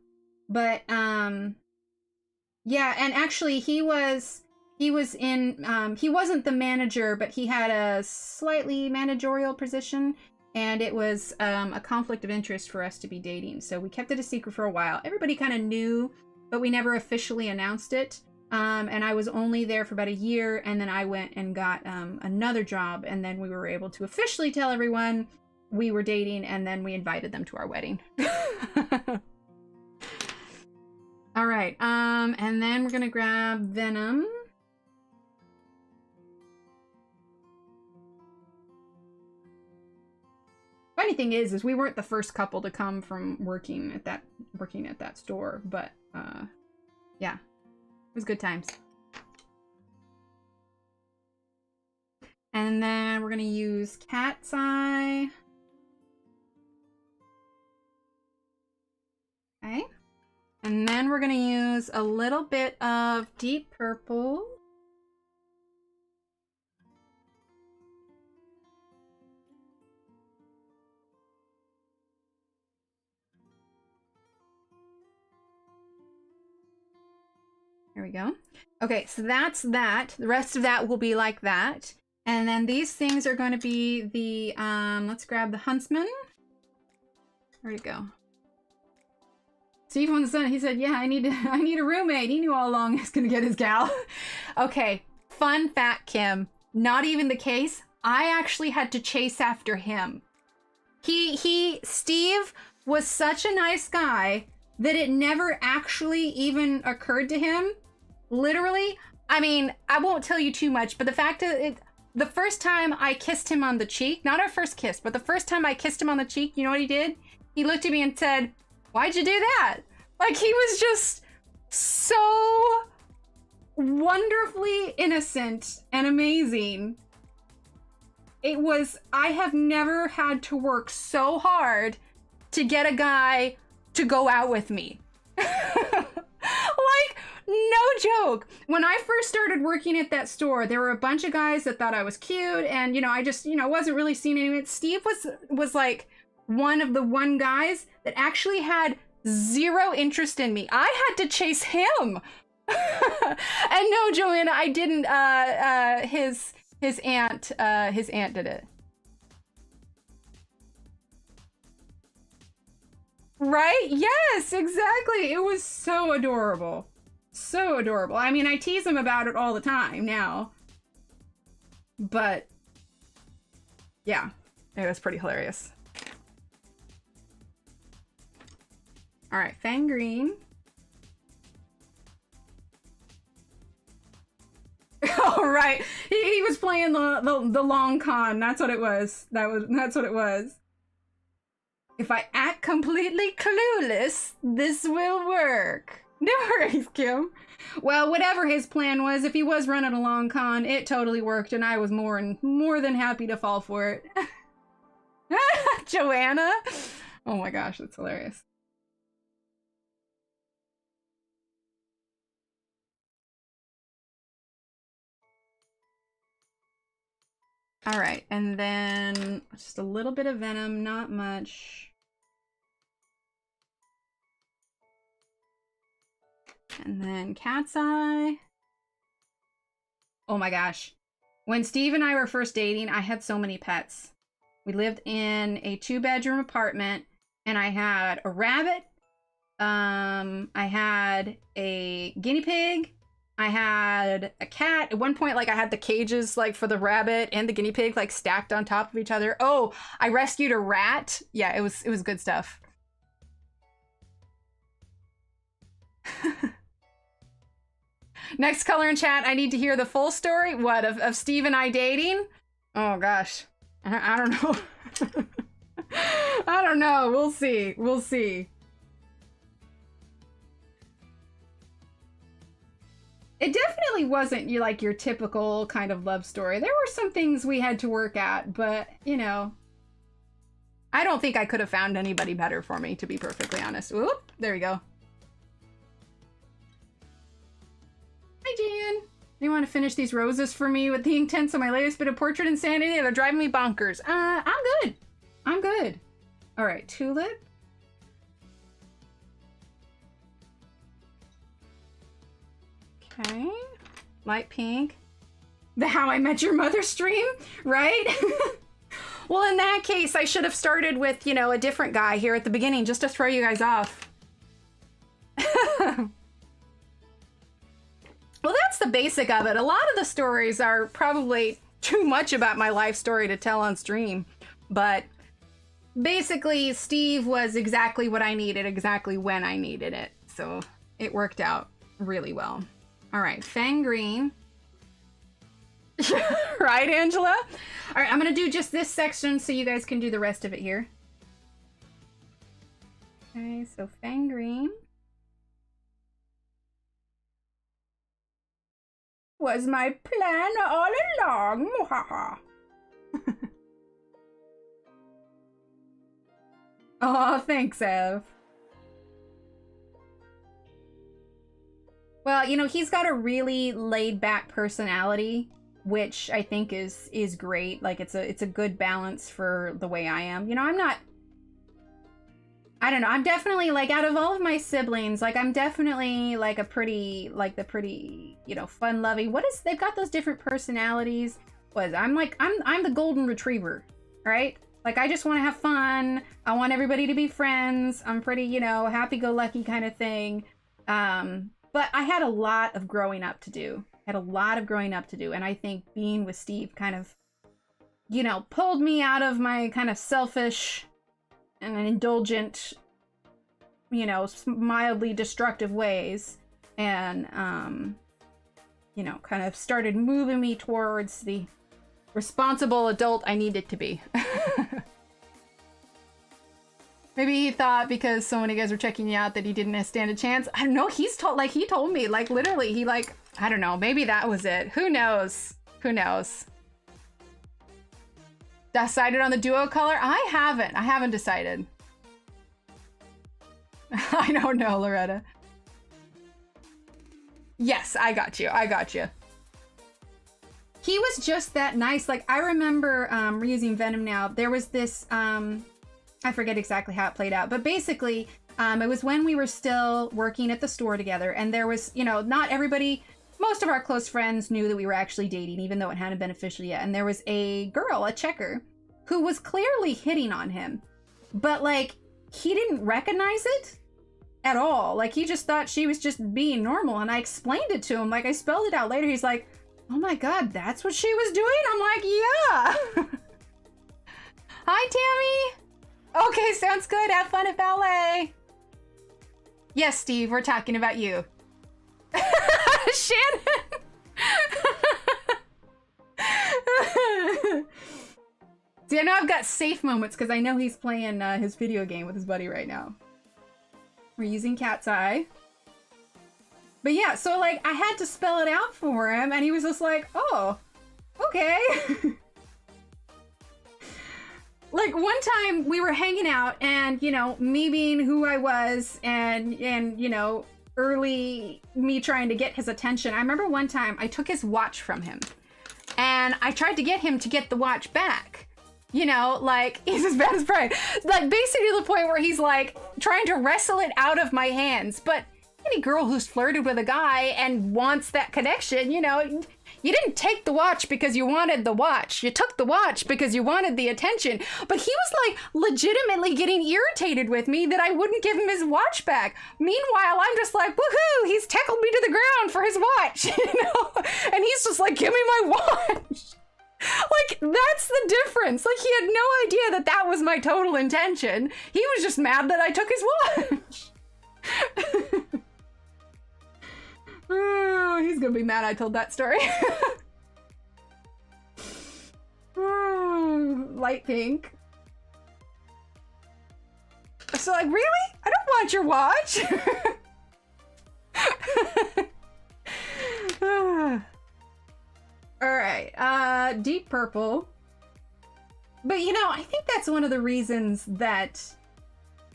S1: But, yeah, and actually he was in, he wasn't the manager, but he had a slightly managerial position, and it was, a conflict of interest for us to be dating. So we kept it a secret for a while. Everybody kind of knew, but we never officially announced it. And I was only there for about a year, and then I went and got another job, and then we were able to officially tell everyone we were dating, and then we invited them to our wedding. All right, and then we're gonna grab Venom. Funny thing is we weren't the first couple to come from working at that store, but yeah. It was good times. And then we're going to use Cat's Eye. Okay. And then we're going to use a little bit of Deep Purple. There we go. Okay, so that's that. The rest of that will be like that. And then these things are going to be the, let's grab the Huntsman. Where'd it go? Steve once said, he said, yeah, I need a roommate. He knew all along he was going to get his gal. Okay, fun fact, Kim. Not even the case. I actually had to chase after him. Steve was such a nice guy that it never actually even occurred to him. Literally, I mean, I won't tell you too much, but the fact that the first time I kissed him on the cheek, not our first kiss, but the first time I kissed him on the cheek, you know what he did? He looked at me and said, why'd you do that? Like, he was just so wonderfully innocent and amazing. It was, I have never had to work so hard to get a guy to go out with me. Like, no joke. When I first started working at that store, there were a bunch of guys that thought I was cute, and, you know, I just, you know, wasn't really seeing anyone. Steve was like one of the guys that actually had zero interest in me. I had to chase him. And no, Joanna, I didn't. His aunt did it. Right? Yes, exactly. It was so adorable. So adorable. I mean, I tease him about it all the time now. But yeah, it was pretty hilarious. All right, Fang Green. Oh, right. He was playing the long con. That's what it was. That's what it was. If I act completely clueless, this will work. No worries, Kim. Well, whatever his plan was, if he was running a long con, it totally worked, and I was more than happy to fall for it. Joanna? Oh my gosh, that's hilarious. All right, and then just a little bit of Venom, not much. And then Cat's Eye. Oh my gosh. When Steve and I were first dating, I had so many pets. We lived in a 2-bedroom apartment, and I had a rabbit. I had a guinea pig. I had a cat. At one point, like, I had the cages, like, for the rabbit and the guinea pig, like, stacked on top of each other. Oh, I rescued a rat. Yeah, it was good stuff. Next color in chat, I need to hear the full story. What, of Steve and I dating? Oh, gosh. I don't know. I don't know. We'll see. We'll see. It definitely wasn't like your typical kind of love story. There were some things we had to work at, but, you know, I don't think I could have found anybody better for me, to be perfectly honest. Oop, there we go. Hi, Jan. You want to finish these roses for me with the ink tints on my latest bit of portrait insanity? They're driving me bonkers. I'm good. I'm good. All right, tulip. Okay, light pink. The How I Met Your Mother stream, right? Well, in that case, I should have started with, you know, a different guy here at the beginning just to throw you guys off. Well, that's the basic of it. A lot of the stories are probably too much about my life story to tell on stream, but basically, Steve was exactly what I needed, exactly when I needed it. So it worked out really well. All right, Fang Green. Right, Angela? All right, I'm gonna do just this section so you guys can do the rest of it here. Okay, so Fang Green. Was my plan all along, muhaha. Oh, thanks, Ev. Well, you know, he's got a really laid-back personality, which I think is great. Like, it's a good balance for the way I am. You know, I don't know, I'm definitely, like, out of all of my siblings, like, I'm definitely, like, the pretty, you know, fun-loving. They've got those different personalities. I'm the golden retriever, right? Like, I just want to have fun. I want everybody to be friends. I'm pretty, you know, happy-go-lucky kind of thing. But I had a lot of growing up to do. And I think being with Steve kind of, you know, pulled me out of my kind of selfish and indulgent, you know, mildly destructive ways. And, you know, kind of started moving me towards the responsible adult I needed to be. Maybe he thought because so many guys were checking you out that he didn't stand a chance. I don't know. He told me, like, literally, he, like, I don't know. Maybe that was it. Who knows? Who knows? Decided on the duo color? I haven't decided. I don't know, Loretta. Yes, I got you. He was just that nice. Like, I remember reusing Venom now. There was this, I forget exactly how it played out, but basically, it was when we were still working at the store together, and there was, you know, not everybody, most of our close friends knew that we were actually dating, even though it hadn't been official yet. And there was a girl, a checker, who was clearly hitting on him, but, like, he didn't recognize it at all. Like, he just thought she was just being normal, and I explained it to him. Like, I spelled it out later. He's like, oh my God, that's what she was doing? I'm like, yeah. Hi, Tammy. Okay, sounds good. Have fun at ballet. Yes, Steve, we're talking about you. Shannon. See, I know I've got safe moments because I know he's playing his video game with his buddy right now. We're using Cat's Eye. But yeah, so, like, I had to spell it out for him, and he was just like, oh, okay. Like, one time we were hanging out, and, you know, me being who I was, and you know, early me trying to get his attention. I remember one time I took his watch from him, and I tried to get him to get the watch back. You know, like, he's as bad as pride. Like, basically to the point where he's, like, trying to wrestle it out of my hands. But any girl who's flirted with a guy and wants that connection, you know, you didn't take the watch because you wanted the watch. You took the watch because you wanted the attention. But he was, like, legitimately getting irritated with me that I wouldn't give him his watch back. Meanwhile, I'm just like, woohoo, too. He's tackled me to the ground for his watch, you know? And he's just like, give me my watch. Like, that's the difference. Like, he had no idea that that was my total intention. He was just mad that I took his watch. Oh, he's gonna be mad I told that story. Light pink. So, like, really? I don't want your watch. All right, deep purple. But, you know, I think that's one of the reasons that,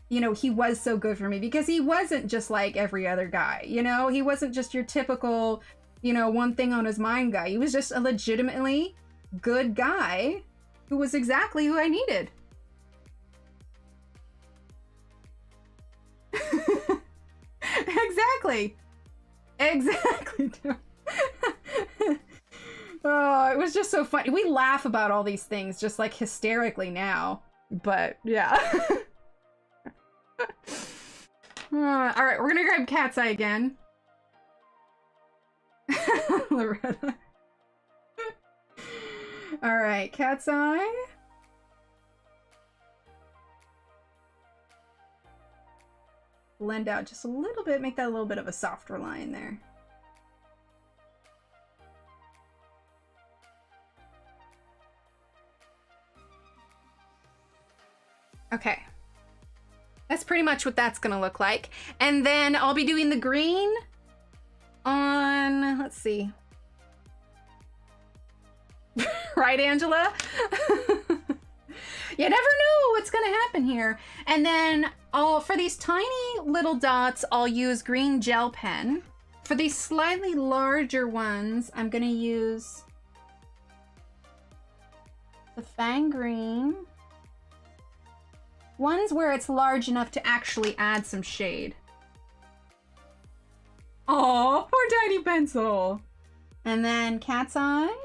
S1: you know, he was so good for me, because he wasn't just like every other guy, you know? He wasn't just your typical, you know, one thing on his mind guy. He was just a legitimately good guy who was exactly who I needed. Exactly. Exactly. Oh, it was just so funny. We laugh about all these things just like hysterically now, but yeah. All right, we're gonna grab Cat's Eye again. Loretta. All right, Cat's Eye. Blend out just a little bit, make that a little bit of a softer line there. Okay. That's pretty much what that's gonna look like. And then I'll be doing the green on, let's see. Right, Angela? You never know what's gonna happen here. And then for these tiny little dots, I'll use green gel pen. For these slightly larger ones, I'm gonna use the Fang Green. Ones where it's large enough to actually add some shade. Oh, poor tiny pencil. And then Cat's Eye.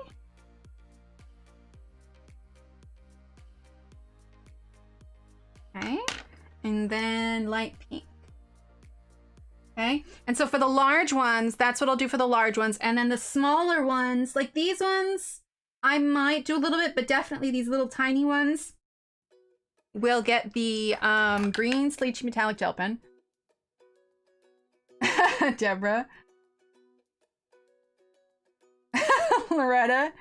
S1: Okay. And then light pink. Okay. And so for the large ones, that's what I'll do for the large ones. And then the smaller ones, like these ones, I might do a little bit, but definitely these little tiny ones, we'll get the green Sleechy Metallic Gel Pen. Deborah. Loretta.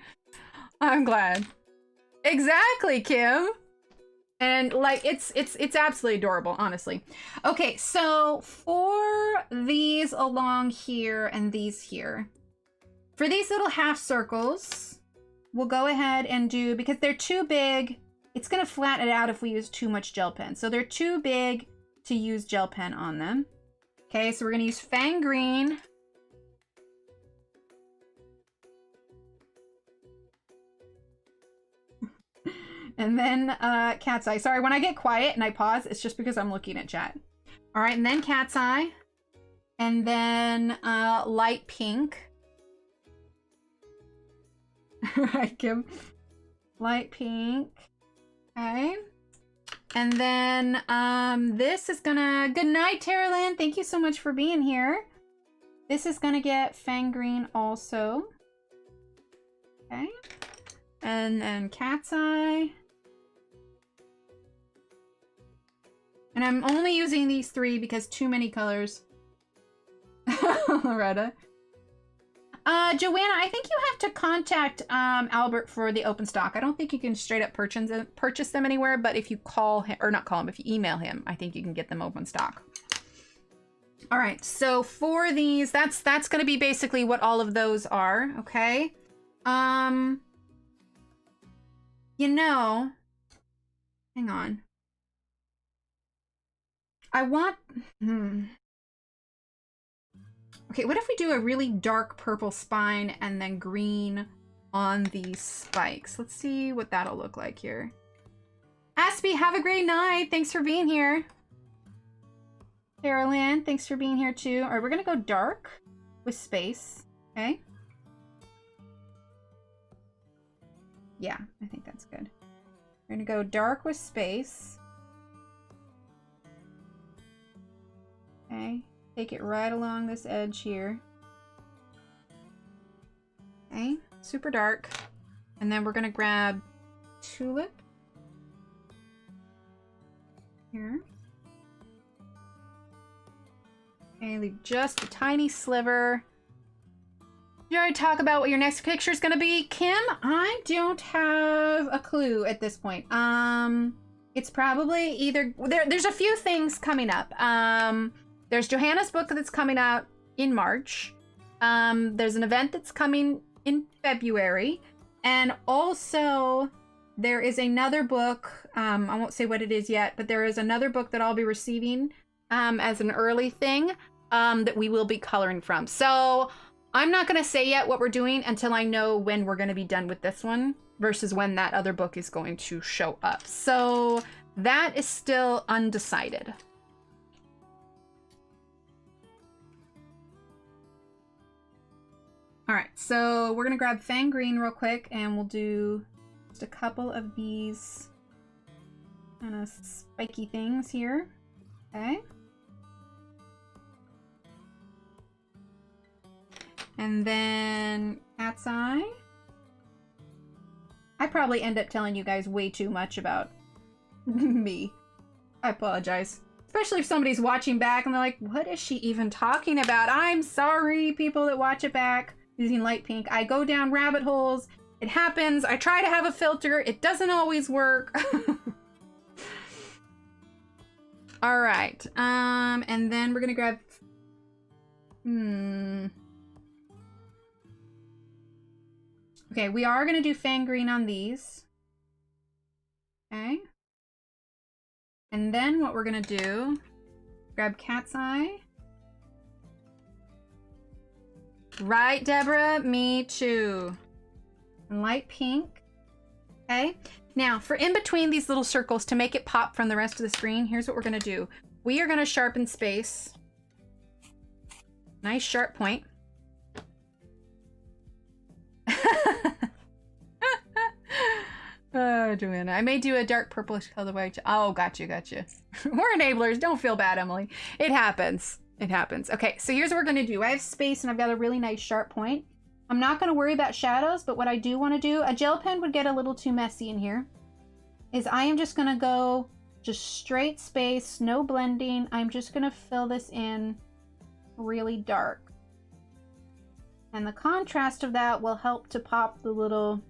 S1: I'm glad. Exactly, Kim. And like, it's absolutely adorable, honestly. Okay, so for these along here and these here, for these little half circles, we'll go ahead and do, because they're too big, it's gonna flatten it out if we use too much gel pen. So they're too big to use gel pen on them. Okay, so we're gonna use Fang Green. And then Cat's Eye. Sorry, when I get quiet and I pause, it's just because I'm looking at chat. All right, and then Cat's Eye. And then light pink. Right, Kim. Light pink. Okay. And then this is gonna, good night, Taraland. Thank you so much for being here. This is gonna get Fang Green also. Okay. And then Cat's Eye. And I'm only using these three because too many colors. Loretta. Joanna, I think you have to contact Albert for the open stock. I don't think you can straight up purchase them anywhere, but if you call him, or not call him, if you email him, I think you can get them open stock. All right, so for these, that's going to be basically what all of those are, okay? You know, hang on. I want, okay, what if we do a really dark purple spine and then green on these spikes? Let's see what that'll look like here. Aspie, have a great night. Thanks for being here. Carolyn, thanks for being here too. All right, we're gonna go dark with space, okay? Yeah, I think that's good. We're gonna go dark with space. Okay, Take it right along this edge here. Okay, super dark. And then we're gonna grab Tulip. Here. Okay, leave just a tiny sliver. You already talk about what your next picture is gonna be, Kim? I don't have a clue at this point. It's probably either there's a few things coming up. There's Johanna's book that's coming out in March. There's an event that's coming in February, and also there is another book. I won't say what it is yet, but there is another book that I'll be receiving as an early thing that we will be coloring from. So I'm not going to say yet what we're doing until I know when we're going to be done with this one versus when that other book is going to show up. So that is still undecided. All right, so we're going to grab Fang Green real quick and we'll do just a couple of these kind of spiky things here. Okay. And then Cat's Eye. I probably end up telling you guys way too much about me. I apologize. Especially if somebody's watching back and they're like, what is she even talking about? I'm sorry, people that watch it back using light pink. I go down rabbit holes. It happens. I try to have a filter. It doesn't always work. All right. And then we're going to grab... Okay, we are going to do Fang Green on these. Okay. And then what we're going to do, grab Cat's Eye. Right, Deborah? Me too. And light pink. Okay. Now, for in between these little circles, to make it pop from the rest of the screen, here's what we're going to do. We are going to sharpen space. Nice sharp point. Oh, Joanna. I may do a dark purplish color white. Oh, gotcha. We're enablers. Don't feel bad, Emily. It happens. It happens. Okay, so here's what we're going to do. I have space and I've got a really nice sharp point. I'm not going to worry about shadows, but what I do want to do, a gel pen would get a little too messy in here, is I am just going to go just straight space, no blending. I'm just going to fill this in really dark. And the contrast of that will help to pop the little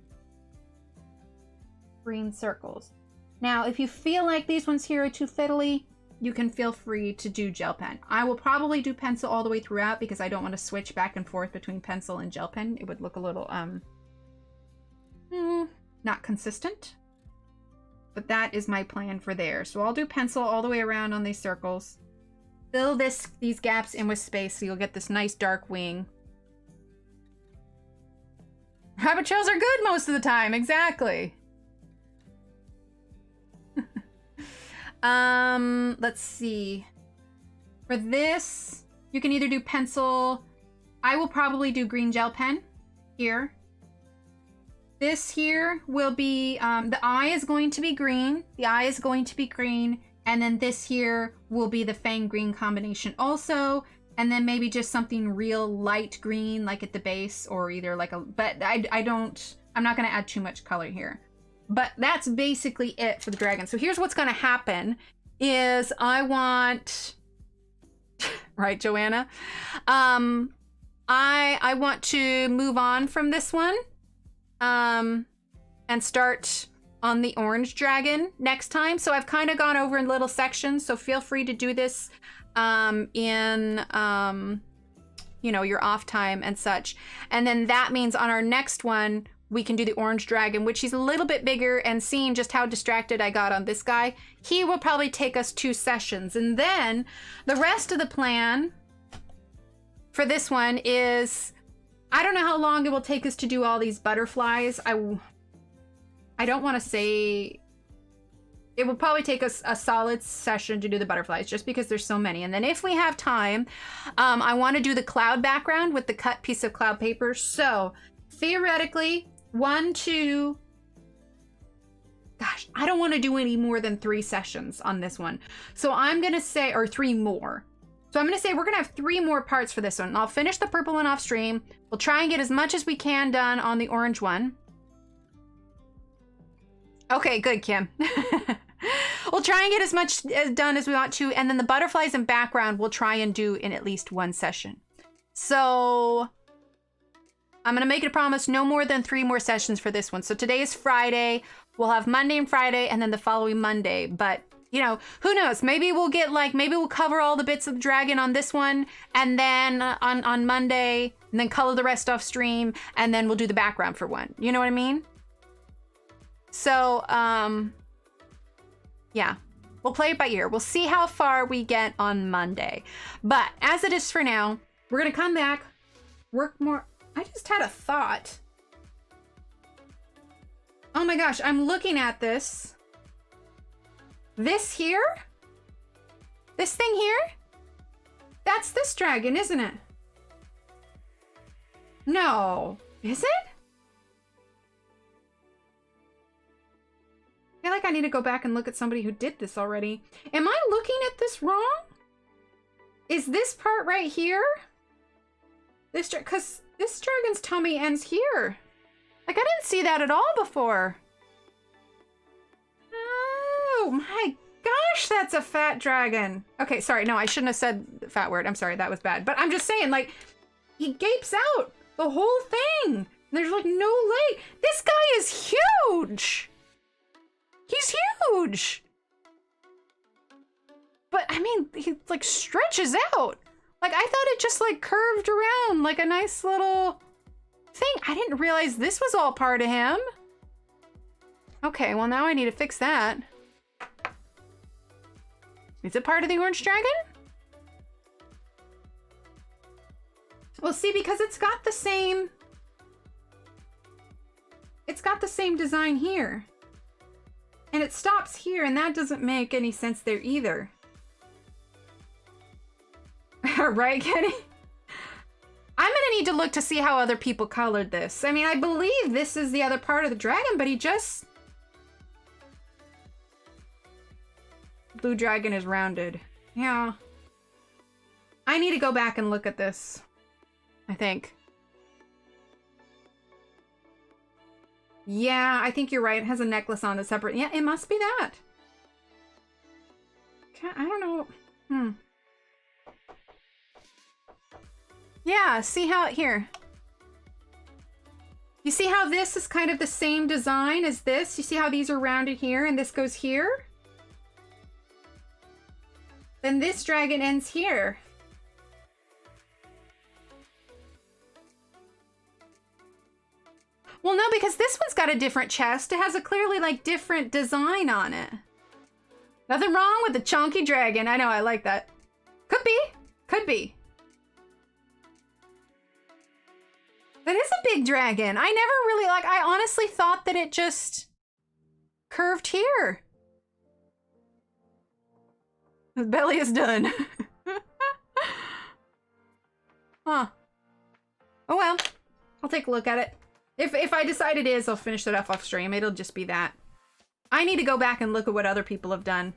S1: green circles. Now, if you feel like these ones here are too fiddly, you can feel free to do gel pen. I will probably do pencil all the way throughout because I don't want to switch back and forth between pencil and gel pen. It would look a little, not consistent. But that is my plan for there. So I'll do pencil all the way around on these circles. Fill these gaps in with space so you'll get this nice dark wing. Rabbit trails are good most of the time, exactly. Let's see. For this, you can either do pencil. I will probably do green gel pen here. This here will be, the eye is going to be green. The eye is going to be green. And then this here will be the Fang Green combination also. And then maybe just something real light green, like at the base, or either like a, but I'm not going to add too much color here. But that's basically it for the dragon. So here's what's going to happen is I want, right, Joanna? I want to move on from this one and start on the orange dragon next time. So I've kind of gone over in little sections. So feel free to do this in, you know, your off time and such. And then that means on our next one, we can do the orange dragon, which he's a little bit bigger, and seeing just how distracted I got on this guy, he will probably take us 2 sessions. And then the rest of the plan for this one is, I don't know how long it will take us to do all these butterflies. I don't want to say, it will probably take us a solid session to do the butterflies just because there's so many. And then if we have time, I want to do the cloud background with the cut piece of cloud paper. So theoretically, 1, 2, gosh, I don't want to do any more than 3 sessions on this one. So I'm going to say, or 3 more. So I'm going to say we're going to have 3 more parts for this one. I'll finish the purple one off stream. We'll try and get as much as we can done on the orange one. Okay, good, Kim. We'll try and get as much done as we want to. And then the butterflies and background we'll try and do in at least 1 session. So I'm going to make it a promise, no more than 3 more sessions for this one. So today is Friday. We'll have Monday and Friday and then the following Monday. But you know, who knows? Maybe we'll get like, maybe we'll cover all the bits of the dragon on this one and then on Monday and then color the rest off stream and then we'll do the background for one. You know what I mean? So, yeah, we'll play it by ear. We'll see how far we get on Monday. But as it is for now, we're going to come back, work more. I just had a thought. Oh my gosh, I'm looking at this. This here? This thing here? That's this dragon, isn't it? No. Is it? I feel like I need to go back and look at somebody who did this already. Am I looking at this wrong? Is this part right here? Because this dragon's tummy ends here. Like, I didn't see that at all before. Oh my gosh, that's a fat dragon. Okay, sorry, no, I shouldn't have said the fat word. I'm sorry, that was bad. But I'm just saying, like, he gapes out the whole thing. There's like no leg. This guy is huge. He's huge. But I mean, he like stretches out. Like, I thought it just like curved around like a nice little thing. I didn't realize this was all part of him. Okay, well now I need to fix that. Is it part of the orange dragon? Well, see, because it's got the same design here. And it stops here, and that doesn't make any sense there either. Right, Kenny? I'm gonna need to look to see how other people colored this. I mean, I believe this is the other part of the dragon, but he just... Blue dragon is rounded. Yeah. I need to go back and look at this, I think. Yeah, I think you're right. It has a necklace on that's separate. Yeah, it must be that. I don't know. Yeah, see how here. You see how this is kind of the same design as this? You see how these are rounded here and this goes here? Then this dragon ends here. Well, no, because this one's got a different chest. It has a clearly, like, different design on it. Nothing wrong with the chunky dragon. I know, I like that. Could be. Could be. That is a big dragon. I never really, like, I honestly thought that it just curved here. His belly is done. Huh. Oh well. I'll take a look at it. If I decide it is, I'll finish it off stream. It'll just be that. I need to go back and look at what other people have done.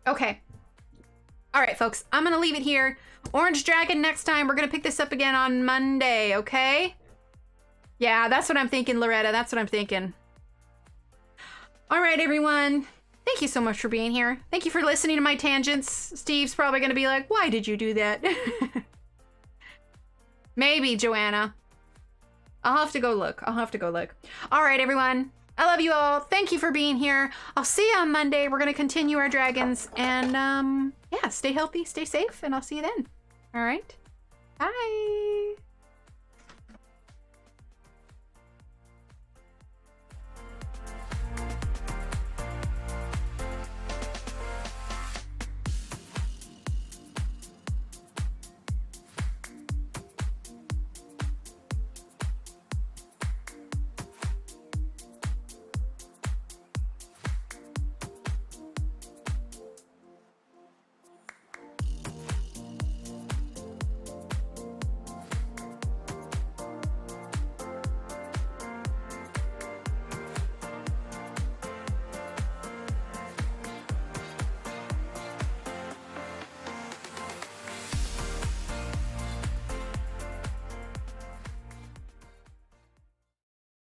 S1: Okay. All right, folks. I'm going to leave it here. Orange Dragon next time. We're going to pick this up again on Monday, okay? Yeah, that's what I'm thinking, Loretta. That's what I'm thinking. All right, everyone. Thank you so much for being here. Thank you for listening to my tangents. Steve's probably going to be like, why did you do that? Maybe, Joanna. I'll have to go look. I'll have to go look. All right, everyone. I love you all. Thank you for being here. I'll see you on Monday. We're going to continue our dragons. And, yeah, stay healthy, stay safe, and I'll see you then. All right. Bye.